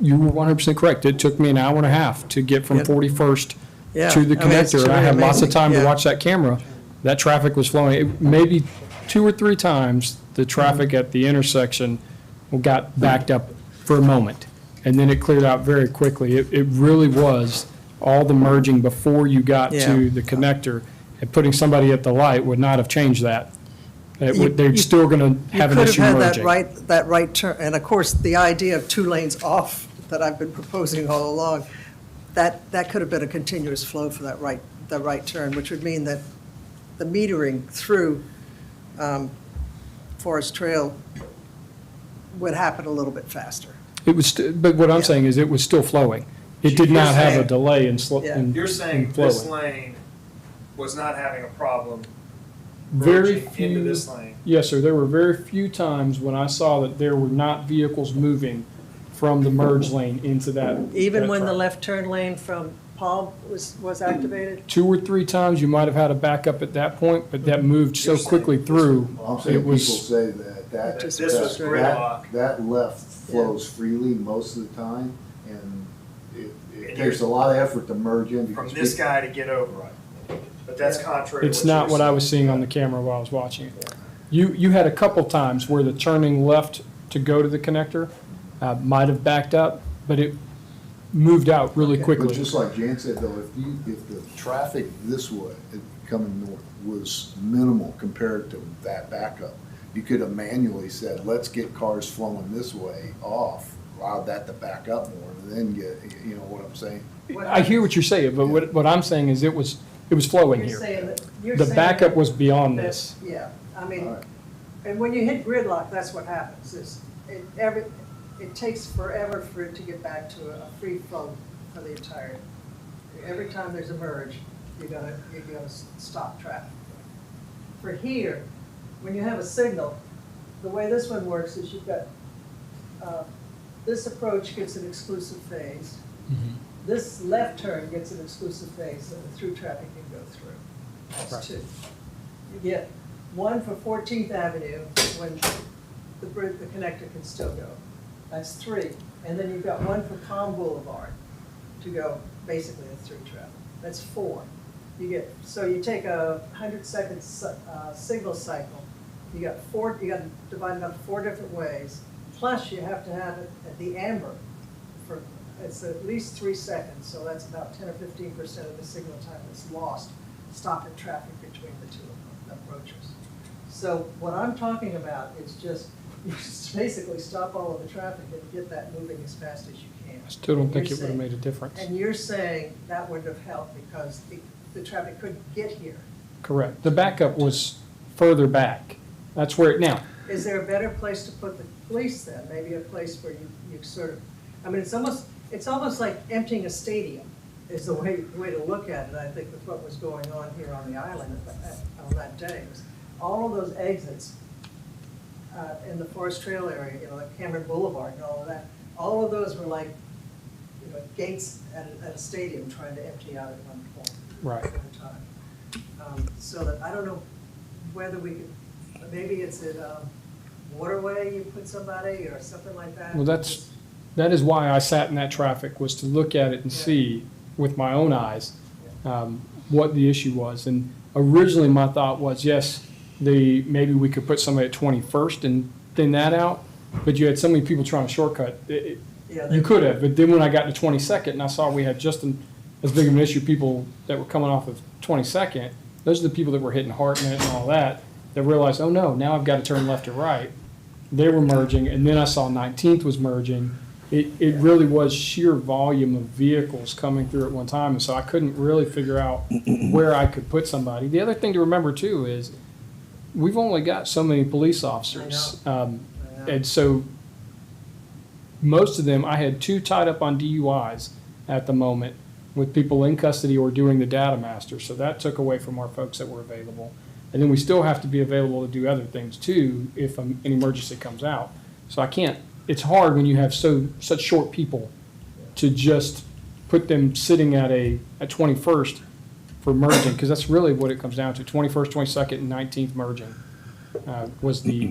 you were 100% correct. It took me an hour and a half to get from Yeah. 41st Yeah. to the I mean, it's connector. And I really had lots of amazing. time to Yeah. watch that camera. That traffic was flowing. Maybe 2 or 3 times, the traffic at the intersection got backed up for a moment. And then it cleared out very quickly. It really was all the merging before you got Yeah. to the connector. And putting somebody at the light would not have changed that. They're You- still going to have an issue You could have merging. had that right turn, and of course, the idea of 2 lanes off that I've been proposing all along, that could have been a continuous flow for that right turn, which would mean that the metering through Forest Trail would happen a little bit faster. It was, but what I'm Yeah. saying is it was still flowing. It did You're not have a saying- delay in Yeah. You're saying flowing. this lane was not having a problem Very merging into few, this lane? yes, sir, there were very few times when I saw that there were not vehicles moving from the merge lane into that. Even that when the track. left turn lane from Palm was activated? 2 or 3 times, you might have had a backup at that point, but that moved so quickly through. I'm saying It people was, say that Just This was straight gridlock. that left flows freely most of the time, and it And takes a lot of effort to merge in From because this people- guy to get over. Right. But But that's contrary to It's not what I was seeing on the camera while I was watching it. You had a couple times where the turning left to go to the connector might have backed up, but it moved out really But quickly. just like Jan said, though, if the traffic this way, coming north, was minimal compared to that backup, you could have manually said, let's get cars flowing this way off, allow that to back up more, and then get, you know what I'm saying? I hear what you're saying, but what I'm saying is it was flowing You're here. saying that, you're The saying backup that- was beyond that- this. Yeah, I mean, All right. and when you hit gridlock, that's what happens, is it takes forever for it to get back to a free flow for the entire, every time there's a merge, you're gonna stop traffic. For here, when you have a signal, the way this one works is you've got, this approach gets an exclusive phase. This left turn gets an exclusive phase, so the through traffic can go through. Right. That's two. You get one for 14th Avenue when the connector can still go. That's three. And then you've got one for Palm Boulevard to go basically a through traffic. That's four. So you take a 100-second signal cycle, you got to divide it up 4 different ways, plus you have to have it at the amber for, it's at least 3 seconds, so that's about 10 or 15% of the signal time that's lost, stopping traffic between the two approaches. So what I'm talking about is just, you just basically stop all of the traffic and get that moving as fast as you can. I still don't think You're it would have saying- made a difference. And you're saying that would have helped because the traffic couldn't get here. Correct. The backup was further back. That's where, now, Is there a better place to put the police then? Maybe a place where you sort of, I mean, it's almost like emptying a stadium is the way to look at it, I think, with what was going on here on the island on that day. It was all of those exits in the Forest Trail area, like Cameron Boulevard and all of that, all of those were like, gates at a stadium trying to empty out at one point. Right. At a time. So that, I don't know whether we could, maybe it's at Waterway, you put somebody or something like that. well, that is why I sat in that traffic, was to look at it and see with my own eyes what the issue was. And originally, my thought was, yes, maybe we could put somebody at 21st and thin that out, but you had so many people trying to shortcut. You could have, but then when I got to 22nd and I saw we had just as big of an issue, people that were coming off of 22nd, those are the people that were hitting Hartnett and all that realized, oh no, now I've got to turn left or right. They were merging, and then I saw 19th was merging. It really was sheer volume of vehicles coming through at one time, and so I couldn't really figure out where I could put somebody. The other thing to remember too is we've only got so many police officers. And so most of them, I had 2 tied up on DUIs at the moment with people in custody or doing the data master. So that took away from our folks that were available. And then we still have to be available to do other things too if an emergency comes out. So I can't, it's hard when you have such short people to just put them sitting at 21st for merging, because that's really what it comes down to, 21st, 22nd, and 19th merging.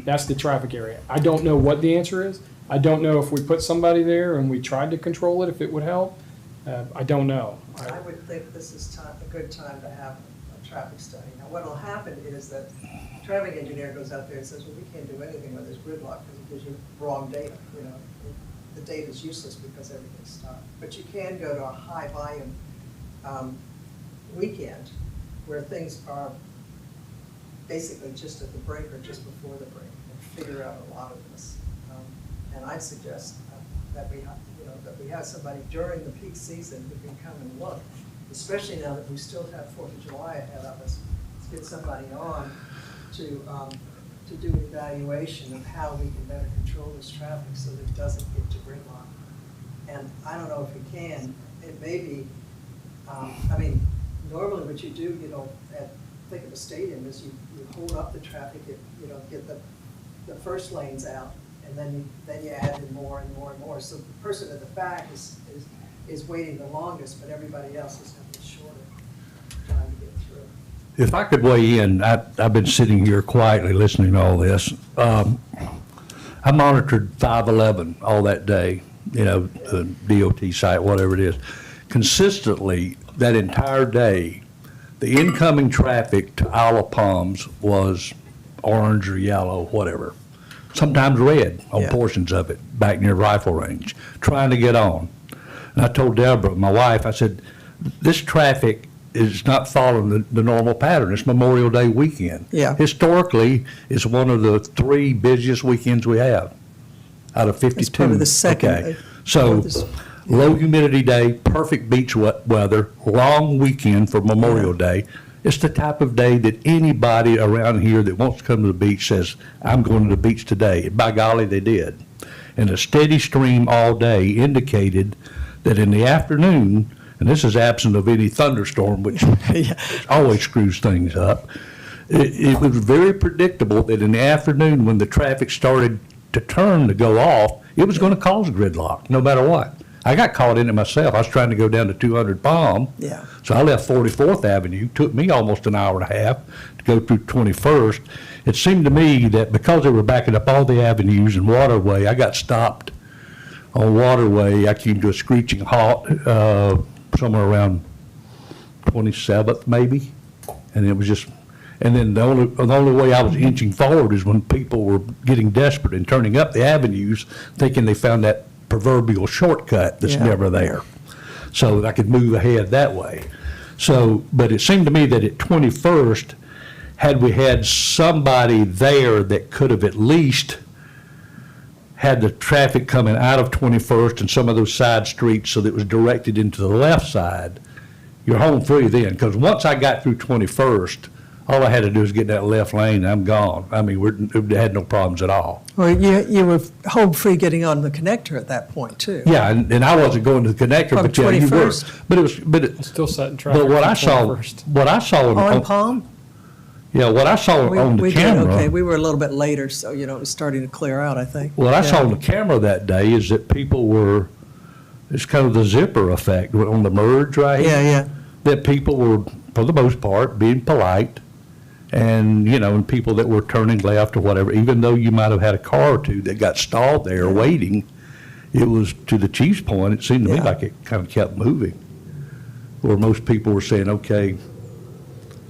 That's the traffic area. I don't know what the answer is. I don't know if we put somebody there and we tried to control it, if it would help. I don't know. I would think this is a good time to have a traffic study. Now, what'll happen is that the traffic engineer goes out there and says, well, we can't do anything with this gridlock because it gives you wrong data, The data is useless because everything's stopped. But you can go to a high volume weekend where things are basically just at the break or just before the break and figure out a lot of this. And I'd suggest that we have somebody during the peak season who can come and look, especially now that we still have 4th of July ahead of us. Let's get somebody on to do an evaluation of how we can better control this traffic so that it doesn't get to gridlock. And I don't know if we can. It may be, normally what you do, think of a stadium is you hold up the traffic, get the first lanes out, and then you add in more and more and more. So the person at the back is waiting the longest, but everybody else is having a shorter time to get through. If I could weigh in, I've been sitting here quietly listening to all this. I monitored 511 all that day, the DOT site, whatever it is. Consistently, that entire day, the incoming traffic to Isle of Palms was orange or yellow, whatever. Sometimes red on Yeah. portions of it, back near rifle range, trying to get on. And I told Deborah, my wife, I said, this traffic is not following the normal pattern. It's Memorial Day weekend. Yeah. Historically, it's one of the 3 busiest weekends we have out of 52. It's probably the second. Okay. So, This- low humidity day, perfect beach weather, long weekend for Memorial Day. It's the type of day that anybody around here that wants to come to the beach says, I'm going to the beach today. And by golly, they did. And a steady stream all day indicated that in the afternoon, and this is absent of any thunderstorm, which always screws things up, it was very predictable that in the afternoon, when the traffic started to turn to go off, it was going to cause gridlock, no matter what. I got caught in it myself. I was trying to go down to 200 Palm. Yeah. So I left 44th Avenue, took me almost an hour and a half to go through 21st. It seemed to me that because they were backing up all the avenues and Waterway, I got stopped on Waterway. I came to a screeching halt somewhere around 27th maybe. And it was just, and then the only way I was inching forward is when people were getting desperate and turning up the avenues, thinking they found that proverbial shortcut that's Yeah. never there. So I could move ahead that way. So, but it seemed to me that at 21st, had we had somebody there that could have at least had the traffic coming out of 21st and some of those side streets so that it was directed into the left side, you're home free then. Because once I got through 21st, all I had to do was get in that left lane, and I'm gone. I mean, we had no problems at all. Well, you were home free getting on the connector at that point, too. Yeah, and I wasn't going to the connector, From but yeah, you were. 21st. But Still setting traffic. but what from I saw, 21st. what I saw On Palm? yeah, what I saw We- on we the did, camera. Okay, we were a little bit later, so, it was starting to clear out, I think. What I Yeah. saw on the camera that day is that people were, it's kind of the zipper effect on the merge right here. Yeah. That people were, for the most part, being polite, and, and people that were turning left or whatever, even though you might have had a car or two that got stalled there waiting, it was, to the chief's point, it seemed to me Yeah. like it kind of kept moving. Where most people were saying, okay,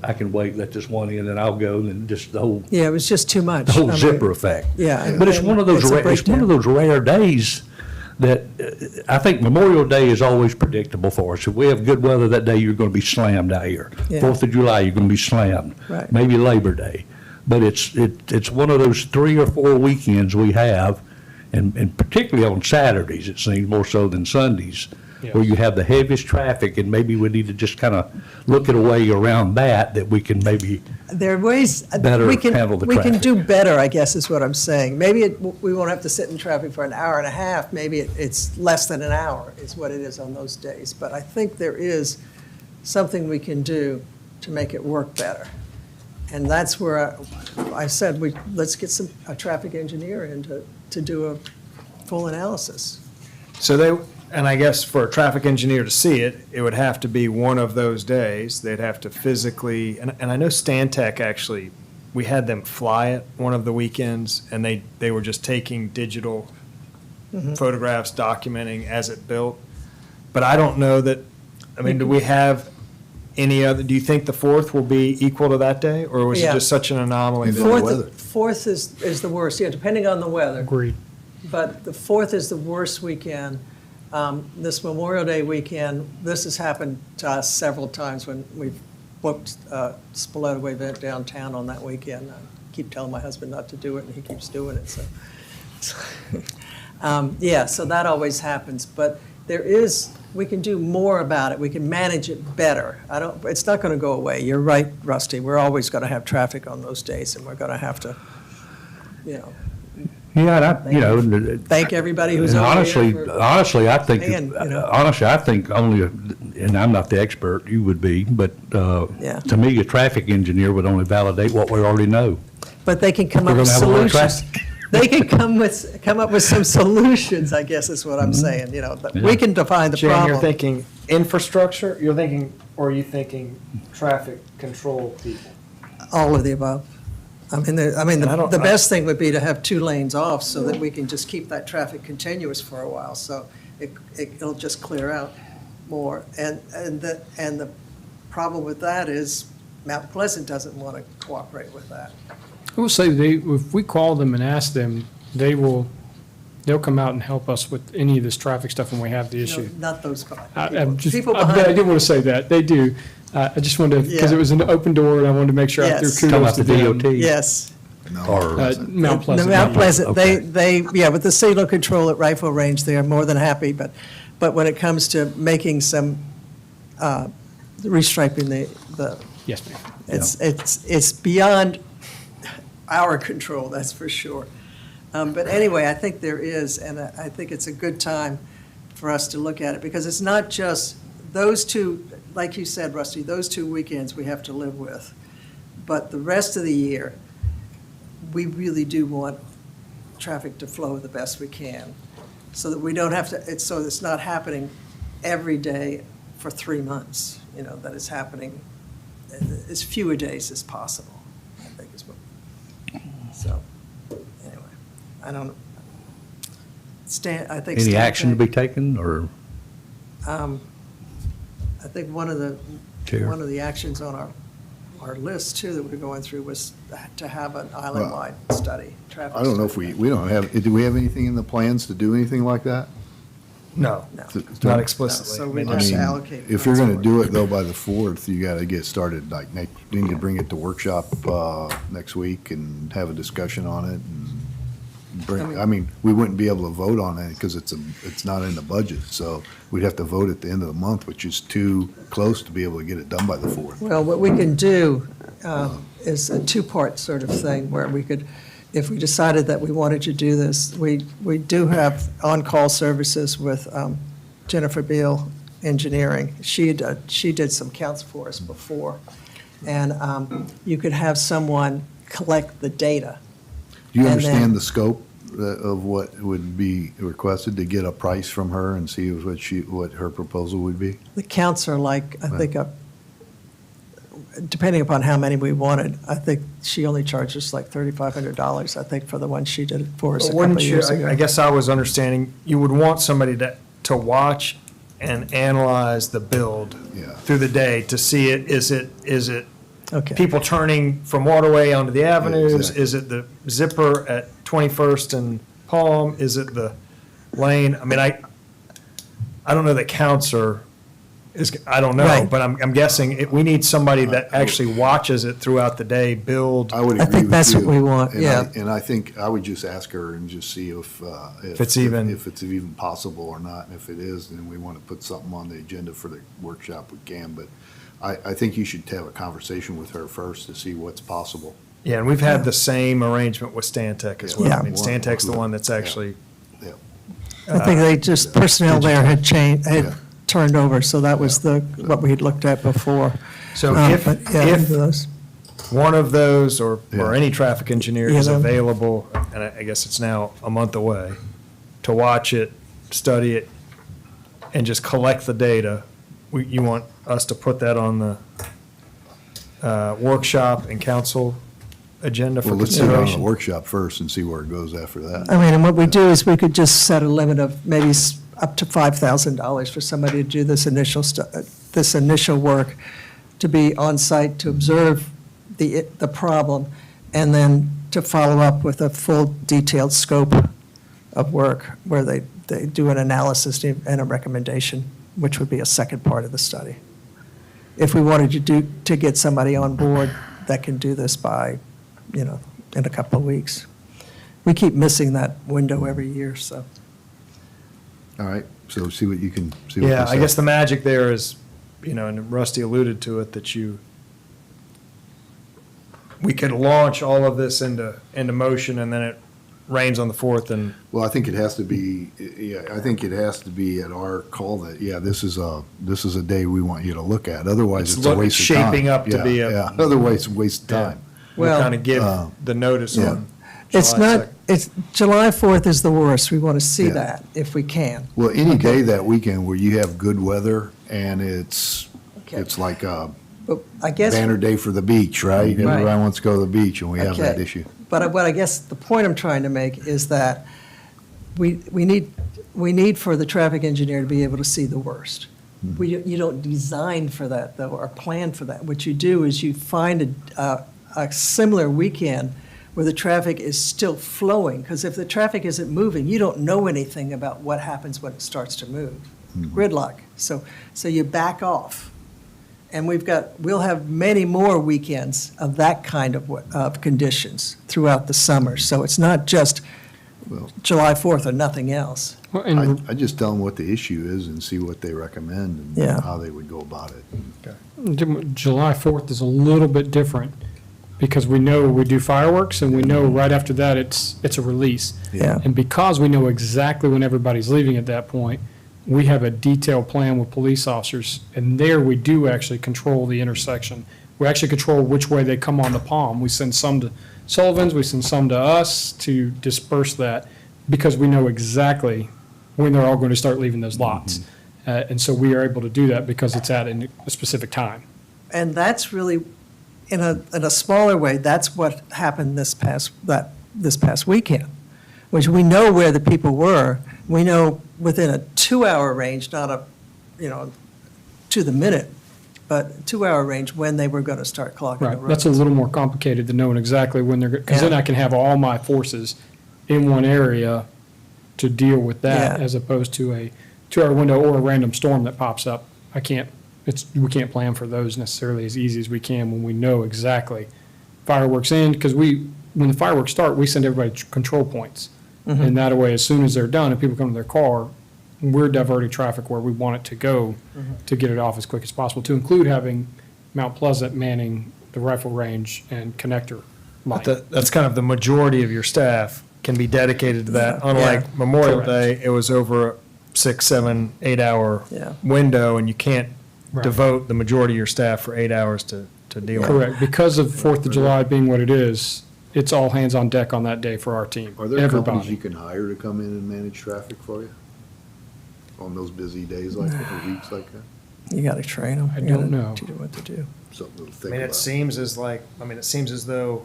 I can wait, let this one in, and I'll go, and just the whole Yeah, it was just too much. the whole I mean, zipper effect. Yeah, But it's and one of those, it's a it's one of breakdown. those rare days that, I think Memorial Day is always predictable for us. If we have good weather that day, you're going to be slammed out here. Yeah. 4th of July, you're going to be slammed. Right. Maybe Labor Day. But it's one of those 3 or 4 weekends we have, and particularly on Saturdays, it seems, more so than Sundays, where Yes. you have the heaviest traffic, and maybe we need to just kind of look at a way around that we can maybe, There are ways. Better we can- handle the We can traffic. do better, I guess, is what I'm saying. Maybe we won't have to sit in traffic for an hour and a half. Maybe it's less than an hour is what it is on those days. But I think there is something we can do to make it work better. And that's where I said, let's get a traffic engineer in to do a full analysis. So and I guess for a traffic engineer to see it, it would have to be one of those days. They'd have to physically, and I know Stantec actually, we had them fly it one of the weekends, and they were just taking digital photographs, documenting as it built. But I don't know that, I mean, do we have any other, do you think the 4th will be equal to that day? Or was it Yeah. just such an anomaly? that the weather- Fourth is the worst, yeah, depending on the weather. Agreed. But the 4th is the worst weekend. This Memorial Day weekend, this has happened to us several times when we've booked a Spiletaway event downtown on that weekend. I keep telling my husband not to do it, and he keeps doing it, so. Yeah, so that always happens, but we can do more about it. We can manage it better. It's not going to go away. You're right, Rusty. We're always going to have traffic on those days, and we're going to have to, yeah, and thank everybody who's And over honestly, here. honestly, I think, only, and I'm not the expert, you would be, but Yeah. to me, a traffic engineer would only validate what we already know. But they can come We're up with gonna have a lot of solutions. traffic. They can come up with some solutions, I guess is what I'm saying, that we can define the Jan, you're problem. thinking infrastructure, or are you thinking traffic control people? All of the above. I mean, I don't- the best thing would be to have 2 lanes off so that we can just keep that traffic continuous for a while, so it'll just clear out more. And the problem with that is Mount Pleasant doesn't want to cooperate with that. I will say, if we call them and ask them, they'll come out and help us with any of this traffic stuff when we have the No, issue. not those guys. I'm just, People I behind. did want to say that, they do. I just wanted to, because Yeah. it was an open door, and I wanted to make sure I threw Yes. Talking kudos about to the them. DOT? Yes. Or, Mount Pleasant. The Mount Pleasant, Okay. yeah, with the signal control at Rifle Range, they're more than happy, but when it comes to making some, restriping the, Yes, ma'am. it's beyond our control, that's for sure. But anyway, I think there is, and I think it's a good time for us to look at it, because it's not just those two, like you said, Rusty, those 2 weekends we have to live with. But the rest of the year, we really do want traffic to flow the best we can, so that we don't have to, so it's not happening every day for 3 months, that it's happening as fewer days as possible, I think is what, so, anyway, I don't, I think. any Stan action to Tech- be taken, or? I think one of Chair. the actions on our list too that we're going through was to have an island-wide study, traffic. I don't know if study. we don't have, do we have anything in the plans to do anything like that? No, No. not So explicitly. we I mean, have to mean, allocate. If you're gonna funds do for it though by the 4th, you gotta get started, like, need to bring it to workshop, next week and have a discussion on it and I mean, we wouldn't be able to vote on it because it's not in the budget, so we'd have to vote at the end of the month, which is too close to be able to get it done by the 4th. Well, what we can do is a two-part sort of thing, where we could, if we decided that we wanted to do this, we do have on-call services with Jennifer Beal Engineering. She did some counts for us before, and you could have someone collect the data. Do you And then- understand the scope of what would be requested to get a price from her and see what her proposal would be? The counts are like, I think, depending upon how many we wanted, I think she only charged us like $3,500, I think, for the one she did for us a But couple wouldn't of you, years ago. I guess I was understanding, you would want somebody to watch and analyze the build Yeah. through the day to see it, is it Okay. people turning from Waterway onto the avenues? exactly. Is it the zipper at 21st and Palm? Is it the lane? I mean, I don't know that counts I don't know, Right. but I'm guessing we need somebody that actually watches it throughout the day, build. I would I agree think with that's what you. we want, And yeah. And I think I would just ask her and just see if it's even- if it's even possible or not. And if it is, then we want to put something on the agenda for the workshop, we can. But I think you should have a conversation with her first to see what's possible. Yeah, and we've had the same arrangement with Stantec as well. Yeah. I mean, Stantec's the one that's actually, I think they just, personnel there had changed, Yeah. had turned over, so that was what we had looked at before. so But, yeah, if those- one of those or Yeah. any traffic engineer You is know. available, and I guess it's now a month away, to watch it, study it, and just collect the data, you want us to put that on the workshop and council agenda for Well, let's sit on the consideration? workshop first and see where it goes after that. I mean, and what we do is we could just set a limit of maybe up to $5,000 for somebody to do this initial work, to be on site, to observe the problem, and then to follow up with a full detailed scope of work where they do an analysis and a recommendation, which would be a second part of the study. If we wanted to get somebody on board that can do this by, in a couple of weeks. We keep missing that window every year, so. All right, so see what you can, see what Yeah, they I say. guess the magic there is, and Rusty alluded to it, that we could launch all of this into motion, and then it rains on the 4th, and Well, I think it has to be, I think it has to be at our call that, this is a day we want you to look at. Otherwise, it's a waste of time. shaping up to Yeah, be a. Yeah, otherwise, it's a waste of Yeah. time. We'll Well, kind of give the notice yeah. on It's July not, it's, July 4th is the worst. We want to see Yeah. that if we can. Well, any day that weekend where you have good weather and it's Okay. like a But I guess. banner day for the beach, right? Right. Everybody wants to go to the beach and we have that Okay. issue. But what I guess the point I'm trying to make is that we need for the traffic engineer to be able to see the worst. You don't design for that, though, or plan for that. What you do is you find a similar weekend where the traffic is still flowing, because if the traffic isn't moving, you don't know anything about what happens when it starts to move. Gridlock. So you back off. And we'll have many more weekends of that kind of conditions throughout the summer. So it's not just Well- July 4th or nothing else. Well, and I just tell them what the issue is and see what they recommend Yeah. and how they would go about it. July 4th is a little bit different because we know we do fireworks and we know right after that it's a release. Yeah. And because we know exactly when everybody's leaving at that point, we have a detailed plan with police officers. And there we do actually control the intersection. We actually control which way they come on the palm. We send some to Sullivan's, we send some to us to disperse that because we know exactly when they're all going to start leaving those lots. And so we are able to do that because it's at a specific time. And that's really, in a smaller way, that's what happened this past weekend, which we know where the people were. We know within a 2-hour range, not to the minute, but 2-hour range when they were going to start clogging the Right, roads. that's a little more complicated than knowing exactly when they're, because then Yeah. I can have all my forces in one area to deal with that, Yeah. as opposed to a 2-hour window or a random storm that pops up. We can't plan for those necessarily as easy as we can when we know exactly fireworks in, because when the fireworks start, we send everybody to control points. Mm-hmm. And that way, as soon as they're done and people come to their car, we're diverting traffic where we want it to go Mm-hmm. to get it off as quick as possible, to include having Mount Pleasant manning the rifle range and connector But line. that's kind of the majority of your staff can be dedicated to that. Yeah. Unlike Memorial Correct. Day, it was over a 6, 7, 8-hour Yeah. window, and you can't Right. devote the majority of your staff for 8 hours to deal with it. Correct, because of Fourth of July being what it is, it's all hands on deck on that day for our team. Are there companies you Everybody. can hire to come in and manage traffic for you? On those busy days like that, or weeks like that? You got to train them. I don't know. Teach them what to do. Something to I think mean, it about. seems as though,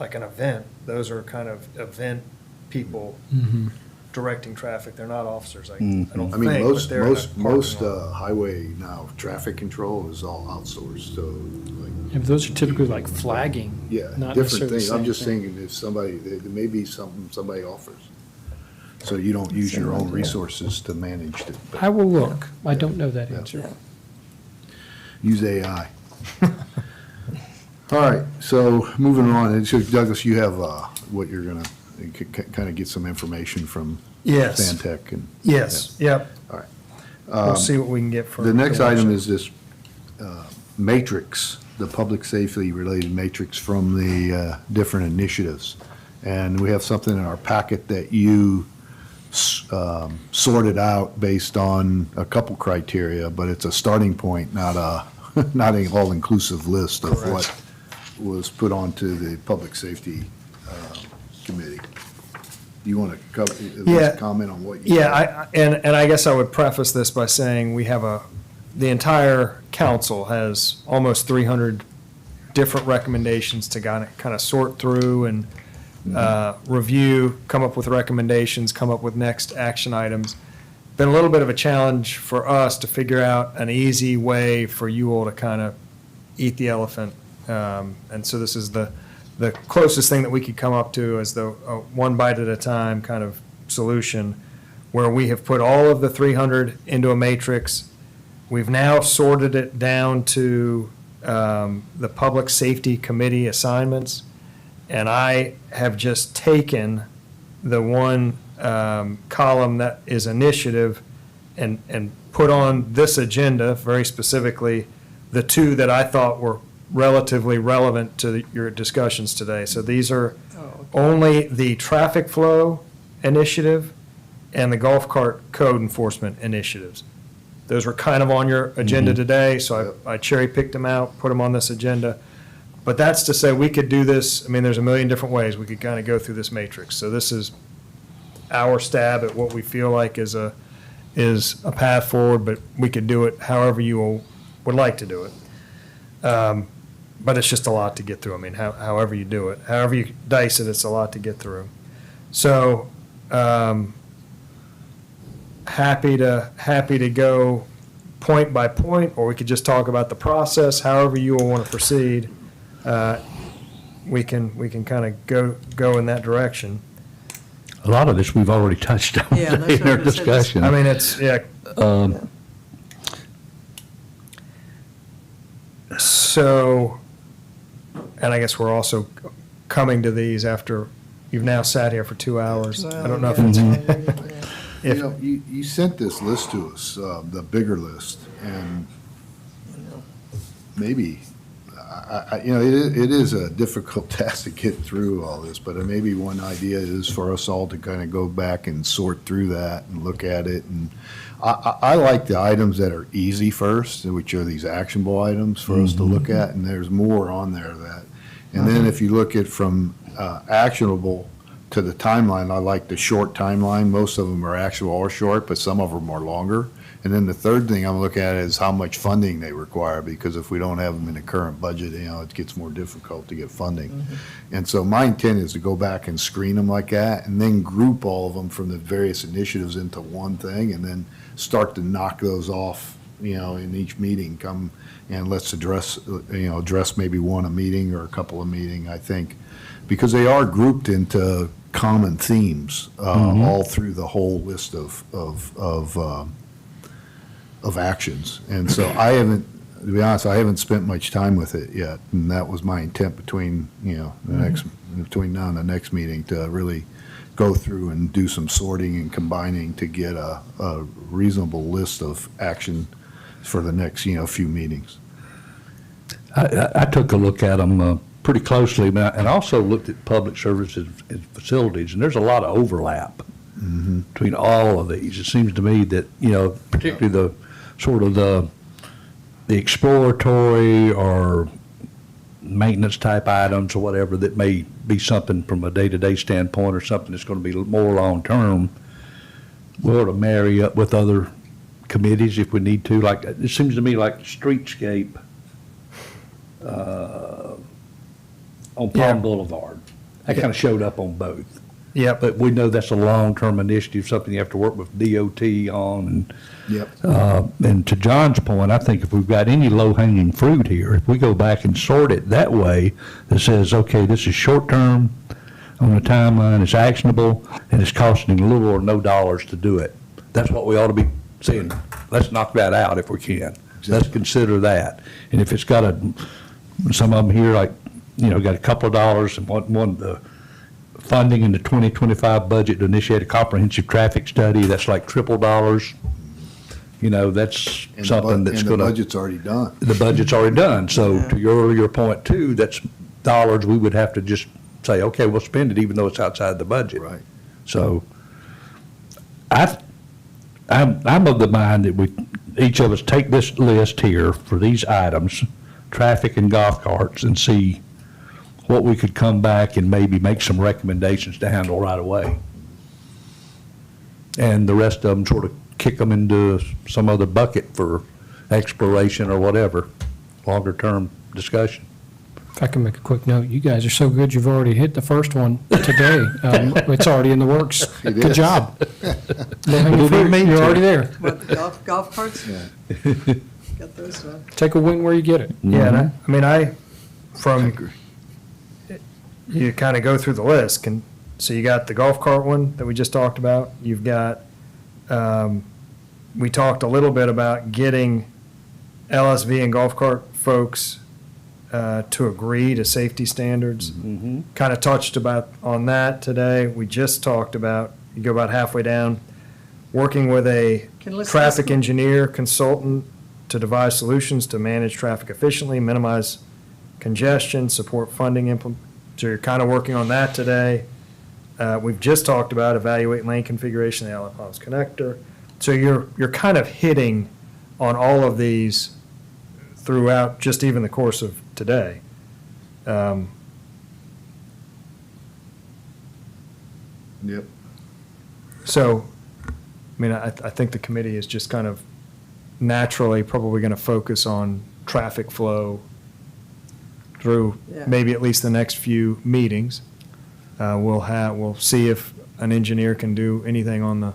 like an event, those are kind of event people Mhm. directing traffic. They're not officers, I don't I think, mean, but most, they're in a most parking lot. highway now, traffic control is all outsourced, so like, Yeah, but those are typically like flagging. yeah, not different necessarily the things. I'm same just thing. thinking if there may be something somebody offers. So you don't use your own resources to manage it, but I will look. I don't know that Yeah. answer. use AI. All right, so moving on, and so Douglas, you have what you're gonna kind of get some information from Yes, Fantech and. yes, yep. All right. We'll see what we can get for. The next item workshop. is this matrix, the public safety related matrix from the different initiatives. And we have something in our packet that you sorted out based on a couple criteria, but it's a starting point, not not an all-inclusive list of what was put onto the public safety committee. Do you want to cover, at Yeah. least comment on what you? Yeah, and I guess I would preface this by saying we have the entire council has almost 300 different recommendations to kind of sort through and review, come up with recommendations, come up with next action items. Been a little bit of a challenge for us to figure out an easy way for you all to kind of eat the elephant. And so this is the closest thing that we could come up to as the one bite at a time kind of solution, where we have put all of the 300 into a matrix. We've now sorted it down to the Public Safety Committee assignments, and I have just taken the one column that is initiative and put on this agenda, very specifically, the two that I thought were relatively relevant to your discussions today. So these are only the traffic flow initiative and the golf cart code enforcement initiatives. Those were kind of on your agenda today, so I cherry picked them out, put them on this agenda. But that's to say, we could do this, I mean, there's a million different ways we could kind of go through this matrix. So this is our stab at what we feel like is a path forward, but we could do it however you all would like to do it. But it's just a lot to get through. I mean, however you do it, however you dice it, it's a lot to get through. So, happy to go point by point, or we could just talk about the process, however you all want to proceed. We can kind of go in that direction. A lot of this we've already touched on Yeah, that's in what our I was gonna say. discussion. I mean, it's, yeah. So, and I guess we're also coming to these after you've now sat here for 2 hours. I don't know if it's, You if, know, you sent this list to us, the bigger list, and maybe, you know, it is a difficult task to get through all this, but maybe one idea is for us all to kind of go back and sort through that and look at it. And I like the items that are easy first, which are these actionable items for us to look at, and there's more on there that. And then if you look at from actionable to the timeline, I like the short timeline. Most of them are actionable or short, but some of them are longer. And then the third thing I'm looking at is how much funding they require, because if we don't have them in the current budget, you know, it gets more difficult to get funding. And so my intent is to go back and screen them like that, and then group all of them from the various initiatives into one thing, and then start to knock those off, you know, in each meeting. Come and let's address maybe one a meeting or a couple a meeting, I think, because they are grouped into common themes all through the whole list of actions. And so I haven't, to be honest, I haven't spent much time with it yet, and that was my intent between, you know, between now and the next meeting, to really go through and do some sorting and combining to get a reasonable list of action for the next, you know, few meetings. I took a look at them pretty closely, and I also looked at public services and facilities, and there's a lot of overlap between all of these. It seems to me that, you know, particularly the sort of the exploratory or maintenance type items or whatever that may be something from a day-to-day standpoint or something that's going to be more long-term, we ought to marry up with other committees if we need to. Like, it seems to me like streetscape on Yeah. Palm Boulevard. That kind of showed up on both. yep, But we know that's a long-term initiative, something you have to work with DOT on. Yep. And to John's point, I think if we've got any low-hanging fruit here, if we go back and sort it that way, that says, okay, this is short-term on the timeline, it's actionable, and it's costing little or no dollars to do it. That's what we ought to be saying. Let's knock that out if we can. Let's consider that. And if it's got some of them here, like, you know, got a couple of dollars and one the funding in the 2025 budget to initiate a comprehensive traffic study, that's like triple dollars. You know, that's And something that's the gonna. budget's already done. The budget's already done. So to your earlier point too, that's dollars we would have to just say, okay, we'll spend it even though it's outside the budget. Right. So I'm of the mind that each of us take this list here for these items, traffic and golf carts, and see what we could come back and maybe make some recommendations to handle right away. And the rest of them sort of kick them into some other bucket for exploration or whatever, longer-term discussion. If I can make a quick note, you guys are so good, you've already hit the first one today. It's already in the works. It Good is. job. Low-hanging fruit, You're already there. What, the golf carts? Yeah. Got those done. Take a win where you get it. yeah, and from, you kind of go through the list, so you got the golf cart one that we just talked about, you've got, we talked a little bit about getting LSV and golf cart folks to agree to safety standards. Kind of touched on that today. We just talked about, you go about halfway down, working with a Can let's traffic ask- engineer consultant to devise solutions to manage traffic efficiently, minimize congestion, support funding so you're kind of working on that today. We've just talked about evaluate lane configuration, the Allen Palms connector. So you're kind of hitting on all of these throughout just even the course of today. Yep. So, I mean, I think the committee is just kind of naturally probably going to focus on traffic flow through Yeah. maybe at least the next few meetings. We'll see if an engineer can do anything on the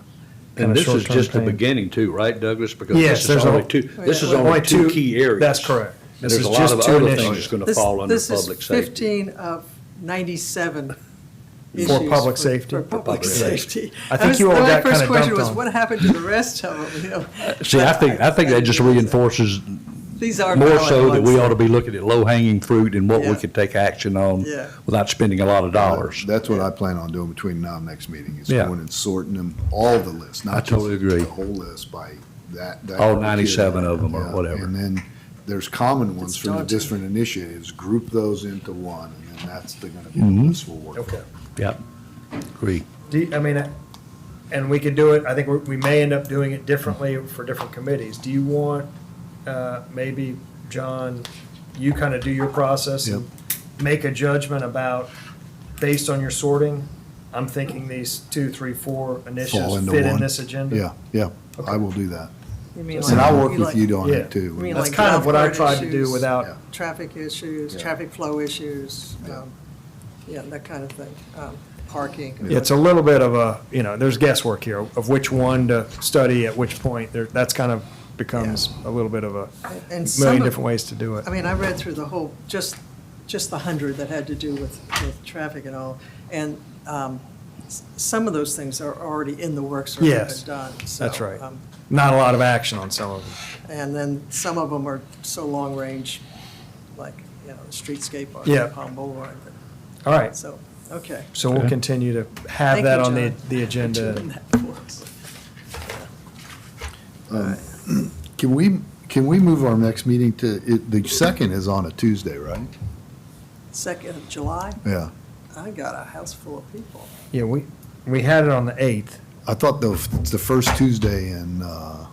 And of this is short-term just the pain. beginning too, right, Douglas? Because Yes, this there's is only a- two, this is Only only two key areas. That's correct. And This there's a is lot just of two other initiatives. things that's going to This- fall under this is public safety. 15 of 97 For issues public safety? For public public safety. I think you all got My first kinda question dumped was, on. what happened to the rest of them, you know? See, I think that just reinforces These are more valid so that we ones. ought to be looking at low-hanging fruit and what we Yeah. could take action on Yeah. without spending a lot of dollars. That's what I plan on doing between now and next meeting, is Yeah. going and sorting them, all the lists, I not just totally agree. the whole list by that. All 97 of them or Yeah, whatever. And then there's common ones It's from the daunting. different initiatives, group those into one, and then that's gonna be Mhm. the list we'll work Okay. from. Yep, agree. I mean, and we could do it, I think we may end up doing it differently for different committees. Do you want, maybe, John, you kind of do your process and make a judgment about, based on your sorting, I'm thinking these 2, 3, 4 Fall initiatives into fit in one. this agenda? Yeah, I Okay. will do that. You mean And I'll work you with like- you on Yeah. it too. You mean That's like kind of what I golf tried cart to do issues, without, Yeah. Traffic issues, Yeah. traffic flow issues, Yeah. yeah, that kind of thing, parking. it's a little bit of a, there's guesswork here of which one to study at which point. That's kind of becomes a little bit of a And some million of- different ways to do it. I mean, I read through the whole, just the 100 that had to do with traffic and all, and some of those things are already in the works or have Yes, been done. that's so, right. Not a lot of action on some of them. And then some of them are so long-range, like, the streetscape Yeah. on Palm Boulevard. All right, So, okay. so we'll Okay. continue to have Thank that you, on John, the for agenda. doing that for us. Can we move our next meeting to, the second is on a Tuesday, right? 2nd of July, Yeah. I got a house full of people. Yeah, we had it on the 8th, I thought it's the first Tuesday in,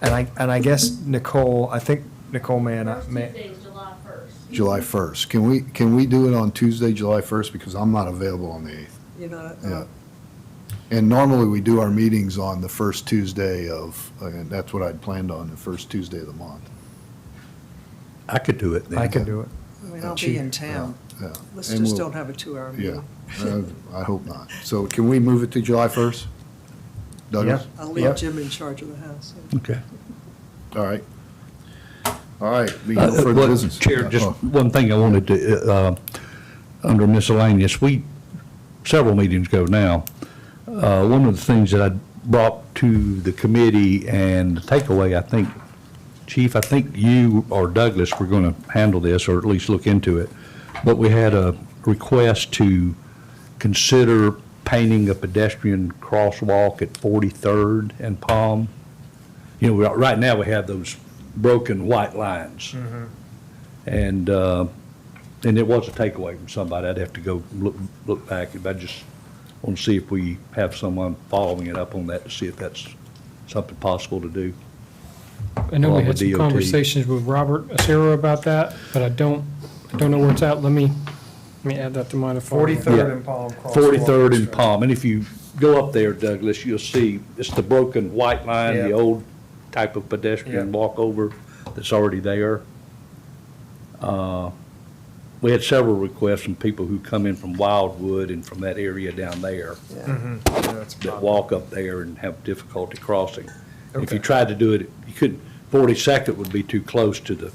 and I guess Nicole, I think Nicole First Tuesday is July 1st. July 1st. Can we do it on Tuesday, July 1st? Because I'm not available on the 8th. You know, Yeah. And normally we do our meetings on the first Tuesday and that's what I'd planned on, the first Tuesday of the month. I could do it then. I could do it. I mean, I'll be in town. Yeah. Let's And just we'll- don't have a 2-hour Yeah, meeting. I hope not. So can we move it to July 1st? Douglas? I'll Yep. leave Jim in charge of the house. Okay. All right. All right, we go further Well, business. Chair, just Oh, one thing I wanted to, under miscellaneous, several meetings ago now, one of the things that I brought to the committee and the takeaway, I think, Chief, I think you or Douglas were going to handle this, or at least look into it, but we had a request to consider painting a pedestrian crosswalk at 43rd and Palm. Right now, we have those broken white lines. And it was a takeaway from somebody. I'd have to go look back. I just want to see if we have someone following it up on that to see if that's something possible to do. I know we Along had with some DOT. conversations with Robert Acero about that, but I don't know where it's at. Let me add that to my file. 43rd Yeah. and Palm Crosswalk. 43rd and Palm. And if you go up there, Douglas, you'll see it's the broken white line, the Yeah. old type of pedestrian Yeah. walkover that's already there. We had several requests from people who come in from Wildwood and from that area down there Yeah. Yeah, that's that about- walk up there and have difficulty crossing. If Okay. you tried to do it, you couldn't, 42nd would be too close to the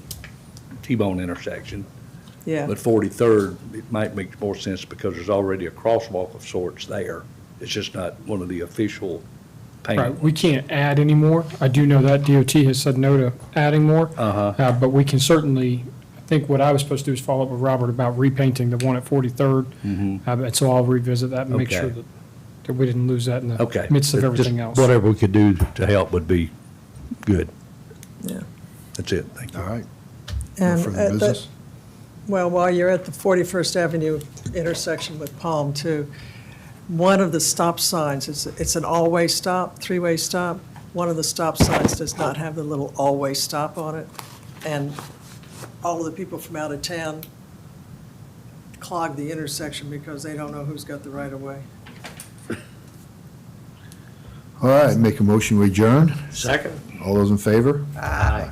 T-bone intersection. Yeah, But 43rd, it might make more sense because there's already a crosswalk of sorts there. It's just not one of the official Right, painted we ones. can't add any more. I do know that DOT has said no to adding more. Uh-huh. But we can certainly, I think what I was supposed to do is follow up with Robert about repainting the one at 43rd. Mhm. And so I'll revisit that and make Okay. sure that we didn't lose that in the Okay. midst of Just everything else. Whatever we could do to help would be good. yeah. That's it. Thank you. All right. And Further at the- business? Well, while you're at the 41st Avenue intersection with Palm too, one of the stop signs, it's an all-way stop, 3-way stop. One of the stop signs does not have the little all-way stop on it. And all of the people from out of town clog the intersection because they don't know who's got the right of way. All right, make a motion, we adjourn. Second. All those in favor? Aye.